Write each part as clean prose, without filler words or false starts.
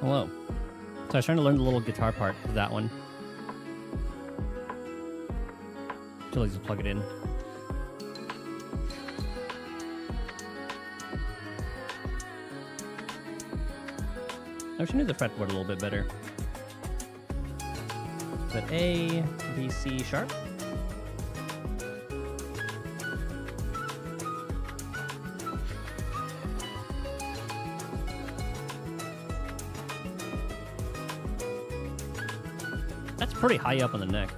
Hello. So I was trying to learn the little guitar part of that one. Too lazy to plug it in. I wish I knew the fretboard a little bit better. Is that A, B, C sharp? That's pretty high up on the neck.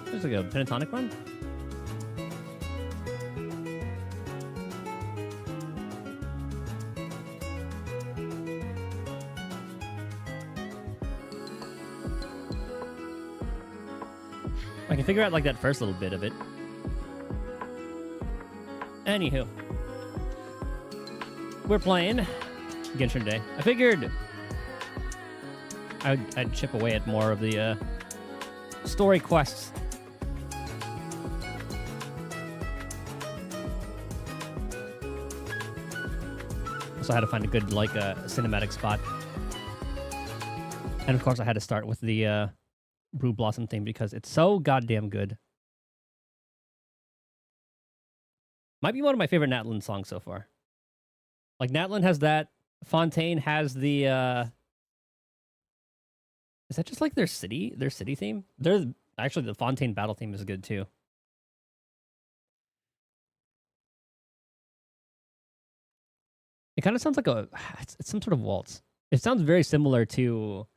There's like a pentatonic one. I can figure out like that first little bit of it. Anywho, we're playing Genshin today. I figured I'd chip away at more of the story quests. So I had to find a good like cinematic spot, and of course I had to start with the Brew Blossom theme because it's so goddamn good. Might be one of my favorite Natlan songs so far. Like Natlan has that, Fontaine has the is that just like their city theme? Actually the Fontaine battle theme is good too. It kind of sounds like it's some sort of waltz. It sounds very similar to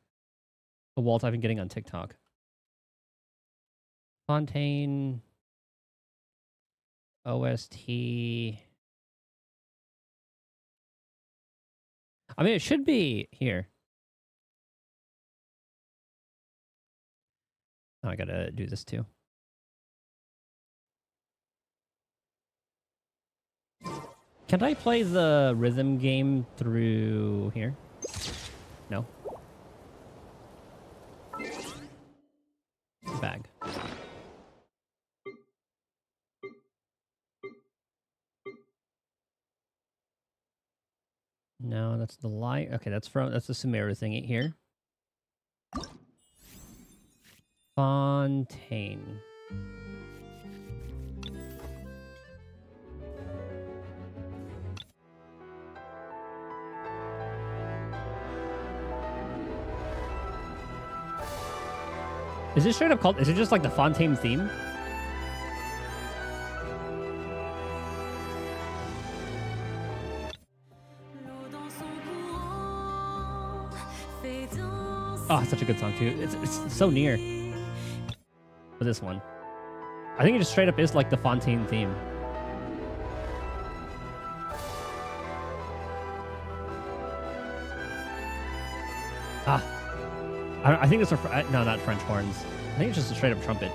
a waltz I've been getting on TikTok. Fontaine OST. I mean, it should be here. Oh, I gotta do this too. Can I play the rhythm game through here? No. Bag. No, that's the light. Okay, that's the Sumeru thing here. Fontaine. Is it straight up called? Is it just like the Fontaine theme? Oh, it's such a good song too. It's so near. For this one, I think it just straight up is like the Fontaine theme. Ah. I think it's a... No, not French horns. I think it's just a straight-up trumpet.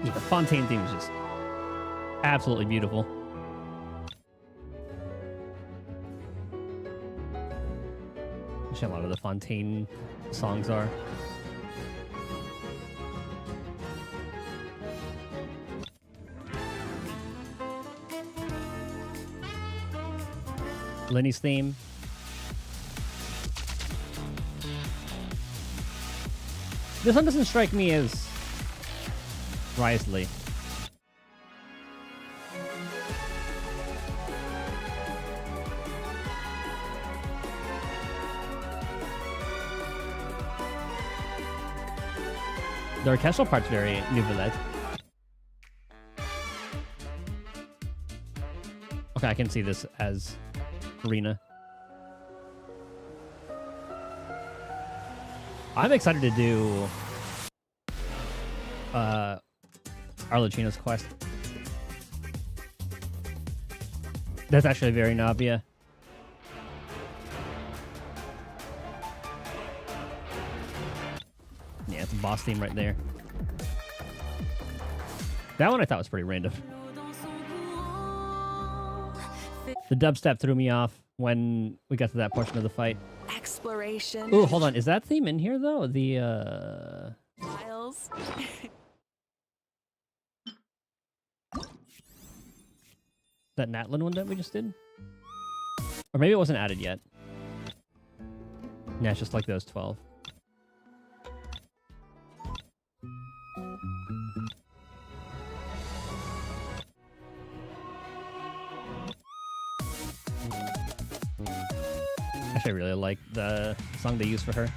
Yeah, the Fontaine theme is just absolutely beautiful. Actually, a lot of the Fontaine songs are. Lenny's theme. This one doesn't strike me as Risley. The orchestral part's very Nouvellette. Okay, I can see this as Arena. I'm excited to do Arlecchino's quest. That's actually very Navia. Yeah, it's a boss theme right there. That one I thought was pretty random. The dubstep threw me off when we got to that portion of the fight. Exploration. Ooh, hold on. Is that theme in here, though? The, Miles. that Natlin one that we just did? Or maybe it wasn't added yet. Yeah, it's just like those 12. Actually, I really like the song they use for her.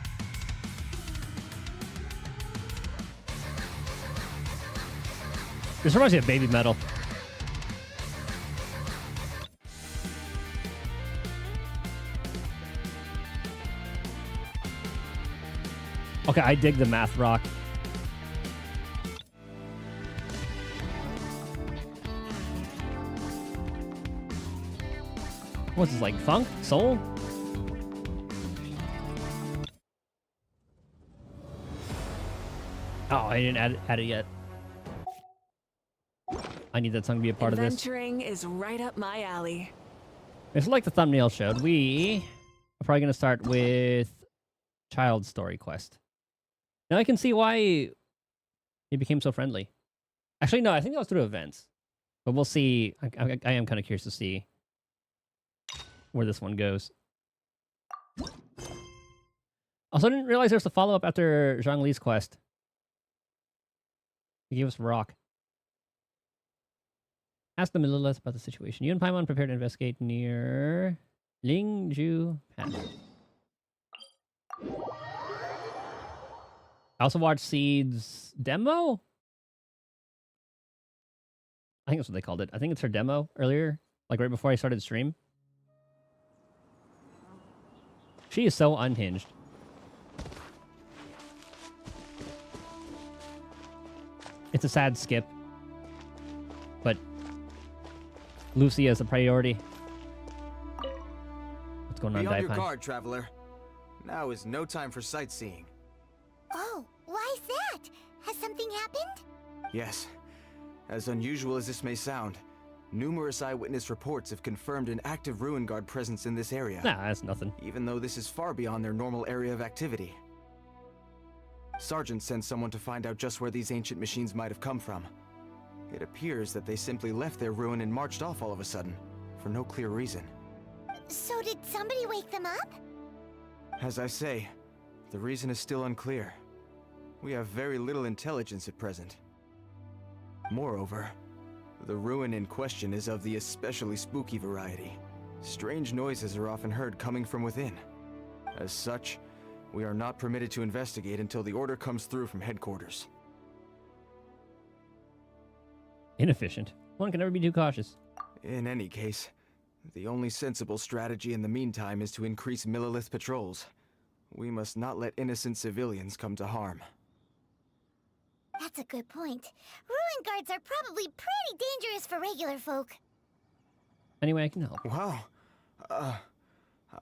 This reminds me of Baby Metal. Okay, I dig the math rock. What's this, like funk? Soul? Oh, I didn't add it yet. I need that song to be a part of this. Adventuring is right up my alley. It's like the thumbnail showed. We are probably going to start with Child Story Quest. Now I can see why he became so friendly. Actually, no, I think that was through events. But we'll see. I am kind of curious to see where this one goes. Also, I didn't realize there's a follow-up after Zhongli's quest. He gave us rock. Ask the Lilith about the situation. You and Paimon prepare to investigate near Lingju Pass. I also watched Seed's demo. I think that's what they called it. I think it's her demo earlier, like right before I started the stream. She is so unhinged. It's a sad skip, but Lucia is a priority. What's going on, Be on Daipan? your guard, traveler. Now is no time for sightseeing. Oh, why's that? Has something happened? Yes. As unusual as this may sound, numerous eyewitness reports have confirmed an active Ruin Guard presence in this area. Nah, that's nothing. Even though this is far beyond their normal area of activity. Sergeant sent someone to find out just where these ancient machines might have come from. It appears that they simply left their ruin and marched off all of a sudden, for no clear reason. So did somebody wake them up? As I say, the reason is still unclear. We have very little intelligence at present. Moreover, the ruin in question is of the especially spooky variety. Strange noises are often heard coming from within. As such, we are not permitted to investigate until the order comes through from headquarters. Inefficient. One can never be too cautious. In any case, the only sensible strategy in the meantime is to increase Millilith patrols. We must not let innocent civilians come to harm. That's a good point. Ruin guards are probably pretty dangerous for regular folk. Anyway, I can help. Wow.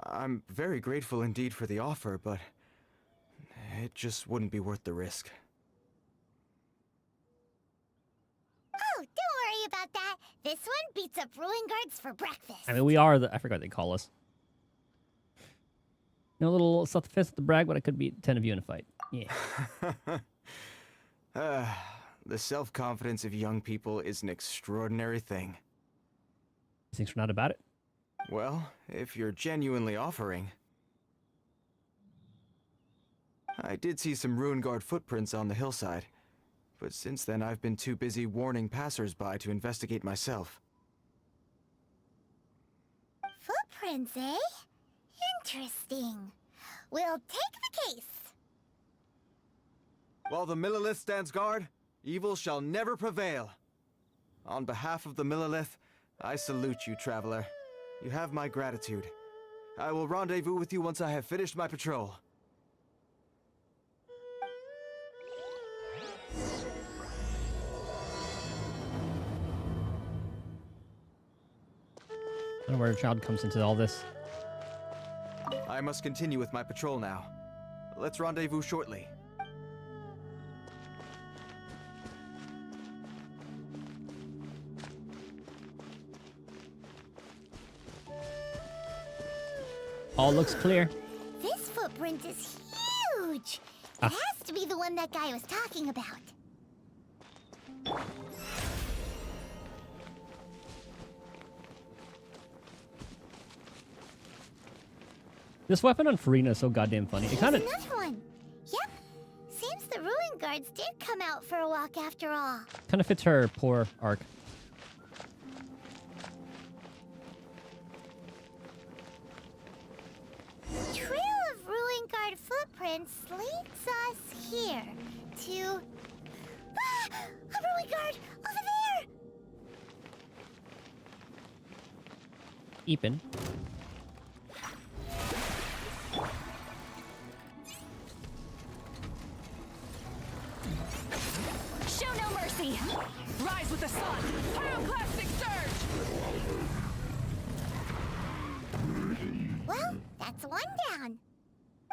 I'm very grateful indeed for the offer, but it just wouldn't be worth the risk. Oh, don't worry about that. This one beats up ruin guards for breakfast. I mean, we are the... I forgot what they call us. No little self-defense to brag, but I could beat 10 of you in a fight. Yeah. The self-confidence of young people is an extraordinary thing. Thanks for not about it. Well, if you're genuinely offering... I did see some Ruin Guard footprints on the hillside, but since then I've been too busy warning passers-by to investigate myself. Footprints, eh? Interesting. We'll take the case. While the Millilith stands guard, evil shall never prevail. On behalf of the Millilith, I salute you, traveler. You have my gratitude. I will rendezvous with you once I have finished my patrol. I don't know where a child comes into all this. I must continue with my patrol now. Let's rendezvous shortly. All looks clear. This footprint is huge. It Ah. has to be the one that guy was talking about. This weapon on Farina is so goddamn funny. It kind of... Another one. Yep. Seems the ruin guards did come out for a walk after all. Kind of fits her poor arc. Trail of ruin guard footprints leads us here to... Ah! A ruin guard! Over there! Eepin. Show no mercy. Rise with the sun. Pyroclastic surge. Well, that's one down.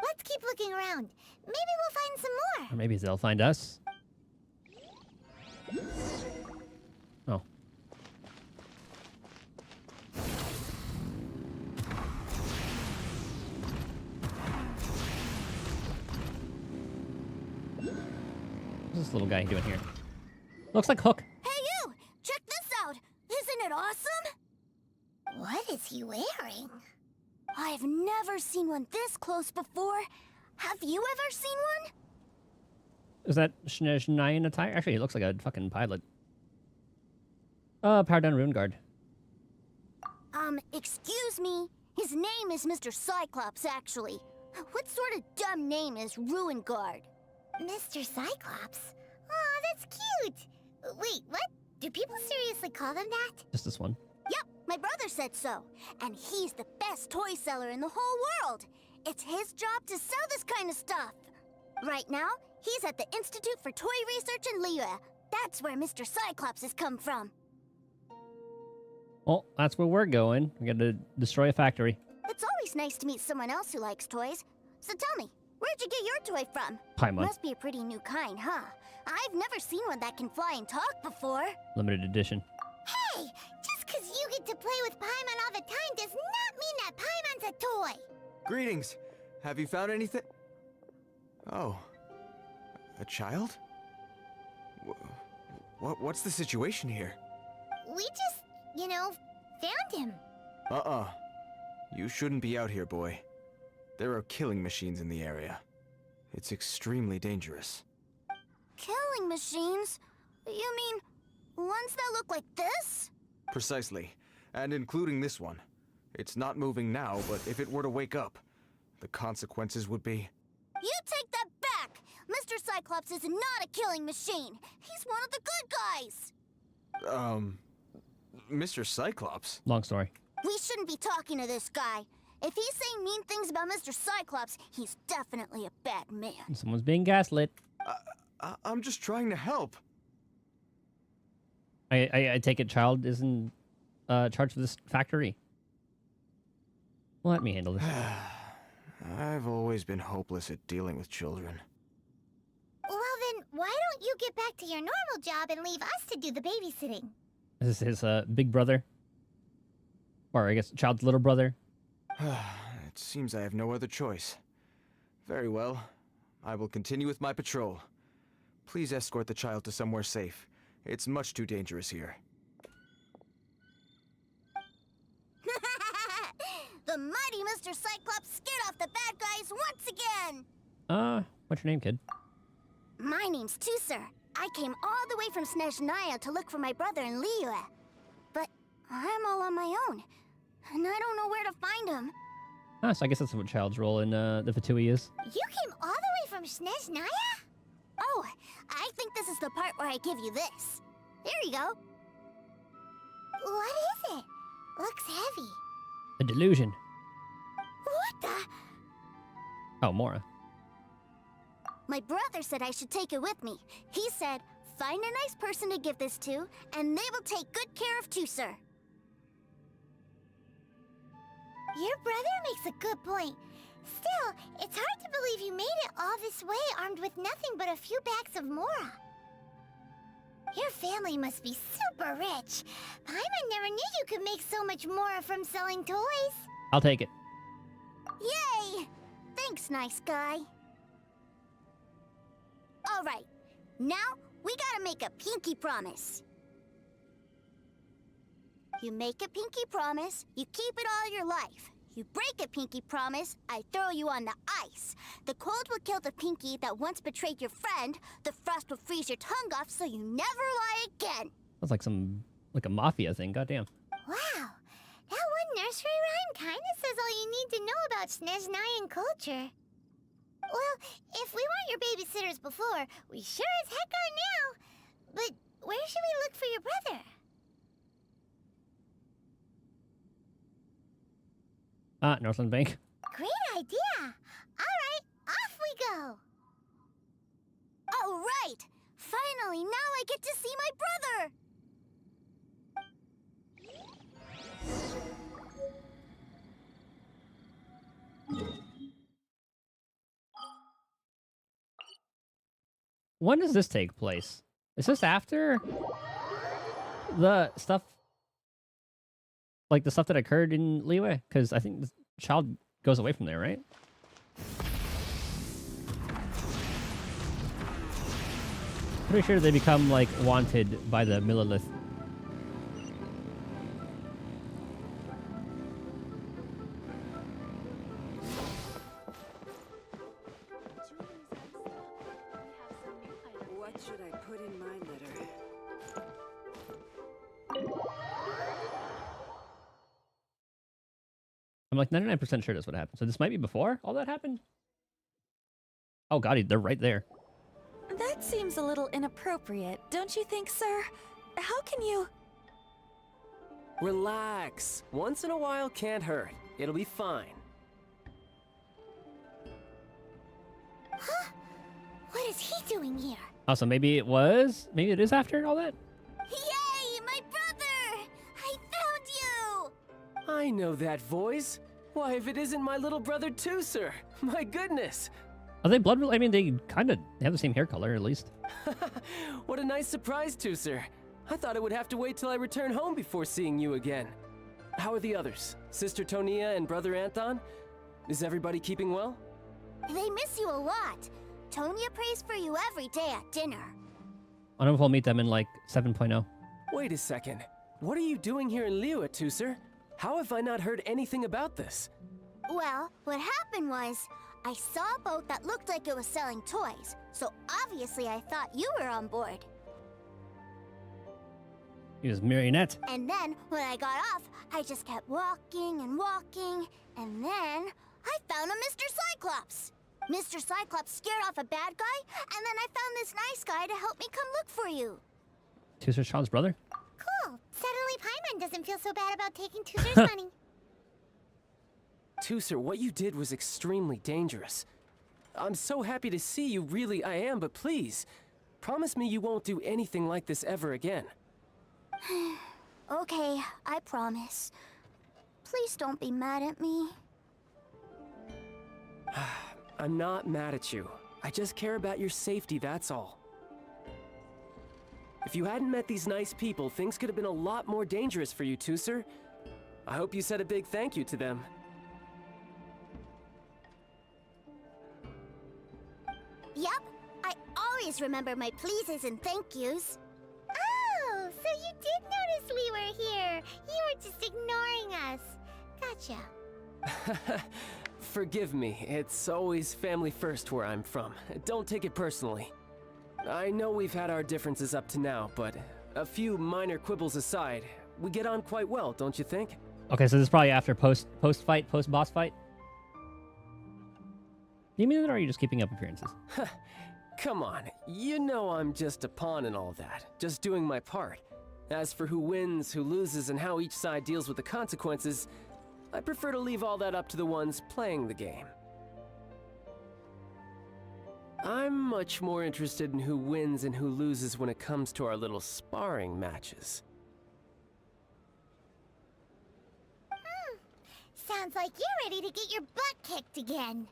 Let's keep looking around. Maybe we'll find some more. Or maybe they'll find us. Oh. What's this little guy doing here? Looks like Hook. Hey, you! Check this out! Isn't it awesome? What is he wearing? I've never seen one this close before. Have you ever seen one? Is that Shnayan attire? Actually, he looks like a fucking pilot. Power down Rune Guard. Excuse me. His name is Mr. Cyclops, actually. What sort of dumb name is Ruin Guard? Mr. Cyclops? Aw, that's cute. Wait, what? Do people seriously call them that? Just this one. Yep, my brother said so. And he's the best toy seller in the whole world. It's his job to sell this kind of stuff. Right now, he's at the Institute for Toy Research in Liyue. That's where Mr. Cyclops has come from. Well, that's where we're going. We gotta destroy a factory. It's always nice to meet someone else who likes toys. So tell me, where'd you get your toy from? Paimon. Must be a pretty new kind, huh? I've never seen one that can fly and talk before. Limited edition. Hey, just 'cause you get to play with Paimon all the time does not mean that Paimon's a toy. Greetings. Have you found anything? Oh. A child? What's the situation here? We just, found him. Uh-uh. You shouldn't be out here, boy. There are killing machines in the area. It's extremely dangerous. Killing machines? You mean ones that look like this? Precisely. And including this one. It's not moving now, but if it were to wake up, the consequences would be... You take that back! Mr. Cyclops is not a killing machine. He's one of the good guys. Mr. Cyclops? Long story. We shouldn't be talking to this guy. If he's saying mean things about Mr. Cyclops, he's definitely a bad man. Someone's being gaslit. I'm just trying to help. I take it Child isn't charged with this factory. Let me handle this. I've always been hopeless at dealing with children. Well then, why don't you get back to your normal job and leave us to do the babysitting? This is his big brother. Or I guess Child's little brother. It seems I have no other choice. Very well. I will continue with my patrol. Please escort the child to somewhere safe. It's much too dangerous here. The mighty Mr. Cyclops scared off the bad guys once again! What's your name, kid? My name's Tusser. I came all the way from Snezhnaya to look for my brother in Liyue. But I'm all on my own, and I don't know where to find him. Ah, so I guess that's what Child's role in the Fatui is. You came all the way from Snezhnaya? Oh, I think this is the part where I give you this. There you go. What is it? Looks heavy. A delusion. What the? Oh, Mora. My brother said I should take it with me. He said, find a nice person to give this to, and they will take good care of Tusser. Your brother makes a good point. Still, it's hard to believe you made it all this way armed with nothing but a few bags of Mora. Your family must be super rich. Paimon never knew you could make so much Mora from selling toys. I'll take it. this nice guy. All right, now we gotta make a pinky promise. You make a pinky promise, you keep it all your life. You break a pinky promise, I throw you on the ice. The cold will kill the pinky that once betrayed your friend. The frost will freeze your tongue off so you never lie again. That's like a mafia thing. Goddamn. Wow, that one nursery rhyme kinda says all you need to know about Snezhnayan culture. Well, if we weren't your babysitters before, we sure as heck are now. But where should we look for your brother? Northland Bank. Great idea! Alright, off we go! Alright! Finally, now I get to see my brother! When does this take place? Is this after the stuff, like the stuff that occurred in Liyue? Because I think the child goes away from there, right? Pretty sure they become like wanted by the Millilith. What should I put in my letter? I'm like 99% sure that's what happened. So this might be before all that happened? Oh god, they're right there. That seems a little inappropriate, don't you think, sir? How can you... Relax. Once in a while can't hurt. It'll be fine. Huh? What is he doing here? Oh, so maybe it is after all that? Yay, my brother! I found you! I know that voice. Why, if it isn't my little brother too, sir. My goodness. Are they blood? I mean, they kind of have the same hair color, at least. What a nice surprise, too, sir. I thought I would have to wait till I return home before seeing you again. How are the others? Sister Tonia and Brother Anton? Is everybody keeping well? They miss you a lot. Tonya prays for you every day at dinner. I don't know if we'll meet them in like 7.0. Wait a second. What are you doing here in Liyue, too, sir? How have I not heard anything about this? Well, what happened was, I saw a boat that looked like it was selling toys, so obviously I thought you were on board. He was marionette. And then, when I got off, I just kept walking and walking, and then I found a Mr. Cyclops. Mr. Cyclops scared off a bad guy, and then I found this nice guy to help me come look for you. Tuser's Sean's brother? Cool. Suddenly Paimon doesn't feel so bad about taking Tuser's money. Tuser, what you did was extremely dangerous. I'm so happy to see you, really I am, but please, promise me you won't do anything like this ever again. Okay, I promise. Please don't be mad at me. I'm not mad at you. I just care about your safety, that's all. If you hadn't met these nice people, things could have been a lot more dangerous for you, Tuser. I hope you said a big thank you to them. Yep, I always remember my pleases and thank yous. Oh, so you did notice we were here. You were just ignoring us. Gotcha. Forgive me, it's always family first where I'm from. Don't take it personally. I know we've had our differences up to now, but a few minor quibbles aside, we get on quite well, don't you think? Okay, so this is probably after post-boss fight? You mean that, or are you just keeping up appearances? Come on, you know I'm just a pawn in all that, just doing my part. As for who wins, who loses, and how each side deals with the consequences, I prefer to leave all that up to the ones playing the game. I'm much more interested in who wins and who loses when it comes to our little sparring matches. Sounds like you're ready to get your butt kicked again.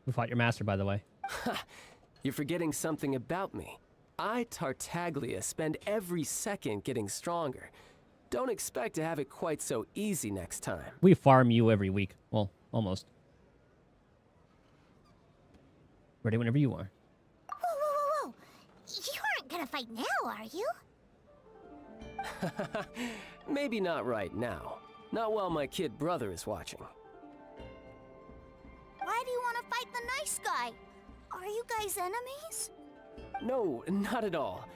Who fought your master, by the way? You're forgetting something about me. I, Tartaglia, spend every second getting stronger. Don't expect to have it quite so easy next time. We farm you every week. Well, almost. Ready whenever you are. Whoa, whoa, whoa, whoa! You aren't gonna fight now, are you? Maybe not right now. Not while my kid brother is watching. Why do you want to fight the nice guy? Are you guys enemies? No, not at all.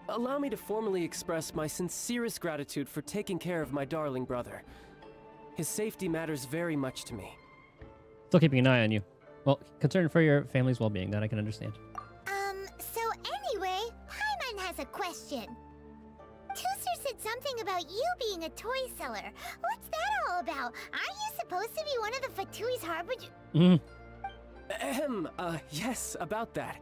Allow me to formally express my sincerest gratitude for taking care of my darling brother. His safety matters very much to me. Still keeping an eye on you. Well, concerned for your family's well-being, that I can understand. So anyway, Paimon has a question. Tooser said something about you being a toy seller. What's that all about? Aren't you supposed to be one of the Fatui's harbinger? Yes, about that.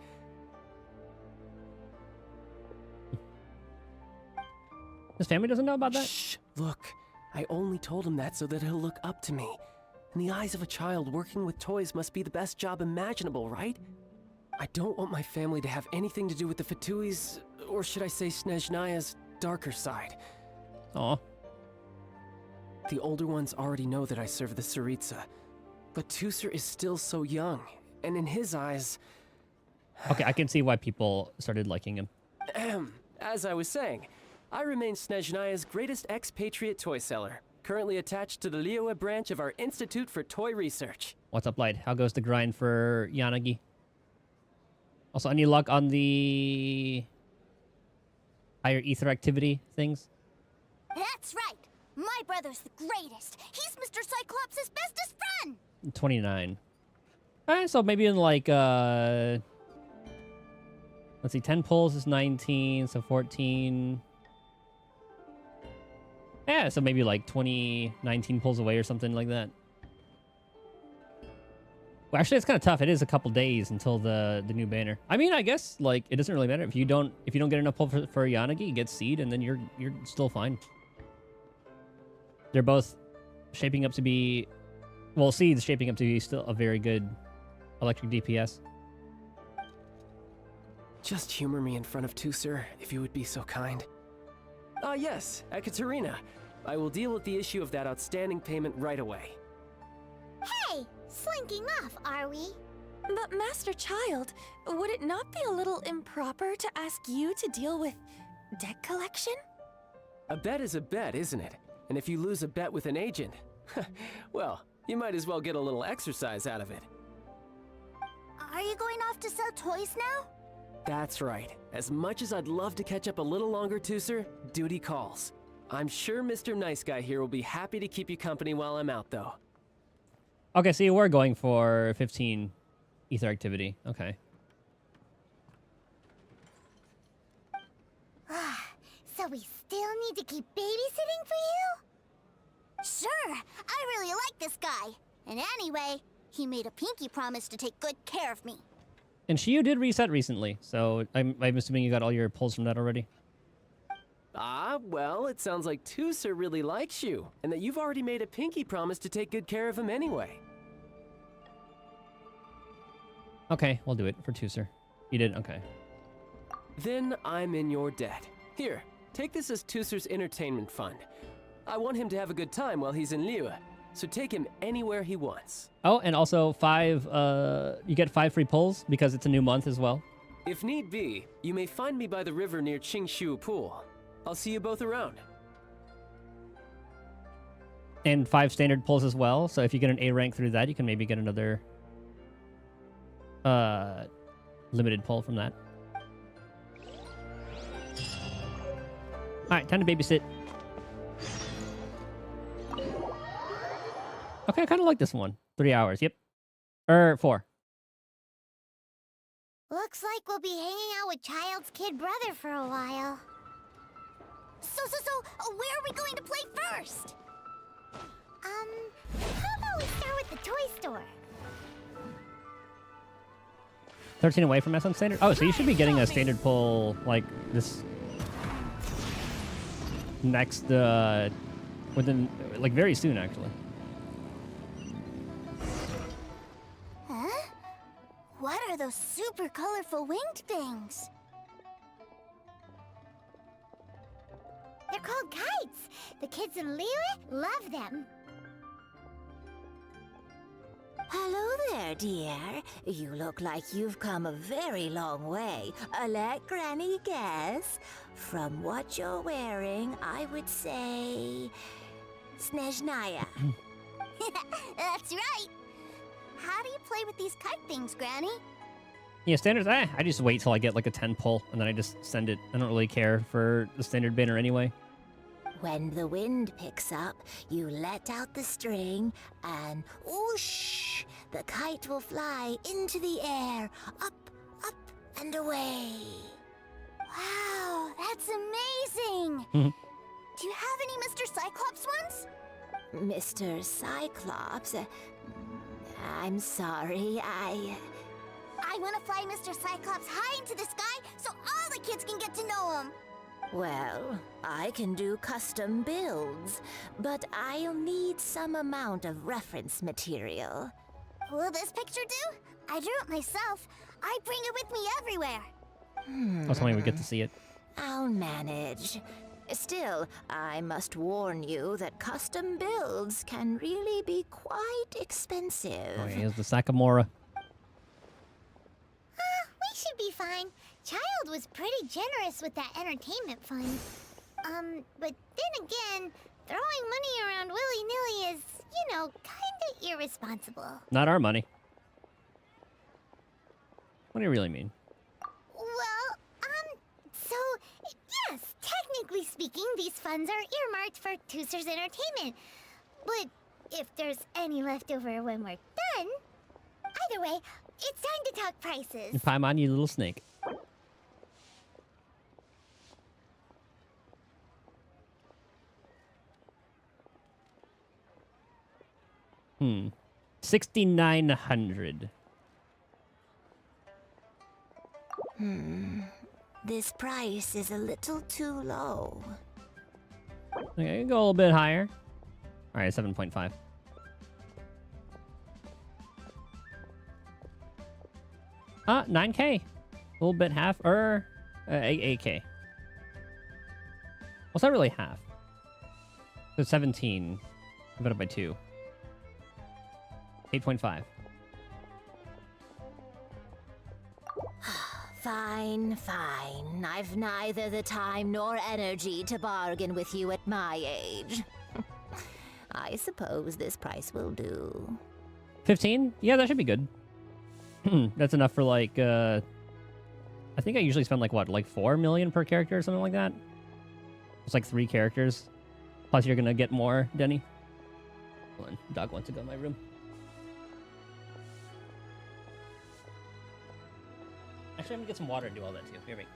His family doesn't know about that? Shh! Look, I only told him that so that he'll look up to me. In the eyes of a child, working with toys must be the best job imaginable, right? I don't want my family to have anything to do with the Fatui's, or should I say Snezhnaya's, darker side. Aw. The older ones already know that I serve the Tsaritsa, but Tooser is still so young, and in his eyes... Okay, I can see why people started liking him. As I was saying, I remain Snezhnaya's greatest expatriate toy seller, currently attached to the Liyue branch of our Institute for Toy Research. What's up, Light? How goes the grind for Yanagi? Also, any luck on the higher ether activity things? That's right. My brother's the greatest. He's Mr. Cyclops' bestest friend. 29. Alright, so maybe in like, let's see, 10 pulls is 19, so 14. Yeah, so maybe like 20, 19 pulls away or something like that. Well, actually, it's kind of tough. It is a couple days until the new banner. I mean, I guess like it doesn't really matter if you don't get enough pull for Yanagi, you get seed, and then you're still fine. They're both shaping up to be, well, seed's shaping up to be still a very good electric DPS. Just humor me in front of Tooser, if you would be so kind. Ah, yes, Ekaterina. I will deal with the issue of that outstanding payment right away. Hey, slinking off, are we? But Master Child, would it not be a little improper to ask you to deal with debt collection? A bet is a bet, isn't it? And if you lose a bet with an agent, well, you might as well get a little exercise out of it. Are you going off to sell toys now? That's right. As much as I'd love to catch up a little longer, Tooser, duty calls. I'm sure Mr. Nice Guy here will be happy to keep you company while I'm out, though. Okay, so you were going for 15 ether activity. Okay. So we still need to keep babysitting for you? Sure, I really like this guy. And anyway, he made a pinky promise to take good care of me. And Shiyu did reset recently, so I'm assuming you got all your pulls from that already. Ah, well, it sounds like Tooser really likes you, and that you've already made a pinky promise to take good care of him anyway. Okay, we'll do it for Tooser. You did? Okay. Then I'm in your debt. Here, take this as Tooser's entertainment fund. I want him to have a good time while he's in Liyue, so take him anywhere he wants. Oh, and also you get 5 free pulls because it's a new month as well. If need be, you may find me by the river near Qingshu Pool. I'll see you both around. And 5 standard pulls as well, so if you get an A rank through that, you can maybe get another limited pull from that. Alright, time to babysit. Okay, I kind of like this one. 3 hours, yep. 4. Looks like we'll be hanging out with Child's kid brother for a while. So, where are we going to play first? How about we start with the toy store? 13 away from SM standard? Oh, so you should be getting a standard pull, like, this... next, within, like, very soon, actually. Huh? What are those super colorful winged things? They're called kites. The kids in Liyue love them. Hello there, dear. You look like you've come a very long way. Let Granny guess. From what you're wearing, I would say... Snezhnaya. That's right. How do you play with these kite things, Granny? Yeah, standards. I just wait till I get like a 10 pull, and then I just send it. I don't really care for the standard banner anyway. When the wind picks up, you let out the string, and whoosh! The kite will fly into the air, up, and away. Wow, that's amazing! Mhm. Do you have any Mr. Cyclops ones? Mr. Cyclops, I'm sorry, I want to fly Mr. Cyclops high into the sky so all the kids can get to know him. Well, I can do custom builds, but I'll need some amount of reference material. Will this picture do? I drew it myself. I bring it with me everywhere. That's only we get to see it. I'll manage. Still, I must warn you that custom builds can really be quite expensive. Oh, yeah, here's the Sakamura. We should be fine. Child was pretty generous with that entertainment fund. But then again, throwing money around willy-nilly is, kinda irresponsible. Not our money. What do you really mean? Well, so, yes, technically speaking, these funds are earmarked for Tooser's entertainment. But if there's any left over when we're done, either way, it's time to talk prices. Paimon, you little snake. 6,900. This price is a little too low. Okay, go a little bit higher. All right, 7.5. Ah, 9K. A little bit half, or 8K. What's that really half? So 17 divided by 2. 8.5. Fine. I've neither the time nor energy to bargain with you at my age. I suppose this price will do. 15? Yeah, that should be good. That's enough for like, I think I usually spend like, what, like 4 million per character or something like that? It's like 3 characters. Plus you're gonna get more, Denny. Hold on, dog wants to go in my room. Actually, I'm gonna get some water and do all that too. Here we go.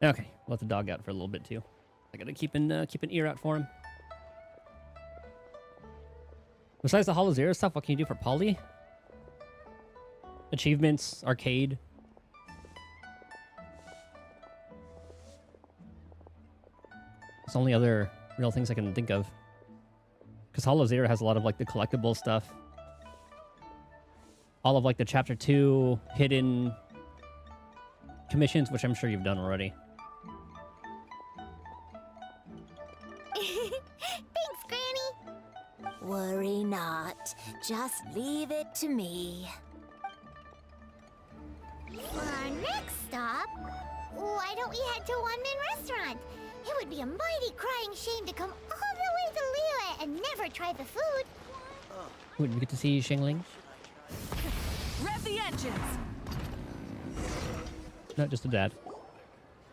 Okay, let the dog out for a little bit too. I gotta keep an ear out for him. Besides the Hollow Zero stuff, what can you do for Polly? Achievements, arcade. It's the only other real things I can think of. Because Hollow Zero has a lot of like the collectible stuff. All of like the Chapter 2 hidden commissions, which I'm sure you've done already. Thanks, Granny. Worry not. Just leave it to me. For our next stop, why don't we head to One Man Restaurant? It would be a mighty crying shame to come all the way to Liyue and never try the food. Wouldn't we get to see Xingling? Rev the engines! Not just a dad.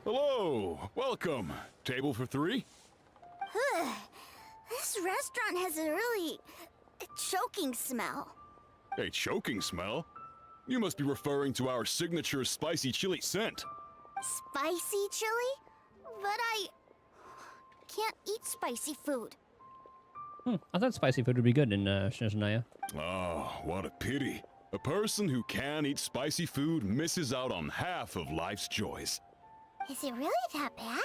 Hello, welcome. Table for 3? This restaurant has a really choking smell. A choking smell? You must be referring to our signature spicy chili scent. Spicy chili? But I can't eat spicy food. I thought spicy food would be good in Shizunaya. Oh, what a pity. A person who can eat spicy food misses out on half of life's joys. Is it really that bad?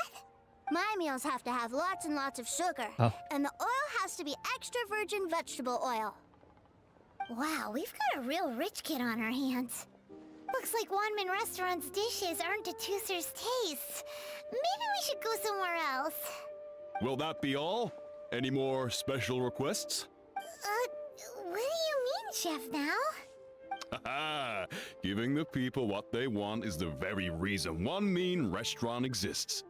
My meals have to have lots and lots of sugar. Oh. And the oil has to be extra virgin vegetable oil. Wow, we've got a real rich kid on our hands. Looks like One Man Restaurant's dishes aren't to Tooser's taste. Maybe we should go somewhere else. Will that be all? Any more special requests? What do you mean, Chef Now? Haha! Giving the people what they want is the very reason One Mean Restaurant exists.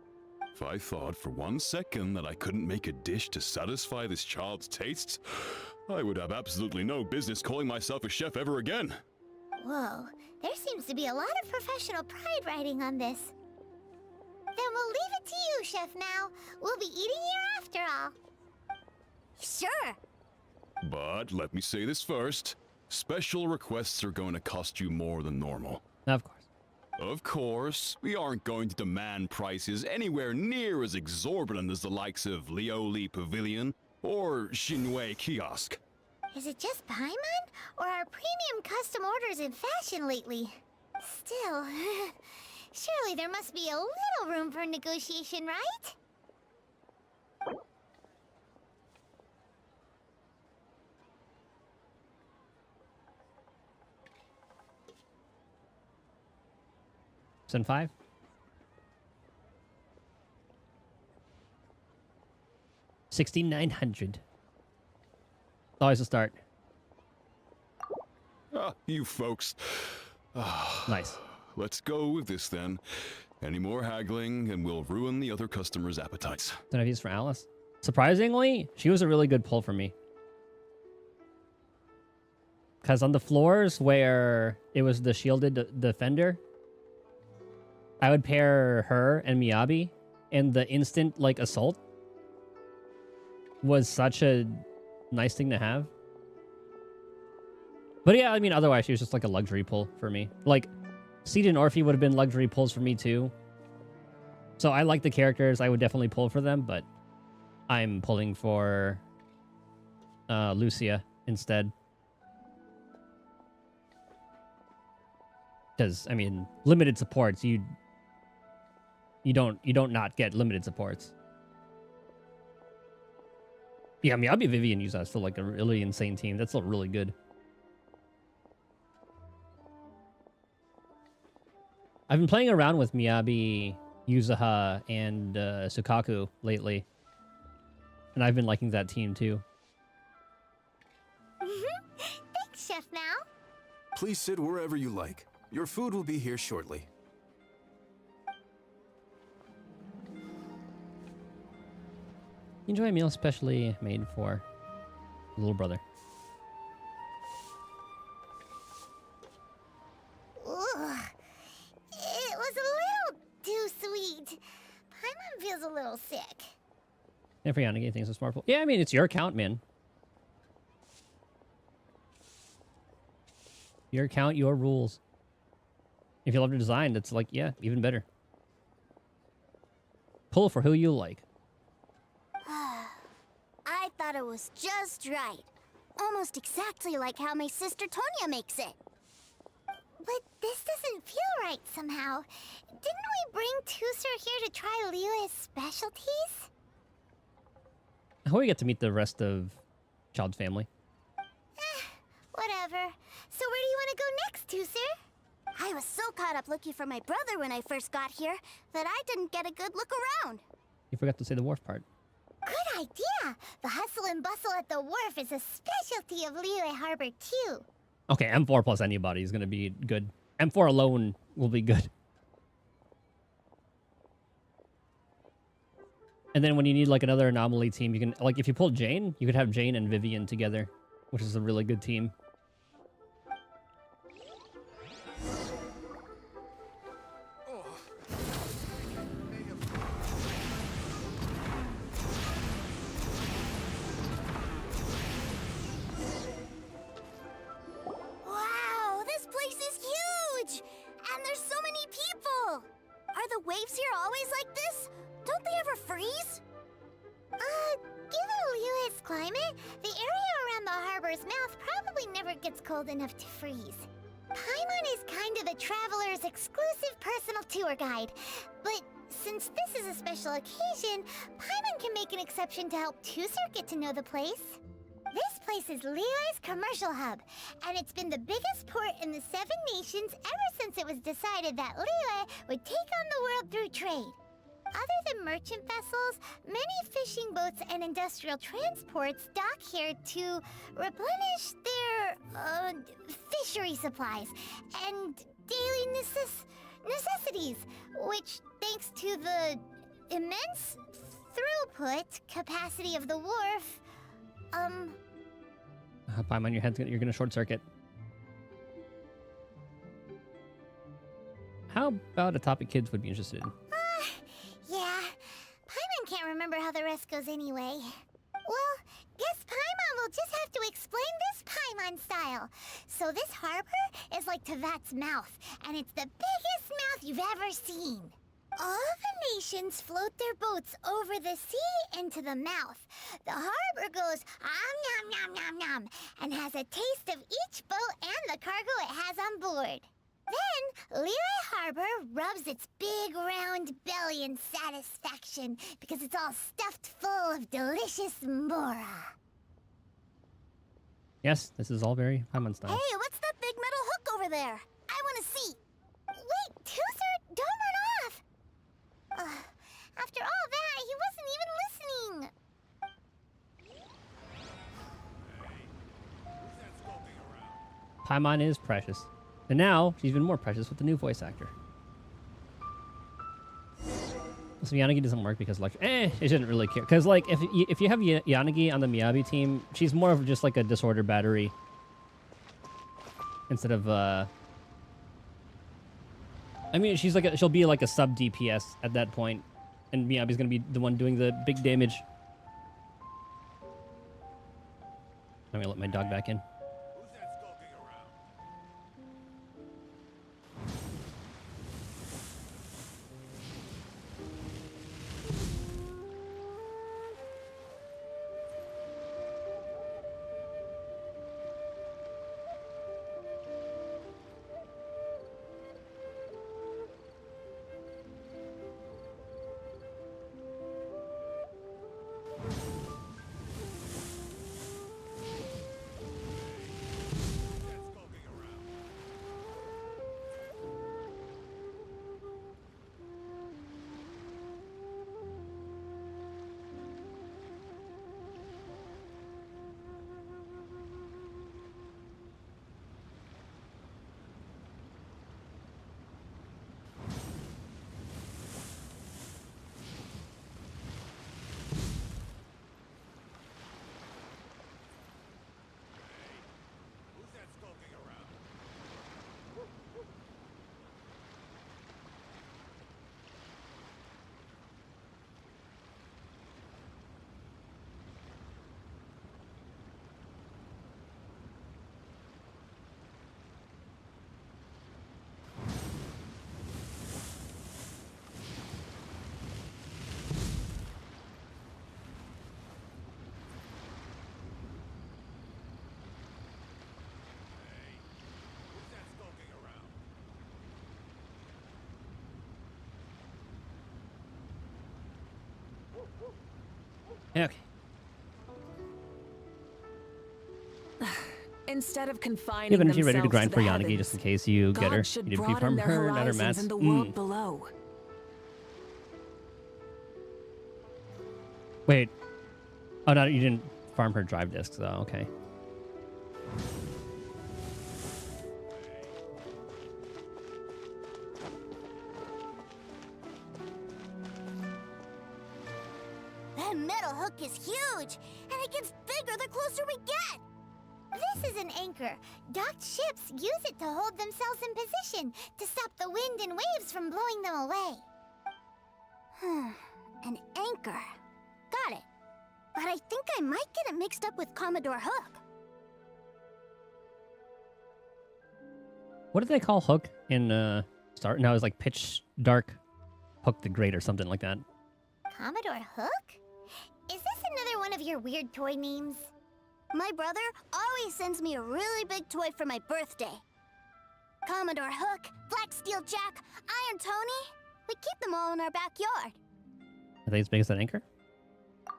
If I thought for 1 second that I couldn't make a dish to satisfy this child's tastes, I would have absolutely no business calling myself a chef ever again. Whoa, there seems to be a lot of professional pride riding on this. Then we'll leave it to you, Chef Now. We'll be eating here after all. Sure. But let me say this first. Special requests are going to cost you more than normal. Of course. Of course, we aren't going to demand prices anywhere near as exorbitant as the likes of Lioli Pavilion or Shinwei Kiosk. Is it just Paimon? Or are premium custom orders in fashion lately? Still, surely there must be a little room for negotiation, right? Send 5? $6,900. Always a start. Ah, you folks. Nice. Let's go with this then. Any more haggling and we'll ruin the other customers' appetites. Don't have use for Alice. Surprisingly, she was a really good pull for me. Because on the floors where it was the shielded defender, I would pair her and Miyabi, and the instant, like, assault was such a nice thing to have. But yeah, I mean, otherwise, she was just like a luxury pull for me. Like, Seed and Orphe would have been luxury pulls for me, too. So I like the characters. I would definitely pull for them, but I'm pulling for Lucia instead. Because, I mean, limited supports, you don't not get limited supports. Yeah, Miyabi, Vivian Yuza is still like a really insane team. That's still really good. I've been playing around with Miyabi, Yuzaha, and Sukaku lately. And I've been liking that team too. Thanks, Chef Now. Please sit wherever you like. Your food will be here shortly. Enjoy a meal specially made for little brother. Ugh. It was a little too sweet. Paimon feels a little sick. And for Yanagi, things are smart. Yeah, I mean, it's your account, man. Your account, your rules. If you love the design, that's like, yeah, even better. Pull for who you like. I thought it was just right. Almost exactly like how my sister Tonya makes it. But this doesn't feel right somehow. Didn't we bring Tusser here to try Liyue's specialties? I hope we get to meet the rest of Child's family. Whatever. So where do you want to go next, Tusser? I was so caught up looking for my brother when I first got here that I didn't get a good look around. You forgot to say the wharf part. Good idea! The hustle and bustle at the wharf is a specialty of Liyue Harbor, too. Okay, M4 plus anybody is going to be good. M4 alone will be good. And then when you need like another anomaly team, you can, like if you pull Jane, you could have Jane and Vivian together, which is a really good team. Wow, this place is huge! And there's so many people! Are the waves here always like this? Don't they ever freeze? Given Liyue's climate, the area around the harbor's mouth probably never gets cold enough to freeze. Paimon is kind of the traveler's exclusive personal tour guide, but since this is a special occasion, Paimon can make an exception to help Tusser get to know the place. This place is Liyue's commercial hub, and it's been the biggest port in the Seven Nations ever since it was decided that Liyue would take on the world through trade. Other than merchant vessels, many fishing boats and industrial transports dock here to replenish their fishery supplies and daily necessities, which, thanks to the immense throughput capacity of the wharf, Paimon, your head's you're going to short circuit. How about a topic kids would be interested in? Yeah, Paimon can't remember how the rest goes anyway. Well, guess Paimon will just have to explain this Paimon style. So this harbor is like Tevat's mouth, and it's the biggest mouth you've ever seen. All the nations float their boats over the sea into the mouth. The harbor goes nom nom nom nom and has a taste of each boat and the cargo it has on board. Then, Liyue Harbor rubs its big round belly in satisfaction because it's all stuffed full of delicious mora. Yes, this is all very Paimon style. Hey, what's that big metal hook over there? I want to see. Wait, Tusser, don't run off. After all that, he wasn't even listening. Paimon is precious. And now, she's even more precious with the new voice actor. So Yanagi doesn't work because it shouldn't really care. Because like if you have Yanagi on the Miyabi team, she's more of just like a disorder battery. Instead of I mean she's like she'll be like a sub DPS at that point. And Miyabi's gonna be the one doing the big damage. I'm gonna let my dog back in. Okay. Instead of You confining have energy ready to themselves grind to for the Yanagi heavens, just in case you get her. God should You need to broaden farm their her, not her horizons mats. in the world below. Wait. Oh, no, you didn't farm her drive discs, though. Okay. That metal hook is huge, and it gets bigger the closer we get. This is an anchor. Docked ships use it to hold themselves in position to stop the wind and waves from blowing them away. An anchor. Got it. But I think I might get it mixed up with Commodore Hook. What did they call Hook in Star? No, it was like Pitch Dark Hook the Great or something like that. Commodore Hook? Is this another one of your weird toy names? My brother always sends me a really big toy for my birthday. Commodore Hook, Black Steel Jack, Iron Tony. We keep them all in our backyard. Are they as big as that anchor?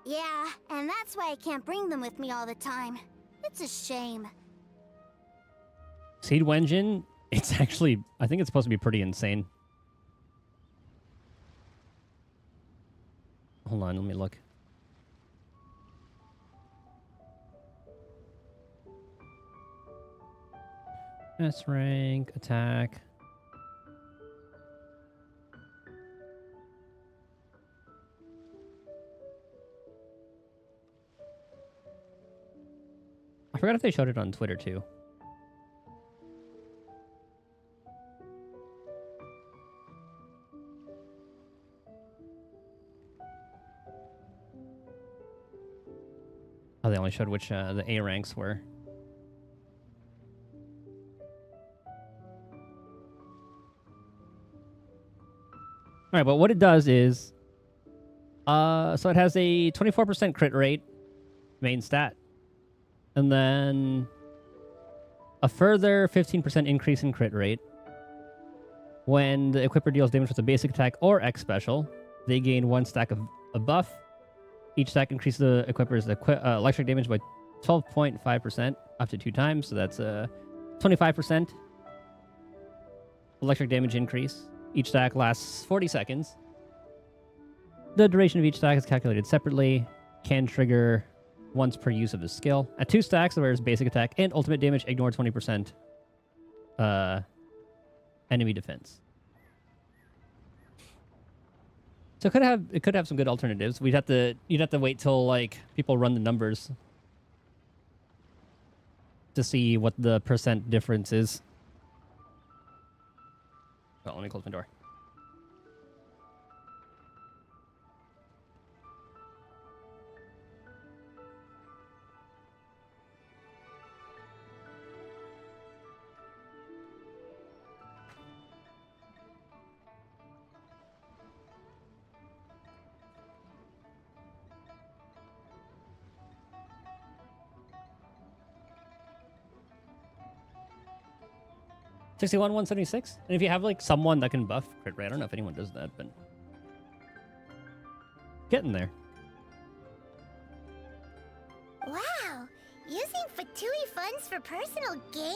Yeah, and that's why I can't bring them with me all the time. It's a shame. Seed Wenjin, it's actually, I think it's supposed to be pretty insane. Hold on, let me look. S rank, attack. I forgot if they showed it on Twitter too. Oh, they only showed which the A ranks were. All right, but what it does is, so it has a 24% crit rate, main stat, and then a further 15% increase in crit rate. When the equipper deals damage with a basic attack or X special, they gain 1 stack of a buff. Each stack increases the equipper's electric damage by 12.5% up to 2 times, so that's 25% electric damage increase. Each stack lasts 40 seconds. The duration of each stack is calculated separately. Can trigger once per use of the skill. At 2 stacks, there is basic attack and ultimate damage. Ignore 20% enemy defense. So it could have some good alternatives. You'd have to wait till like people run the numbers to see what the percent difference is. Oh, let me close my door. $61, 176. And if you have like someone that can buff crit rate, I don't know if anyone does that, but getting there. Wow! Using Fatui funds for personal gain?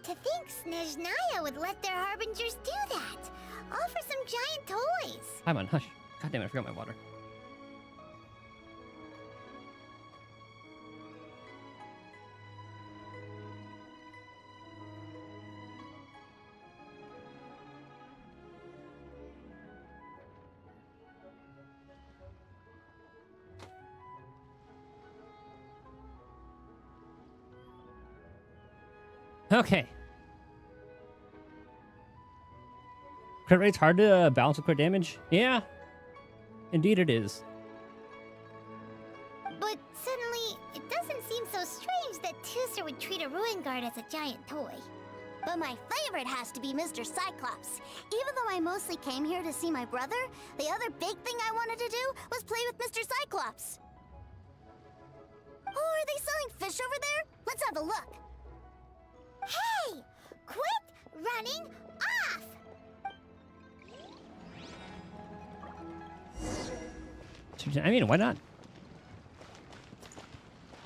To think Snezhnaya would let their harbingers do that. All for some giant toys. Hi, man, hush. God damn it, I forgot my water. Okay. Crit rate's hard to balance with crit damage? Yeah. Indeed it is. But suddenly, it doesn't seem so strange that Tuser would treat a ruin guard as a giant toy. But my favorite has to be Mr. Cyclops. Even though I mostly came here to see my brother, the other big thing I wanted to do was play with Mr. Cyclops. Oh, are they selling fish over there? Let's have a look. Hey! Quit running off! I mean, why not?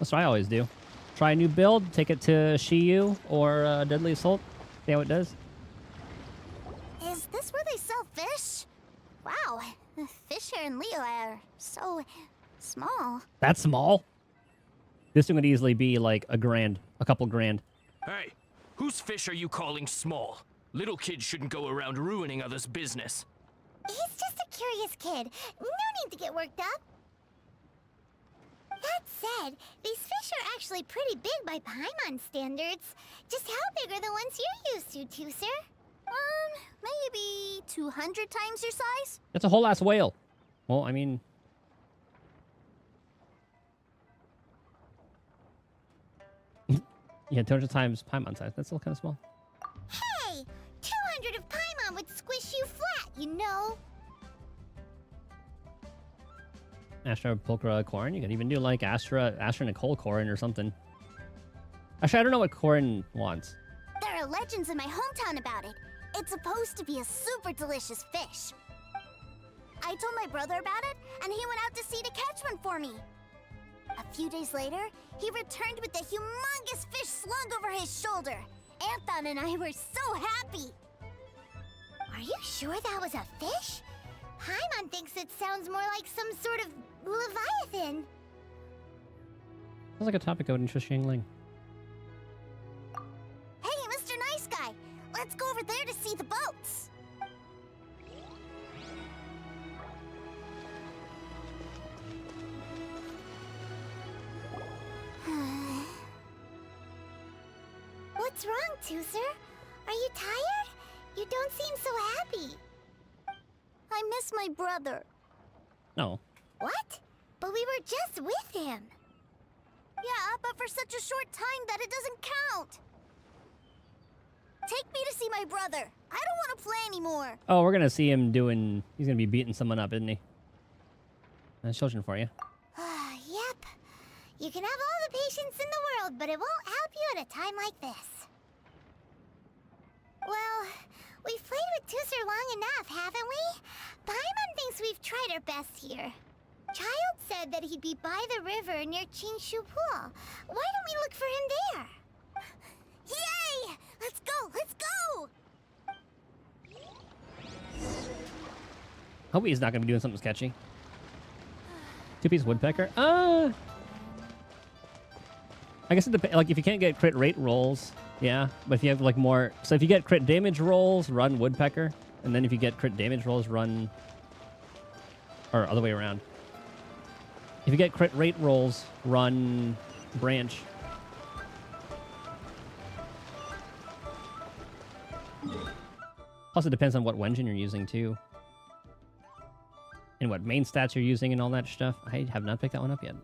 That's what I always do. Try a new build, take it to Shiyu or Deadly Assault. See how it does. Is this where they sell fish? Wow, the fish here in Leo are so small. That's small. This one would easily be like a couple grand. Hey, whose fish are you calling small? Little kids shouldn't go around ruining others' business. He's just a curious kid. No need to get worked up. That said, these fish are actually pretty big by Paimon standards. Just how big are the ones you're used to, Tooser? Maybe 200 times your size? That's a whole ass whale. Well, I mean... yeah, 200 times Paimon size. That's still kind of small. Hey! 200 of Paimon would squish you flat, you know? Astra Pulchra Corrin. You could even do like Astra Nicole Corrin or something. Actually, I don't know what Corrin wants. There are legends in my hometown about it. It's supposed to be a super delicious fish. I told my brother about it, and he went out to sea to catch one for me. A few days later, he returned with a humongous fish slung over his shoulder. Anthon and I were so happy. Are you sure that was a fish? Paimon thinks it sounds more like some sort of leviathan. Sounds like a topic that would interest Yingling. Hey, Mr. Nice Guy, let's go over there to see the boats. What's wrong, Tooser? Are you tired? You don't seem so happy. I miss my brother. No. What? But we were just with him. Yeah, but for such a short time that it doesn't count. Take me to see my brother. I don't want to play anymore. Oh, we're gonna see him doing... He's gonna be beating someone up, isn't he? That's children for you. Yep. You can have all the patience in the world, but it won't help you at a time like this. Well, we've played with Tooser long enough, haven't we? Paimon thinks we've tried our best here. Child said that he'd be by the river near Chinshu Pool. Why don't we look for him there? Yay! Let's go! Let's go! Hope he's not gonna be doing something sketchy. Two-piece woodpecker? I guess it depends. Like, if you can't get crit rate rolls, yeah. But if you have, like, more... So if you get crit damage rolls, run woodpecker. And then if you get crit damage rolls, run... Or other way around. If you get crit rate rolls, run branch. Plus, it depends on what engine you're using, too. And what main stats you're using and all that stuff. I have not picked that one up yet.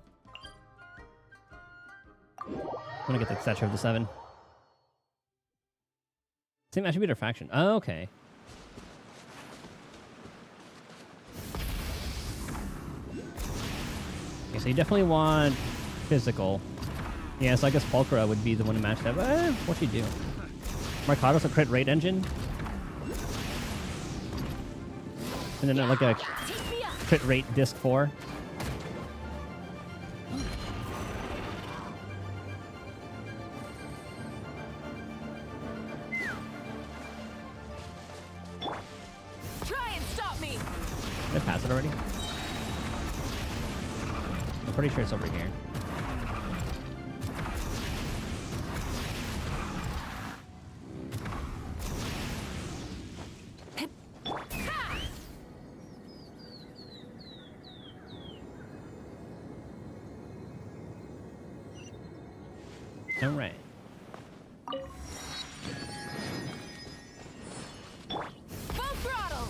I'm gonna get the statue of the 7. Same attribute or faction? Oh, okay. Okay, so you definitely want physical. Yeah, so I guess Pulchra would be the one to match that. But what'd you do? Marcado's a crit rate engine. And then like a crit rate disc 4. Try and stop me. Did I pass it already? I'm pretty sure it's over here. All right. Full throttle.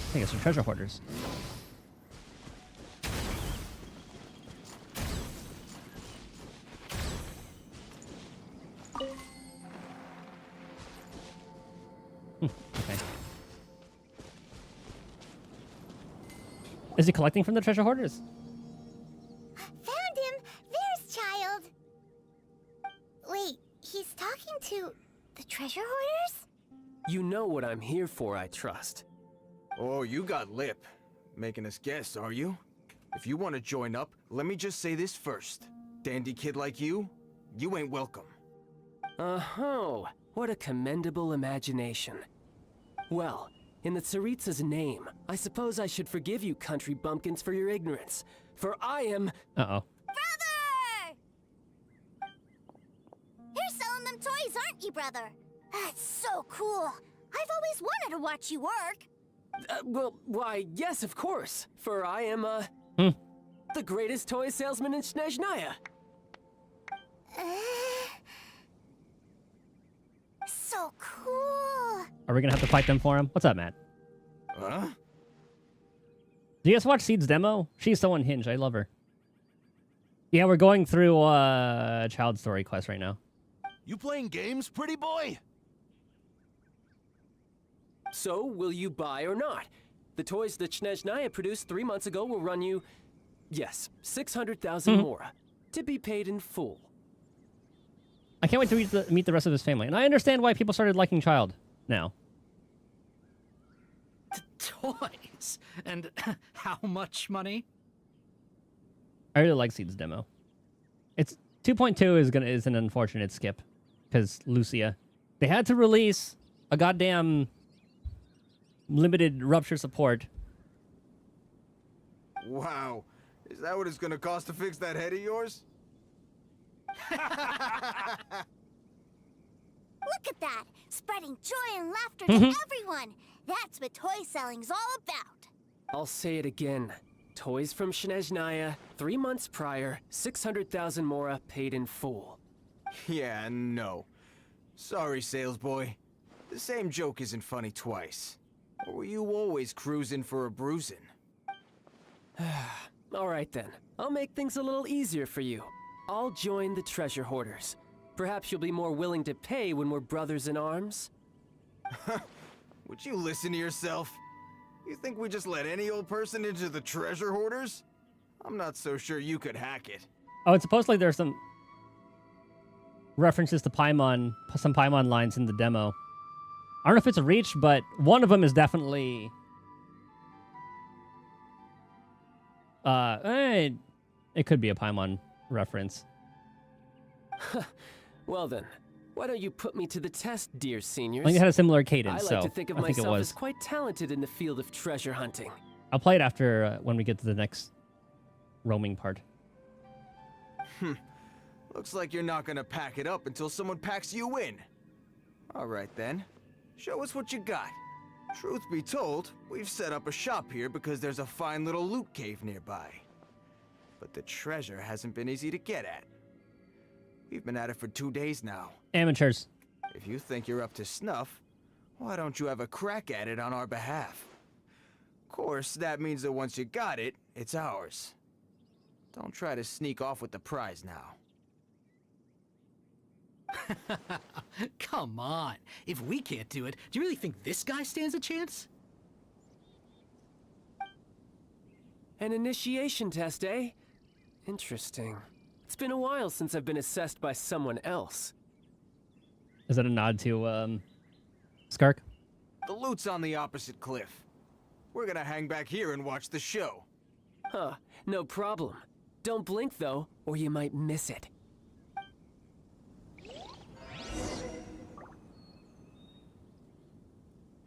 I think it's some treasure hoarders. Okay. Is he collecting from the treasure hoarders? talking to the treasure hoarders? You know what I'm here for, I trust. Oh, you got lip. Making us guess, are you? If you want to join up, let me just say this first. Dandy kid like you ain't welcome. Oh, what a commendable imagination. Well, in the Tsaritsa's name, I suppose I should forgive you country bumpkins for your ignorance. For I am... Uh-oh. Brother! You're selling them toys, aren't you, brother? That's so cool. I've always wanted to watch you work. Well, why, yes, of course. For I am, the greatest toy salesman in Snezhnaya. So cool. Are we gonna have to fight them for him? What's up, Matt? Huh? Do you guys watch Seed's demo? She's so unhinged. I love her. Yeah, we're going through child story quest right now. You playing games, pretty boy? So, will you buy or not? The toys that Snezhnaya produced 3 months ago will run you, yes, 600,000 mora, to be paid in full. I can't wait to meet the rest of his family. And I understand why people started liking Child now. Toys? And how much money? I really like Seed's demo. It's 2.2 is an unfortunate skip because Lucia. They had to release a goddamn limited rupture support. Wow. Is that what it's gonna cost to fix that head of yours? Look at that! Spreading joy and laughter to everyone! That's what toy selling's all about! I'll say it again. Toys from Snezhnaya, 3 months prior, 600,000 mora paid in full. Yeah, no. Sorry, sales boy. The same joke isn't funny twice. Or were you always cruising for a bruising? All right then. I'll make things a little easier for you. I'll join the treasure hoarders. Perhaps you'll be more willing to pay when we're brothers in arms? Would you listen to yourself? You think we just let any old person into the treasure hoarders? I'm not so sure you could hack it. Oh, and supposedly there's some references to Paimon, some Paimon lines in the demo. I don't know if it's a reach, but one of them is definitely... it could be a Paimon reference. Well then, why don't you put me to the test, dear seniors? I think it had a similar cadence, I so like to think of I think it myself was. as quite talented in the field of treasure hunting. I'll play it after when we get to the next roaming part. Looks like you're not gonna pack it up until someone packs you in. All right then, show us what you got. Truth be told, we've set up a shop here because there's a fine little loot cave nearby. But the treasure hasn't been easy to get at. We've been at it for 2 days now. Amateurs. If you think you're up to snuff, why don't you have a crack at it on our behalf? Of course, that means that once you got it, it's ours. Don't try to sneak off with the prize now. Come on. If we can't do it, do you really think this guy stands a chance? An initiation test, eh? Interesting. It's been a while since I've been assessed by someone else. Is that a nod to, Skark? The loot's on the opposite cliff. We're gonna hang back here and watch the show. Huh, no problem. Don't blink, though, or you might miss it.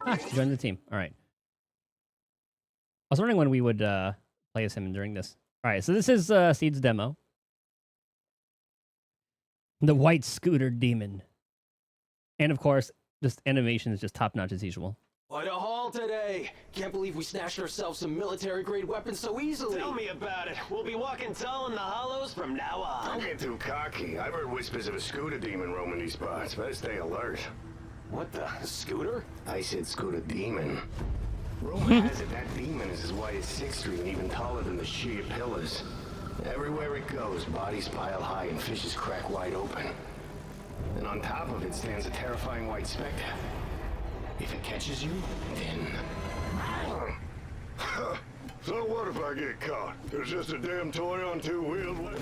Ah, join the team. All right. I was wondering when we would play as him during this. All right, so this is Seed's demo. The white scooter demon. And of course, this animation is just top-notch as usual. Quite a haul today. Can't believe we snatched ourselves some military-grade weapons so easily. Tell me about it. We'll be walking tall in the hollows from now on. Don't get too cocky. I've heard whispers of a scooter demon roaming these parts. Better stay alert. What the? Scooter? I said scooter demon. Rumor has it that demon is as wide as 6th Street and even taller than the sheer pillars. Everywhere it goes, bodies pile high and fishes crack wide open. And on top of it stands a terrifying white specter. If it catches you, then... So what if I get caught? There's just a damn toy on 2 wheels.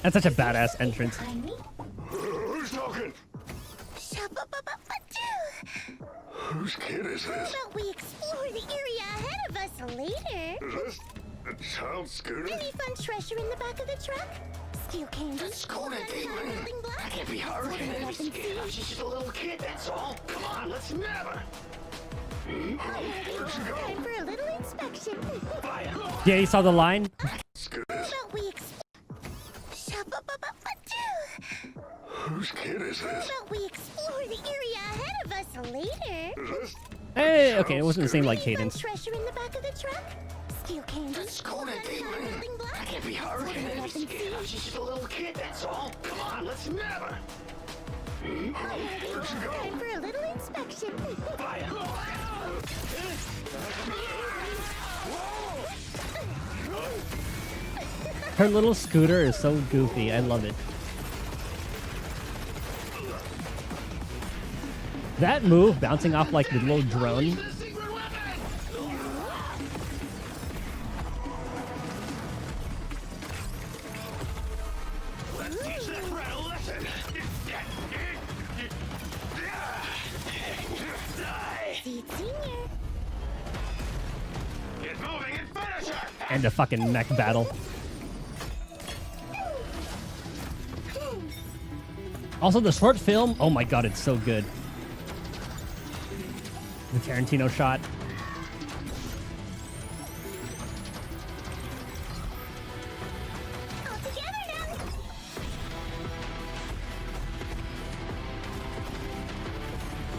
That's such a badass entrance. Who's talking? Whose kid is this? But we explore the area ahead of us later. Is this a child scooter? Any fun treasure in the back of the truck? Steel candy? Scooter demon! I can't be hurt. Nothing She's just a little kid, that's all. Come on, let's never. Where'd she go? Time for a little inspection. Yeah, you saw the line? But we Whose kid is this? But we explore the area ahead of us later. Is this Hey, okay, it wasn't the same like Any fun cadence. treasure in the back of the truck? Steel candy? Scooter demon! I can't be hurt. She's just a little kid, that's all. Come on, let's never. Where'd she go? Time for a little inspection. Her little scooter is so goofy. I love it. That move, bouncing off like the little drone. Get moving and finish her! And a fucking mech battle. Also, the short film, oh my god, it's so good. The Tarantino shot.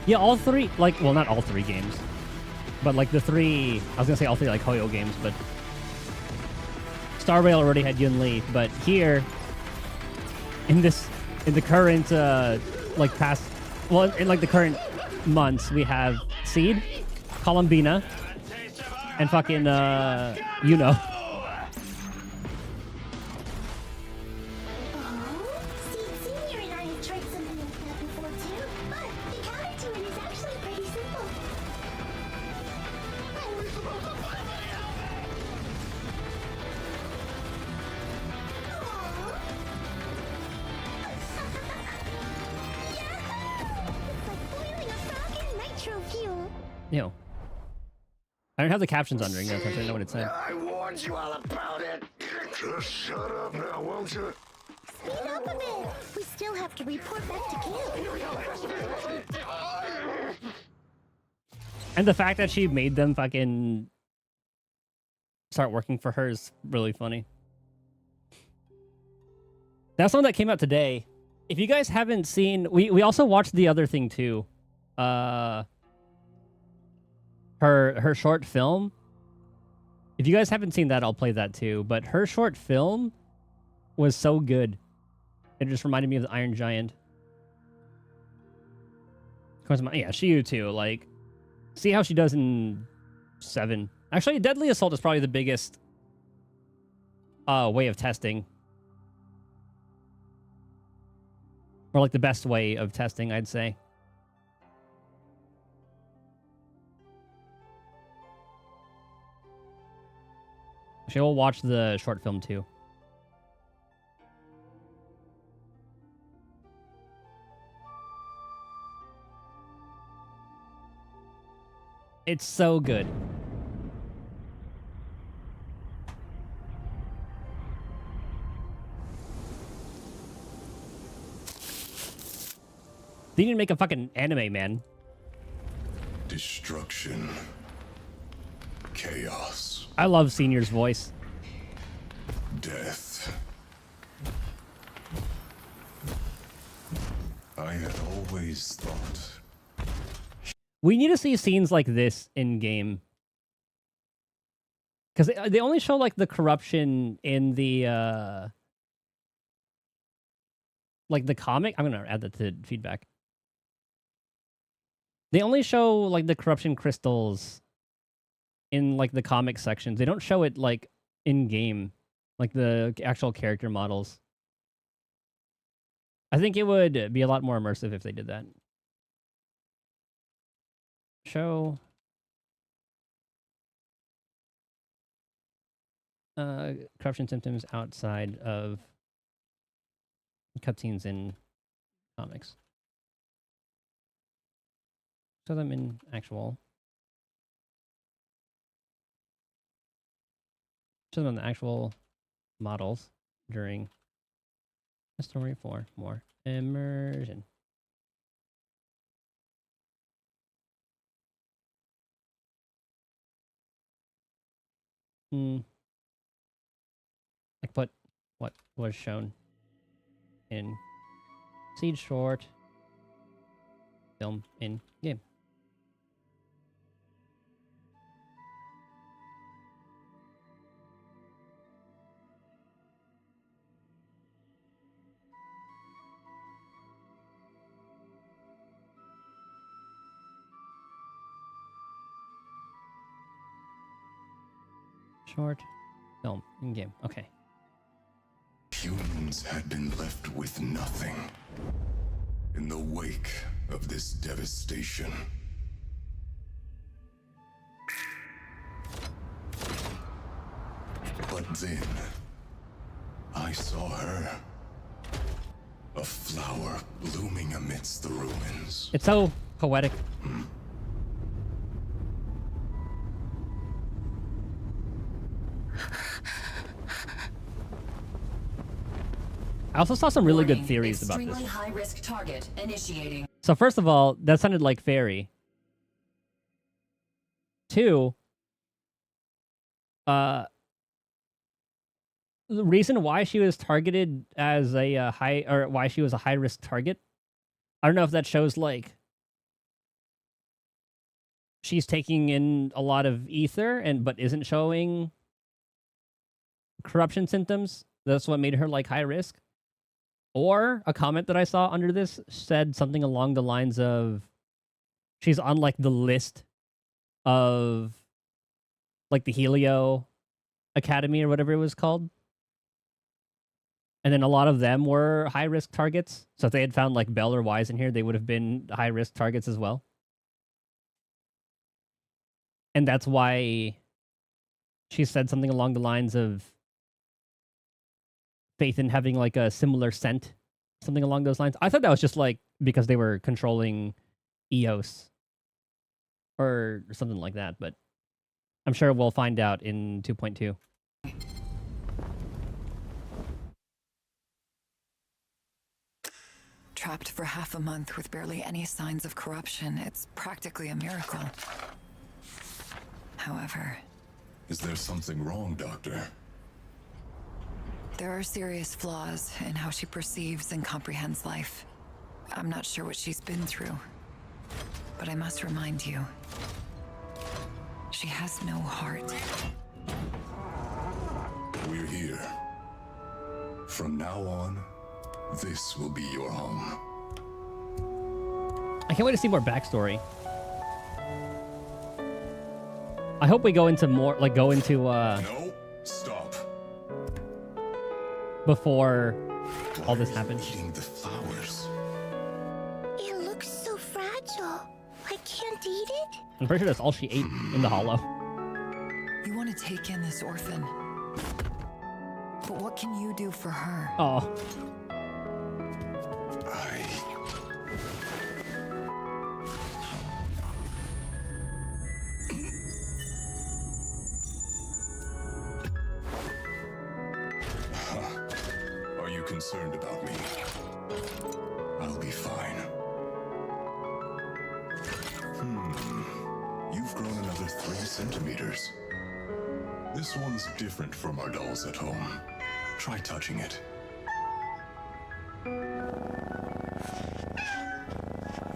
Yeah, all three, like, well, not all three games, but like the three, I was gonna say all three like Hoyo games, but Star Rail already had Yun Li, but here, in the current, like past, well, in like the current months, we have Seed, Columbina, and fucking, you know. Senior and I have tried something like that before too, but the counter to it is actually pretty simple. It's like boiling a frog in nitro fuel. Ew. I don't have the captions on during that, so I don't know what it said. I warned you all about it. Just shut up now, won't you? Speed up a bit. We still have to report back to camp. And the fact that she made them fucking start working for her is really funny. That's one that came out today. If you guys haven't seen, we also watched the other thing too. Her short film. If you guys haven't seen that, I'll play that too. But her short film was so good. It just reminded me of the Iron Giant. Of course, yeah, Shiyu too. Like, see how she does in 7. Actually, Deadly Assault is probably the biggest way of testing. Or like the best way of testing, I'd say. Actually, we'll watch the short film too. It's so good. They need to make a fucking anime, man. Destruction. Chaos. I love Senior's voice. Death. I had always thought. We need to see scenes like this in game. Because they only show like the corruption in the like the comic. I'm gonna add that to feedback. They only show like the corruption crystals in like the comic sections. They don't show it like in game, like the actual character models. I think it would be a lot more immersive if they did that. Show corruption symptoms outside of cutscenes in comics. Show them in actual. Show them on the actual models during the story for more immersion. Like what was shown in Siege short film in game. Short film in game. Okay. Humans had been left with nothing in the wake of this devastation. But then, I saw her. A flower blooming amidst the ruins. It's so poetic. I also saw some really good theories about this. Extremely high-risk target initiating. So first of all, that sounded like fairy. 2, the reason why she was targeted as a why she was a high-risk target, I don't know if that shows like she's taking in a lot of ether but isn't showing corruption symptoms. That's what made her like high risk. Or a comment that I saw under this said something along the lines of she's on like the list of like the Helio Academy or whatever it was called. And then a lot of them were high-risk targets. So if they had found like Bell or Wise in here, they would have been high-risk targets as well. And that's why she said something along the lines of faith in having like a similar scent, something along those lines. I thought that was just like because they were controlling EOS or something like that, but I'm sure we'll find out in 2.2. Trapped for half a month with barely any signs of corruption. It's practically a miracle. However, Is there something wrong, Doctor? there are serious flaws in how she perceives and comprehends life. I'm not sure what she's been through, but I must remind you, she has no heart. We're here. From now on, this will be your home. I can't wait to see more backstory. I hope we go into more, like go into No, stop. Before all this happens. Eating the flowers. It looks so fragile. I can't eat it. I'm pretty sure that's all she ate in the hollow. You want to take in this orphan, but what can you do for her? Oh. Are you concerned about me? I'll be fine. You've grown another 3 centimeters. This one's different from our dolls at home. Try touching it.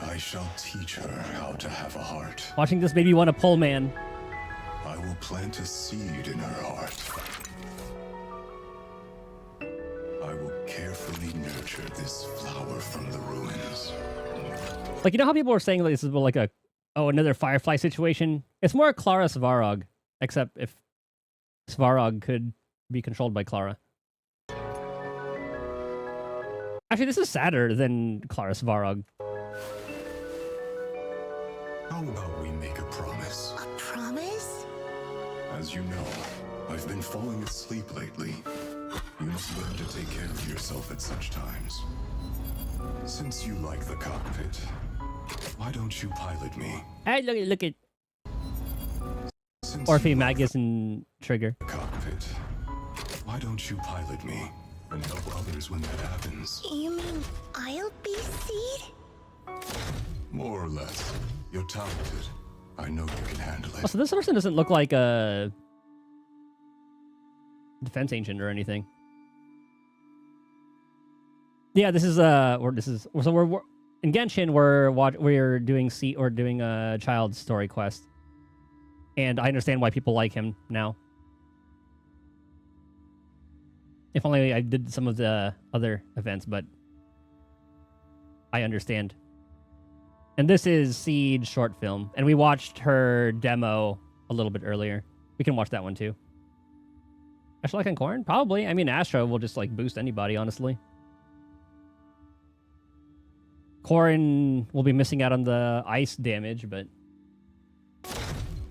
I shall teach her how to have a heart. Watching this made me want to pull, man. I will plant a seed in her heart. I will carefully nurture this flower from the ruins. Like, you know how people were saying like, this is like another Firefly situation? It's more Clara Svarog, except if Svarog could be controlled by Clara. Actually, this is sadder than Clara Svarog. How about we make a promise? A promise? As you know, I've been falling asleep lately. You must learn to take care of yourself at such times. Since you like the cockpit, why don't you pilot me? Hey, look at Orphe, Magus, and Trigger. Cockpit. Why don't you pilot me and help others when that happens? You mean I'll be Seed? More or less. You're talented. I know you can handle it. Oh, so this person doesn't look like a defense agent or anything. Yeah, this is so we're in Genshin. We're doing a child story quest, and I understand why people like him now. If only I did some of the other events, but I understand. And this is Seed's short film, and we watched her demo a little bit earlier. We can watch that one too. Ashlock and Corn? Probably. I mean, Astro will just like boost anybody, honestly. Corrin will be missing out on the ice damage, but...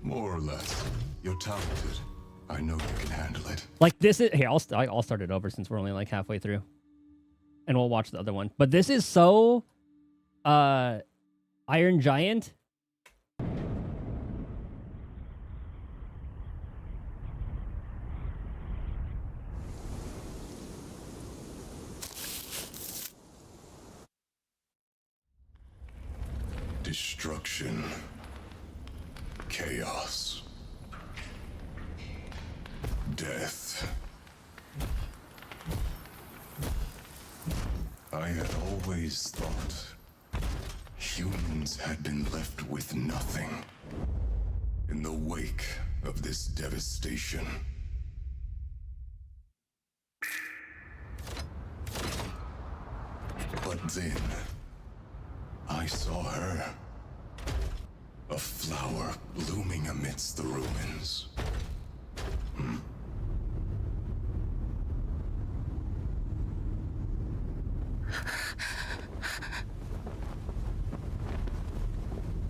More or less. You're talented. I know you can handle it. Like, this is... Hey, I'll start it over since we're only like halfway through. And we'll watch the other one. But this is so... Iron Giant. Destruction. Chaos. Death. I had always thought humans had been left with nothing in the wake of this devastation. But then, I saw her. A flower blooming amidst the ruins.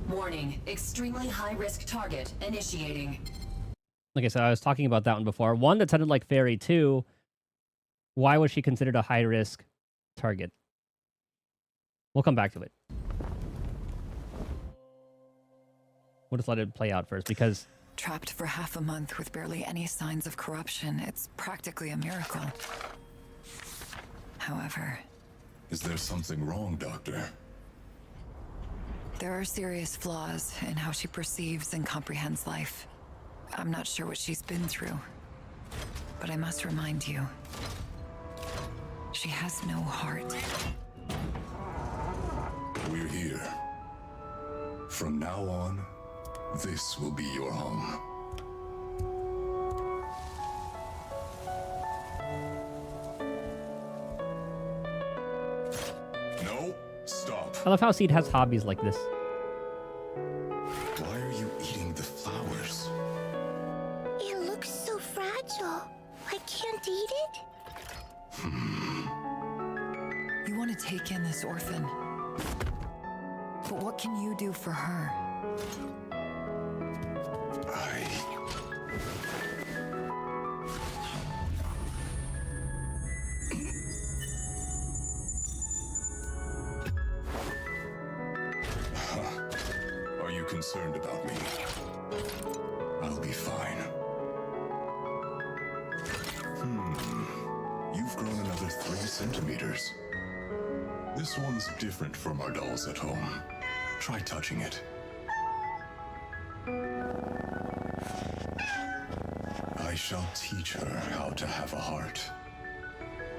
Warning, extremely high-risk target initiating. Like I said, I was talking about that one before. One that sounded like Fairy. Two, why was she considered a high-risk target? We'll come back to it. We'll just let it play out first, because... Trapped for half a month with barely any signs of corruption, it's practically a miracle. However... Is there something wrong, Doctor? There are serious flaws in how she perceives and comprehends life. I'm not sure what she's been through, but I must remind you, she has no heart. We're here. From now on, this will be your home. No, stop. I love how Seed has hobbies like this. Why are you eating the flowers? It looks so fragile. I can't eat it? You want to take in this orphan, but what can you do for her? Are you concerned about me? I'll be fine. You've grown another 3 centimeters. This one's different from our dolls at home. Try touching it. I shall teach her how to have a heart.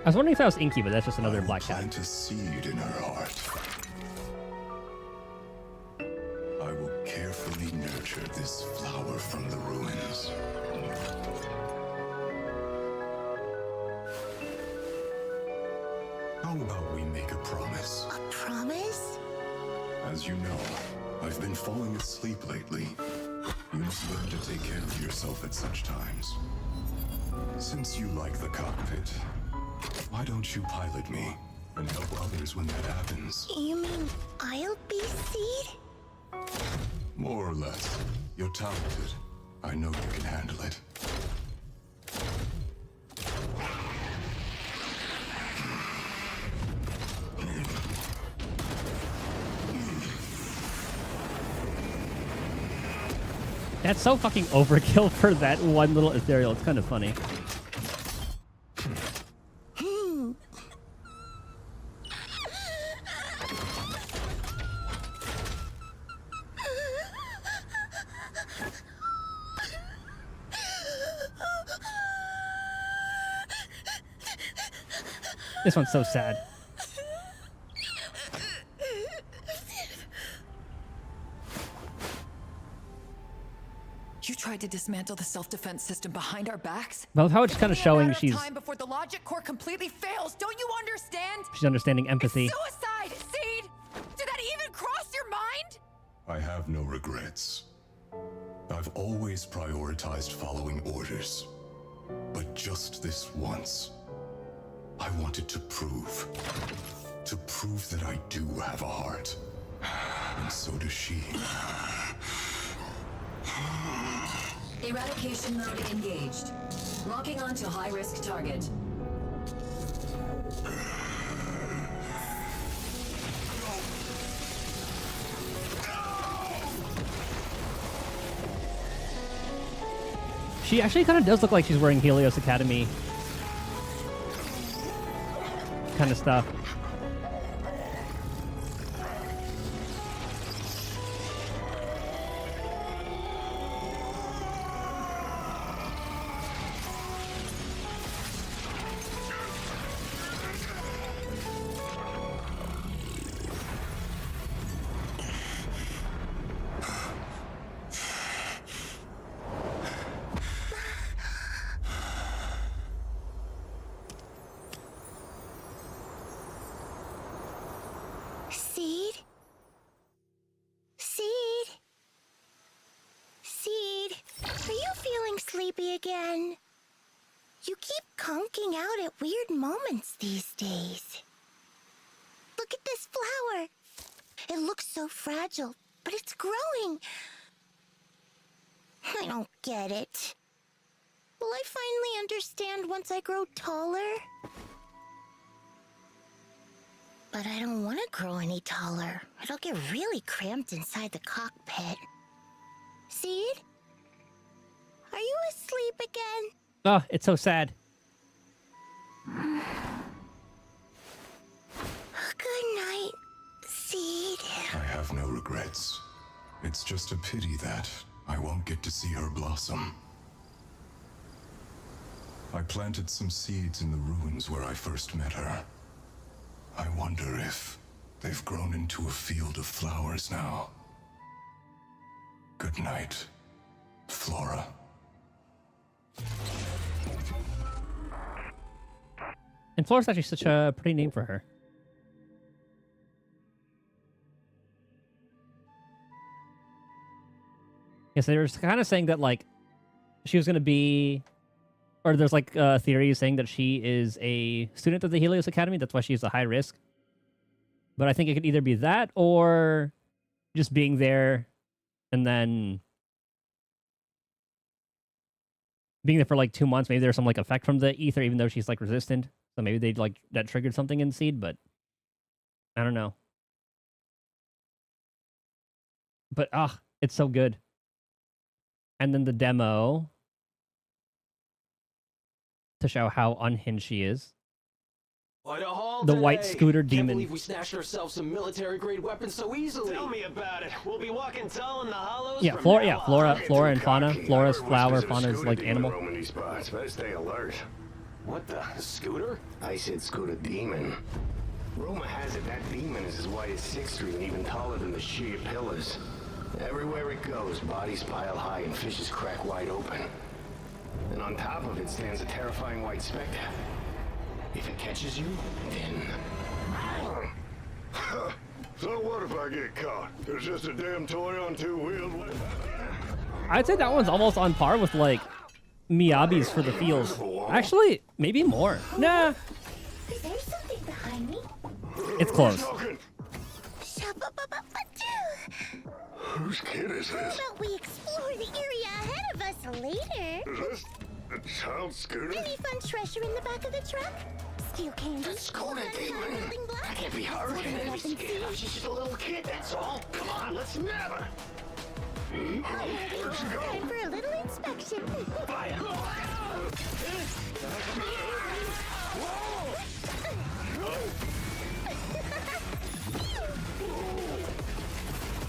I was wondering if that was Inky, but that's just another black cat. Plant a seed in her heart. I will carefully nurture this flower from the ruins. How about we make a promise? A promise? As you know, I've been falling asleep lately. You must learn to take care of yourself at such times. Since you like the cockpit, why don't you pilot me and help others when that happens? You mean I'll be Seed? More or less. You're talented. I know you can handle it. That's so fucking overkill for that one little ethereal. It's kind of funny. This one's so sad. You tried to dismantle the self-defense system behind our backs? Well, how it's kind of showing she's time before the logic core completely fails. Don't you understand? she's understanding empathy. Suicide, Seed. Did that even cross your mind? I have no regrets. I've always prioritized following orders. But just this once, I wanted to prove that I do have a heart. And so does she. Eradication mode engaged. Locking onto high-risk target. She actually kind of does look like she's wearing Helios Academy kind of stuff. Seed? Seed? Seed, are you feeling sleepy again? You keep conking out at weird moments these days. Look at this flower. It looks so fragile, but it's growing. I don't get it. Will I finally understand once I grow taller? But I don't want to grow any taller. It'll get really cramped inside the cockpit. Seed? Are you asleep again? Oh, it's so sad. Good night, Seed. I have no regrets. It's just a pity that I won't get to see her blossom. I planted some seeds in the ruins where I first met her. I wonder if they've grown into a field of flowers now. Good night, Flora. And Flora's actually such a pretty name for her. Yes, they were kind of saying that, like, she was going to be... Or there's, like, theories saying that she is a student of the Helios Academy. That's why she's a high risk. But I think it could either be that or just being there and then... being there for, like, 2 months. Maybe there's some, like, effect from the ether, even though she's, like, resistant. So maybe they like, that triggered something in Seed, but... I don't know. But, it's so good. And then the demo... to show how unhinged she is. What a haul The today. white scooter Can't demon. believe we snatched ourselves some military-grade weapons so easily. Tell me about it. We'll be walking tall in the hollows. Yeah, from Flora. now Yeah, on. Flora and fauna. Flora's flower. There's a Fauna's scooter like demon animal. roaming these spots. Better stay alert. What the scooter? I said scooter demon. Rumor has it that demon is as wide as 6th Street and even taller than the sheer pillars. Everywhere it goes, bodies pile high and fishes crack wide open. And on top of it stands a terrifying white specter. If it catches you, then... So what if I get caught? There's just a damn toy on 2 wheels. I'd say that one's almost on par with, like, Miyabi's for the feels. Actually, maybe more. Nah, Is there something behind me? it's close. Whose kid is How this? about we explore the area ahead of us later? Is this a child scooter? Any fun treasure in the back of the truck? Steal candy? Scooter demon! That can't be her. Weapons, She's just a little kid, that's all. Come on, let's never. Time for a little inspection.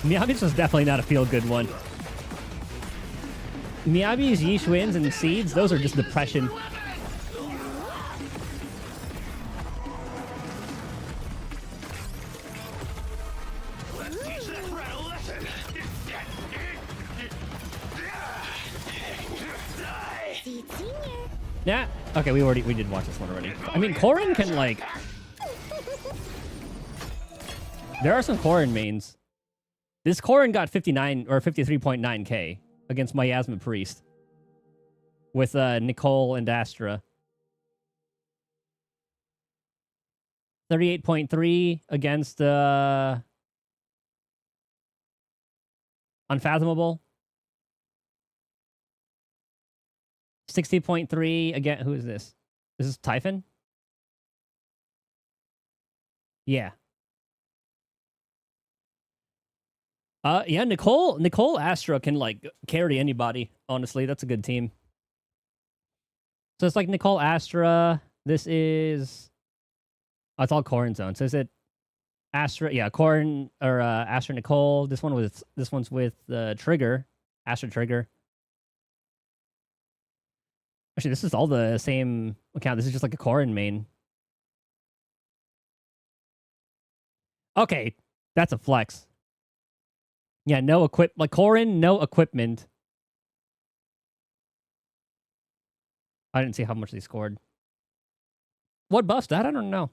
Miyabi's was definitely not a feel-good one. Miyabi's, Yeesh Wins, and Seeds, those are just depression. Yeah. Okay, we did watch this one already. I mean, Corrin can like. There are some Corrin mains. This Corrin got 59 or 53.9k against Miasma Priest with Nicole and Astra. 38.3 against Unfathomable. 60.3 again. Who is this? This is Typhon? Yeah. Yeah, Nicole Astra can like carry anybody, honestly. That's a good team. So it's like Nicole Astra. This is it's all Corrin zone. So is it Astra? Yeah, Corrin or Astra Nicole. This one's with Trigger. Astra Trigger. Actually, this is all the same account. This is just like a Corrin main. Okay, that's a flex. Yeah, no like Corrin, no equipment. I didn't see how much they scored. What buffs that? I don't know.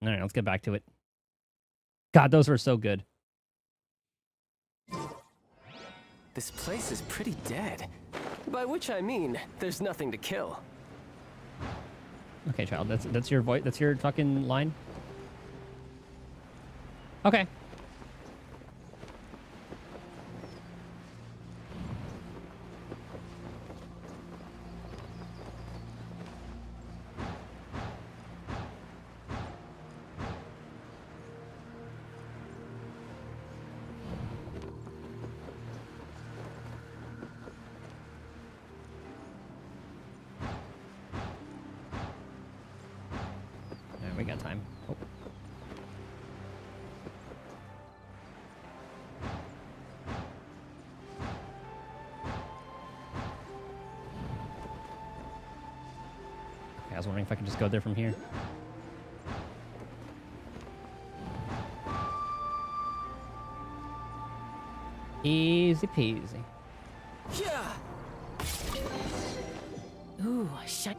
All right, let's get back to it. God, those were so good. This place is pretty dead. By which I mean, there's nothing to kill. Okay, child, that's your voice. That's your fucking line. Okay. Yeah, we got time. Oh. I was wondering if I could just go there from here. Easy peasy. Yeah. Ooh, shut.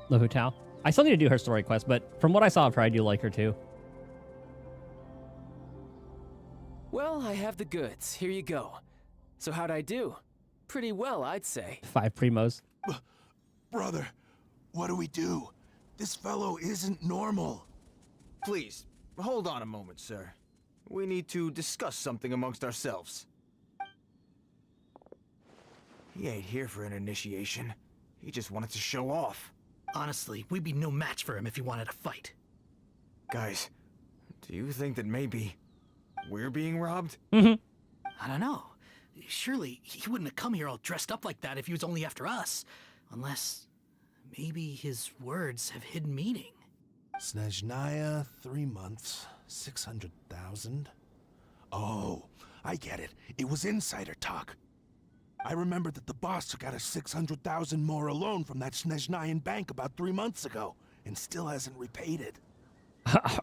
Lo Hu Tao. I still need to do her story quest, but from what I saw of her, I do like her too. Well, I have the goods. Here you go. So how'd I do? Pretty well, I'd say. 5 primos. Brother, what do we do? This fellow isn't normal. Please, hold on a moment, sir. We need to discuss something amongst ourselves. He ain't here for an initiation. He just wanted to show off. Honestly, we'd be no match for him if he wanted to fight. Guys, do you think that maybe we're being robbed? I don't know. Surely he wouldn't have come here all dressed up like that if he was only after us. Unless maybe his words have hidden meaning. Snezhnaya, 3 months, 600,000. Oh, I get it. It was insider talk. I remember that the boss took out a 600,000 more alone from that Snezhnayan bank about 3 months ago, and still hasn't repaid it.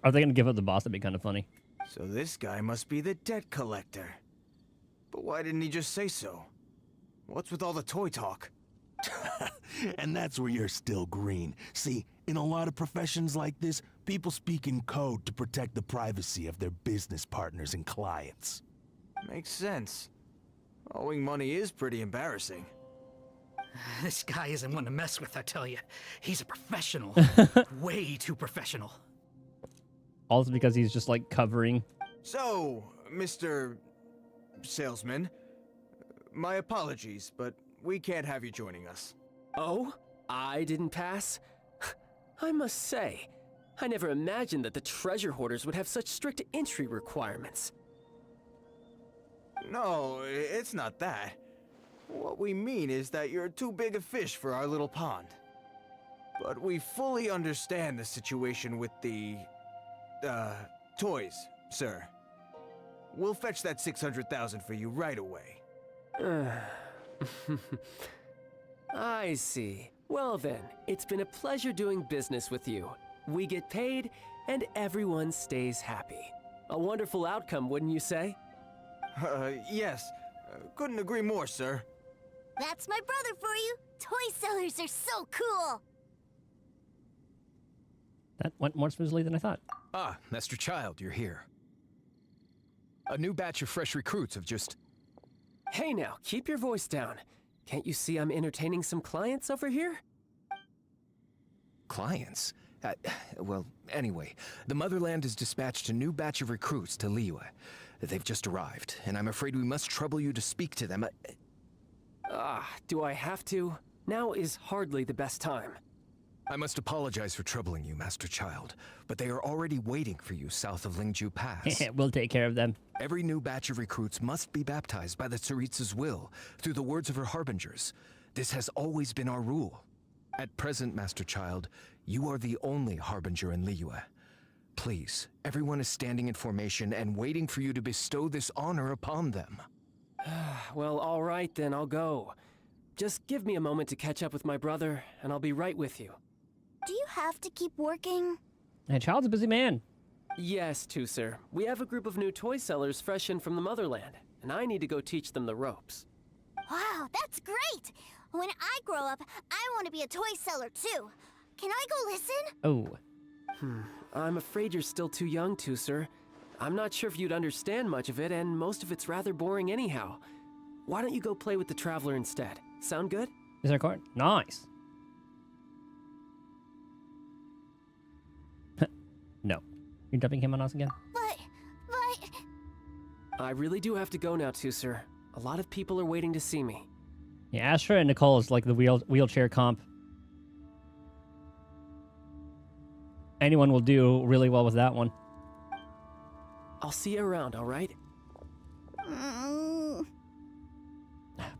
Are they going to give up the boss? That'd be kind of funny. So this guy must be the debt collector. But why didn't he just say so? What's with all the toy talk? And that's where you're still green. See, in a lot of professions like this, people speak in code to protect the privacy of their business partners and clients. Makes sense. Owing money is pretty embarrassing. This guy isn't one to mess with, I tell you. He's a professional. Way too professional. Also because he's just like covering. So, Mr. Salesman, my apologies, but we can't have you joining us. Oh? I didn't pass? I must say, I never imagined that the treasure hoarders would have such strict entry requirements. No, it's not that. What we mean is that you're too big a fish for our little pond. But we fully understand the situation with the, toys, sir. We'll fetch that 600,000 for you right away. I see. Well then, it's been a pleasure doing business with you. We get paid, and everyone stays happy. A wonderful outcome, wouldn't you say? Yes. Couldn't agree more, sir. That's my brother for you. Toy sellers are so cool. That went more smoothly than I thought. Ah, Master Child, you're here. A new batch of fresh recruits have just... Hey now, keep your voice down. Can't you see I'm entertaining some clients over here? Clients? Well, anyway, the Motherland has dispatched a new batch of recruits to Liyue. They've just arrived, and I'm afraid we must trouble you to speak to them. Do I have to? Now is hardly the best time. I must apologize for troubling you, Master Child, but they are already waiting for you south of Lingju Pass. We'll take care of them. Every new batch of recruits must be baptized by the Tsaritsa's will, through the words of her harbingers. This has always been our rule. At present, Master Child, you are the only harbinger in Liyue. Please, everyone is standing in formation and waiting for you to bestow this honor upon them. Well, all right then, I'll go. Just give me a moment to catch up with my brother, and I'll be right with you. Do you have to keep working? And Child's a busy man. Yes, too, sir. We have a group of new toy sellers fresh in from the Motherland, and I need to go teach them the ropes. Wow, that's great! When I grow up, I want to be a toy seller too. Can I go listen? Oh. I'm afraid you're still too young to, sir. I'm not sure if you'd understand much of it, and most of it's rather boring anyhow. Why don't you go play with the Traveler instead? Sound good? Is there a card? Nice. No. You're dumping him on us again? But... I really do have to go now, too, sir. A lot of people are waiting to see me. Yeah, Astra and Nicole is like the wheelchair comp. Anyone will do really well with that one. I'll see you around, all right?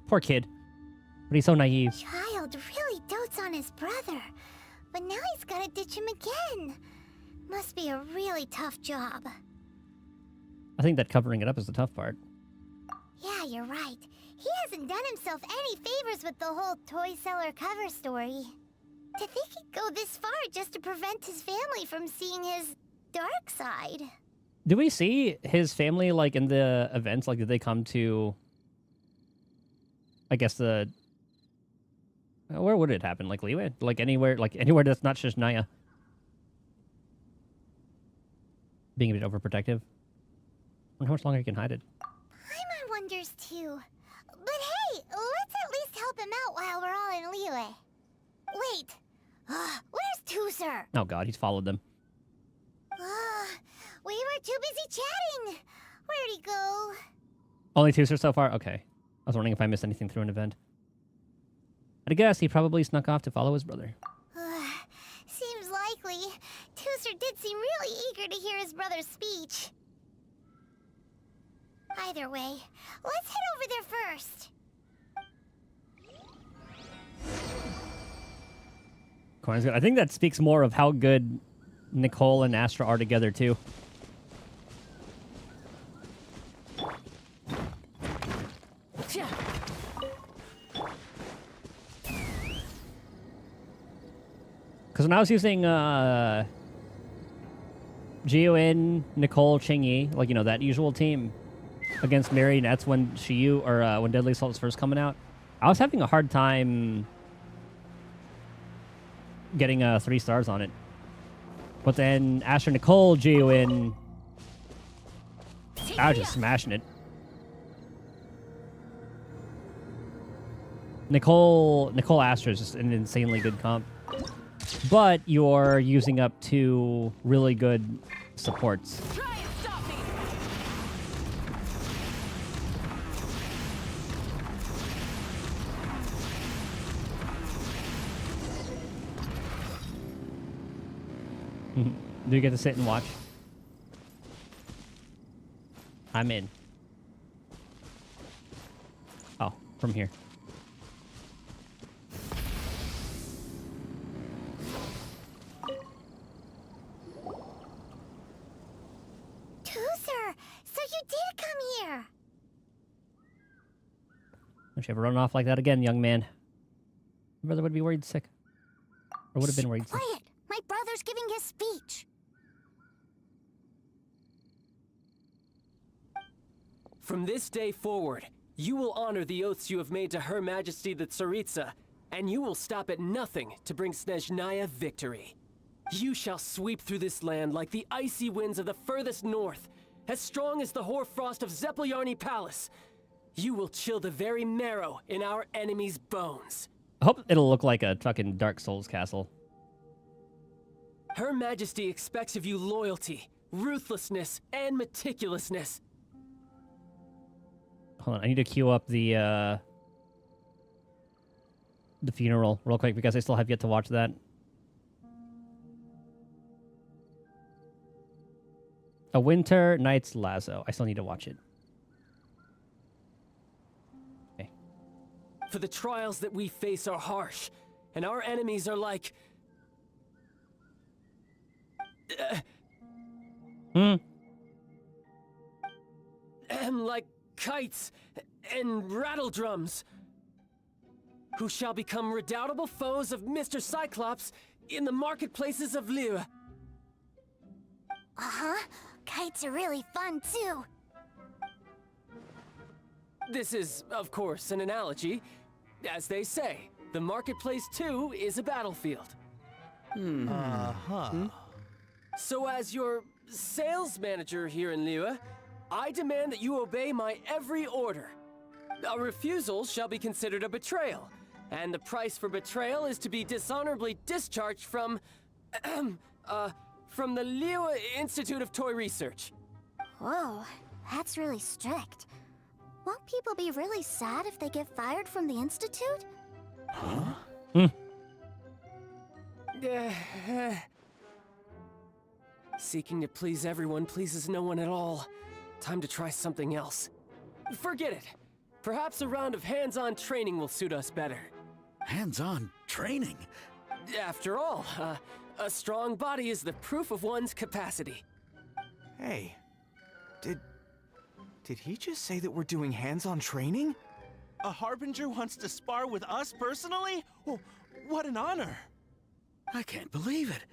Poor kid. But he's so naive. Child really dotes on his brother. But now he's gotta ditch him again. Must be a really tough job. I think that covering it up is the tough part. Yeah, you're right. He hasn't done himself any favors with the whole toy seller cover story. To think he'd go this far just to prevent his family from seeing his dark side. Do we see his family, like, in the events? Like, did they come to... I guess the... Where would it happen? Like, Liyue? Like, anywhere that's not just Naya. Being a bit overprotective. I wonder how much longer he can hide it. Paimon wonders too. But hey, let's at least help him out while we're all in Liyue. Wait. Where's Tooser? Oh god, he's followed them. We were too busy chatting. Where'd he go? Only Tooser so far? Okay. I was wondering if I missed anything through an event. I'd guess he probably snuck off to follow his brother. Seems likely. Tooser did seem really eager to hear his brother's speech. Either way, let's head over there first. Corn's good. I think that speaks more of how good Nicole and Astra are together, too. Because when I was using Gio-in, Nicole, Ching-Yi, like, you know, that usual team against Marionettes when when Deadly Assault was first coming out, I was having a hard time getting 3 stars on it. But then Astra, Nicole, Gio-in, I was just smashing it. Nicole Astra is just an insanely good comp. But you're using up 2 really good supports. Do you get to sit and watch? I'm in. Oh, from here. Tooser, so you did come here. Don't you ever run off like that again, young man. My brother would be worried sick. Or would have been worried sick. Quiet! My brother's giving his speech. From this day forward, you will honor the oaths you have made to Her Majesty the Tsaritsa, and you will stop at nothing to bring Snezhnaya victory. You shall sweep through this land like the icy winds of the furthest north, as strong as the hoarfrost of Zepelyarny Palace. You will chill the very marrow in our enemies' bones. I hope it'll look like a fucking Dark Souls castle. Her Majesty expects of you loyalty, ruthlessness, and meticulousness. Hold on, I need to queue up the funeral real quick because I still have yet to watch that. A Winter Night's Lasso. I still need to watch it. Okay. For the trials that we face are harsh, and our enemies are like... like kites and rattle drums, who shall become redoubtable foes of Mr. Cyclops in the marketplaces of Liyue. Uh-huh. Kites are really fun, too. This is, of course, an analogy. As they say, the marketplace, too, is a battlefield. So as your sales manager here in Liyue, I demand that you obey my every order. A refusal shall be considered a betrayal, and the price for betrayal is to be dishonorably discharged from the Liyue Institute of Toy Research. Whoa, that's really strict. Won't people be really sad if they get fired from the Institute? Huh? Seeking to please everyone pleases no one at all. Time to try something else. Forget it. Perhaps a round of hands-on training will suit us better. Hands-on training? After all, a strong body is the proof of one's capacity. Hey, did he just say that we're doing hands-on training? A Harbinger wants to spar with us personally? Oh, what an honor! I can't believe it.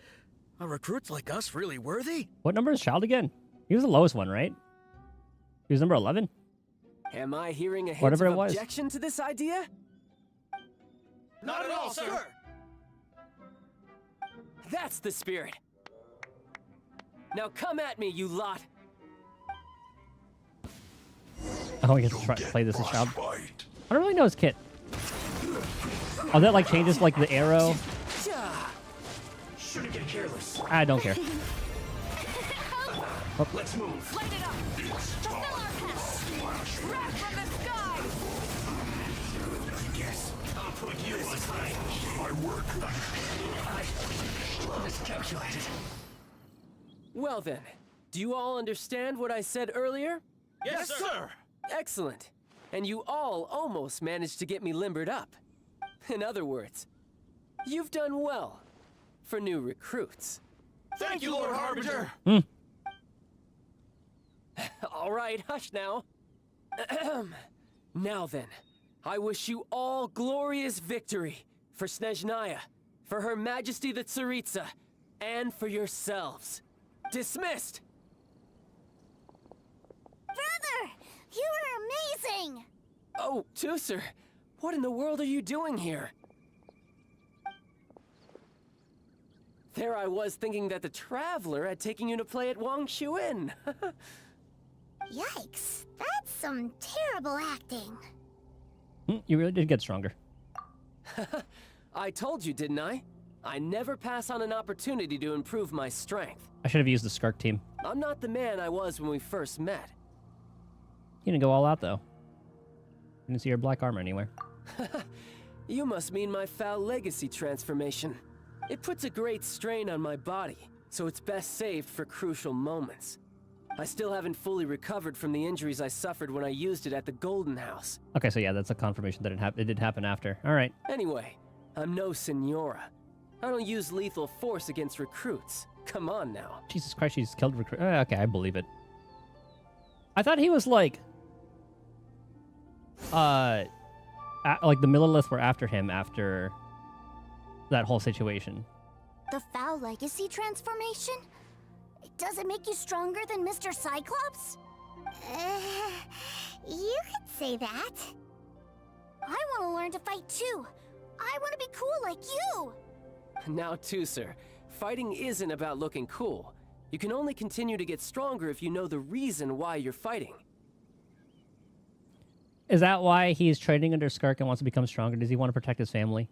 Are recruits like us really worthy? What number is Child again? He was the lowest one, right? He was number 11? Am I hearing a hint Whatever of it was. objection to this idea? Not at all, sir! That's the spirit. Now come at me, you lot. Oh, we get to try to play this as Child. I don't really know his kit. Oh, that like changes like the arrow. Shouldn't get careless. I don't care. Oh. Let's move. Light it up! Fulfill our path! Wrath from the sky! I guess I'll put you aside. My work. I miscalculated. Well then, do you all understand what I said earlier? Yes, sir! Excellent. And you all almost managed to get me limbered up. In other words, you've done well for new recruits. Thank you, Lord Harbinger! All right, hush now. Now then, I wish you all glorious victory for Snezhnaya, for Her Majesty the Tsaritsa, and for yourselves. Dismissed! Brother! You are amazing! Oh, Tooser, what in the world are you doing here? There I was thinking that the Traveler had taken you to play at Wangshuin. Yikes, that's some terrible acting. You really did get stronger. I told you, didn't I? I never pass on an opportunity to improve my strength. I should have used the Skirk team. I'm not the man I was when we first met. You didn't go all out, though. Didn't see your black armor anywhere. You must mean my foul legacy transformation. It puts a great strain on my body, so it's best saved for crucial moments. I still haven't fully recovered from the injuries I suffered when I used it at the Golden House. Okay, so yeah, that's a confirmation that it did happen after. All right. Anyway, I'm no Senora. I don't use lethal force against recruits. Come on now. Jesus Christ, she's killed recruit. Okay, I believe it. I thought he was like the Millilith were after him after that whole situation. The Foul Legacy transformation? Does it make you stronger than Mr. Cyclops? You could say that. I want to learn to fight too. I want to be cool like you. Now, Tusser, fighting isn't about looking cool. You can only continue to get stronger if you know the reason why you're fighting. Is that why he's training under Skirk and wants to become stronger? Does he want to protect his family?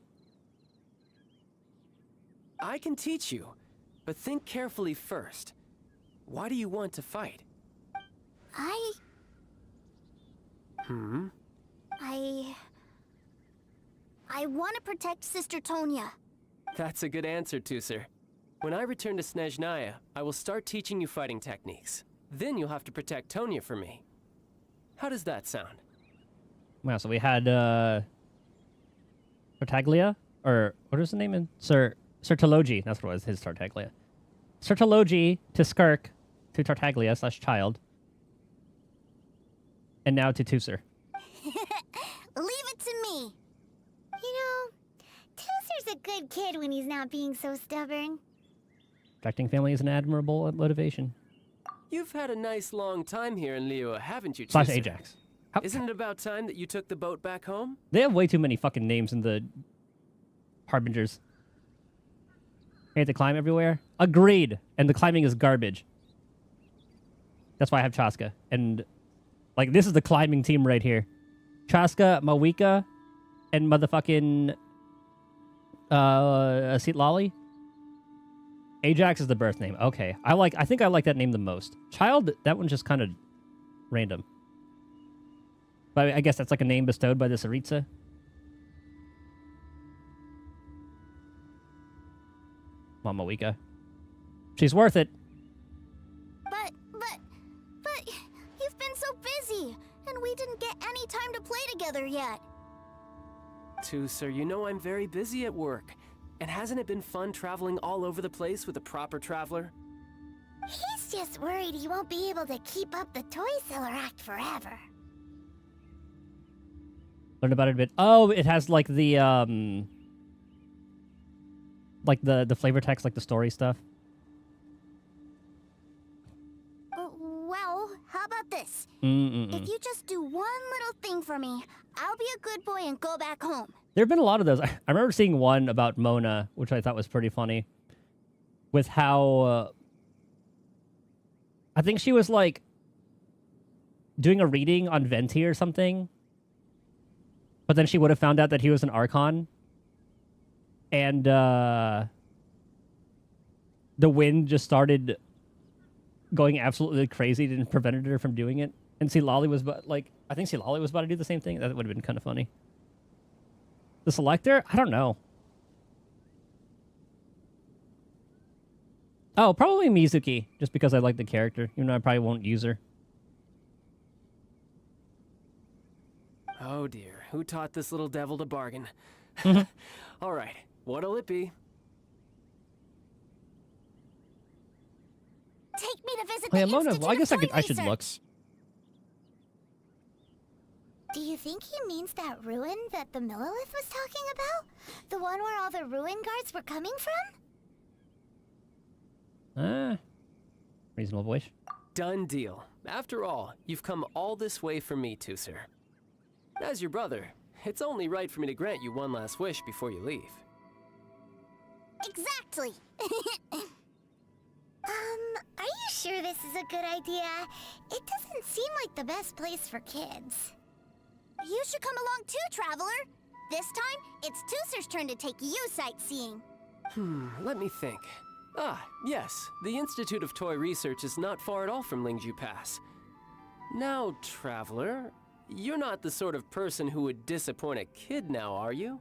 I can teach you, but think carefully first. Why do you want to fight? I want to protect Sister Tonya. That's a good answer, Tusser. When I return to Snezhnaya, I will start teaching you fighting techniques. Then you'll have to protect Tonya for me. How does that sound? Wow, so we had Tartaglia, or what was the name in Sertology. That's what it was, his Tartaglia. Sertology to Skirk to Tartaglia / child. And now to Tusser. Leave it to me. You know, Tusser's a good kid when he's not being so stubborn. Protecting family is an admirable motivation. You've had a nice long time here in Liyue, haven't you, / Tusser? Ajax. Isn't it about time that you took the boat back home? They have way too many fucking names in the Harbingers. You have to climb everywhere? Agreed. And the climbing is garbage. That's why I have Chaska. And, like, this is the climbing team right here. Chaska, Mawika, and motherfucking Lolly. Ajax is the birth name. Okay. I think I like that name the most. Child, that one's just kind of random. But I guess that's like a name bestowed by the Tsaritsa. Mama Wika. She's worth it. But you've been so busy, and we didn't get any time to play together yet. Tusser, you know I'm very busy at work. And hasn't it been fun traveling all over the place with a proper traveler? He's just worried he won't be able to keep up the toy seller act forever. Learn about it a bit. Oh, it has like the flavor text, like the story stuff. Well, how about this? Mm-mm-mm. If you just do one little thing for me, I'll be a good boy and go back home. There have been a lot of those. I remember seeing one about Mona, which I thought was pretty funny, with how I think she was like doing a reading on Venti or something, but then she would have found out that he was an Archon, and the wind just started going absolutely crazy and prevented her from doing it. And Lolly was I think Lolly was about to do the same thing. That would have been kind of funny. The selector? I don't know. Oh, probably Mizuki, just because I like the character, even though I probably won't use her. Oh dear, who taught this little devil to bargain? All right, what'll it be? Take me to visit Oh, yeah, the Mona. Institute Well, I guess of Toy I should look. Research. Do you think he means that ruin that the Millilith was talking about? The one where all the ruin guards were coming from? Reasonable wish. Done deal. After all, you've come all this way for me, Tusser. As your brother, it's only right for me to grant you one last wish before you leave. Exactly. Are you sure this is a good idea? It doesn't seem like the best place for kids. You should come along too, Traveler. This time, it's Tusser's turn to take you sightseeing. Let me think. Ah, yes, the Institute of Toy Research is not far at all from Lingju Pass. Now, Traveler, you're not the sort of person who would disappoint a kid now, are you?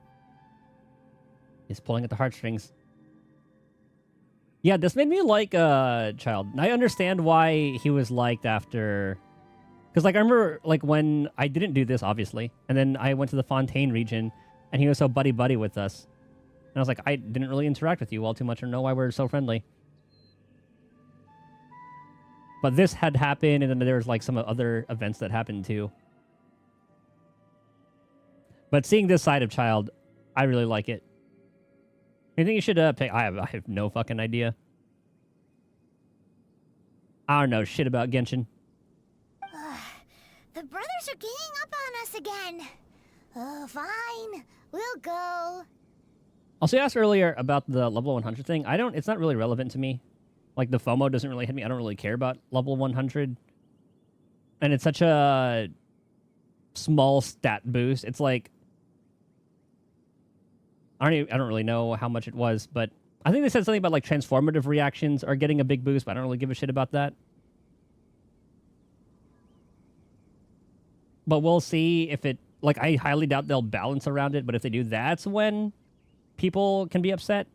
He's pulling at the heartstrings. Yeah, this made me like Child. And I understand why he was liked after... Because, like, I remember, like, when I didn't do this, obviously, and then I went to the Fontaine region, and he was so buddy-buddy with us. And I was like, I didn't really interact with you all too much or know why we're so friendly. But this had happened, and then there was, like, some other events that happened, too. But seeing this side of Child, I really like it. You think you should pick? I have no fucking idea. I don't know shit about Genshin. The brothers are ganging up on us again. Oh, fine. We'll go. Also, you asked earlier about the level 100 thing. It's not really relevant to me. Like, the FOMO doesn't really hit me. I don't really care about level 100. And it's such a small stat boost. It's like... I don't really know how much it was, but I think they said something about, like, transformative reactions are getting a big boost, but I don't really give a shit about that. But we'll see if it... Like, I highly doubt they'll balance around it, but if they do, that's when people can be upset.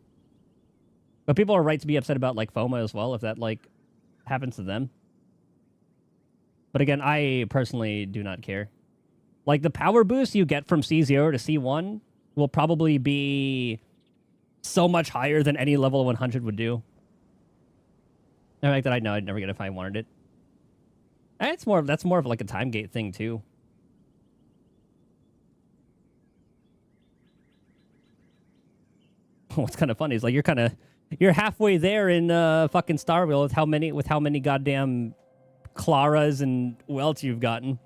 But people are right to be upset about, like, FOMO as well, if that, like, happens to them. But again, I personally do not care. Like, the power boost you get from C0 to C1 will probably be so much higher than any level 100 would do. The fact that I know I'd never get it if I wanted it. And that's more of like a time gate thing too. What's kind of funny is like you're halfway there in fucking Star Wheel with how many goddamn Claras and who else you've gotten.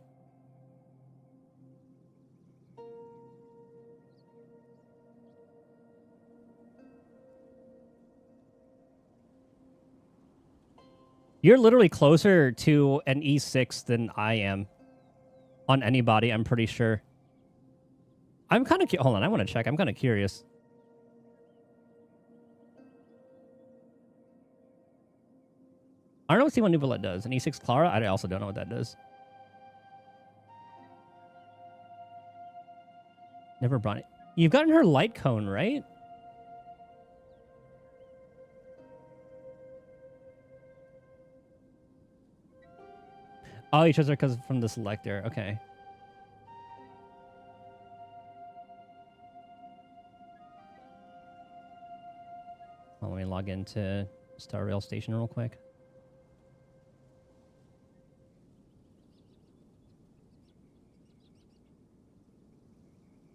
You're literally closer to an E6 than I am on anybody, I'm pretty sure. I'm kind of... Hold on, I want to check. I'm kind of curious. I don't know what C1 Nuvolette does. An E6 Clara? I also don't know what that does. Never brought it. You've gotten her light cone, right? Oh, you chose her because from the selector. Okay. Well, let me log into Star Rail Station real quick.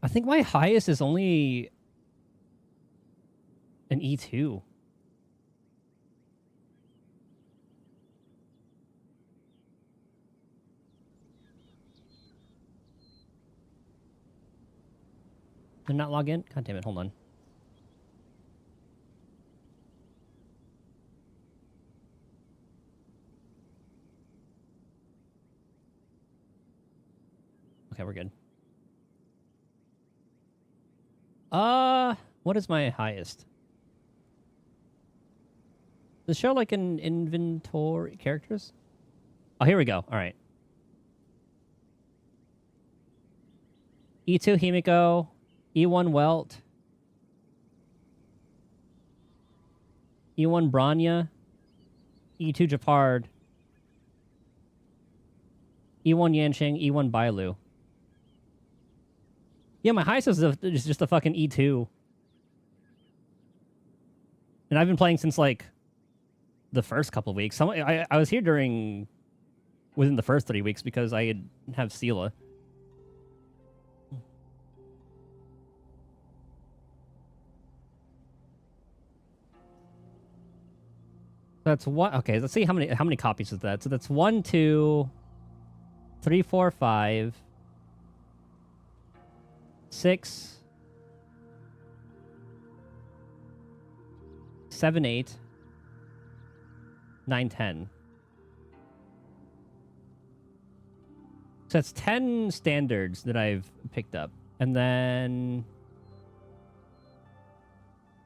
I think my highest is only an E2. Did not log in? God damn it, hold on. Okay, we're good. What is my highest? Does it show like an inventory characters? Oh, here we go. All right. E2 Himiko, E1 Welt, E1 Branya, E2 Japard, E1 Yanqing, E1 Bailu. Yeah, my highest is just a fucking E2. And I've been playing since, like, the first couple of weeks. I was here within the first 3 weeks because I have Sela. That's one. Okay, let's see how many copies is that. So that's 1, 2, 3, 4, 5, 6, 7, 8, 9, 10. So that's 10 standards that I've picked up. And then...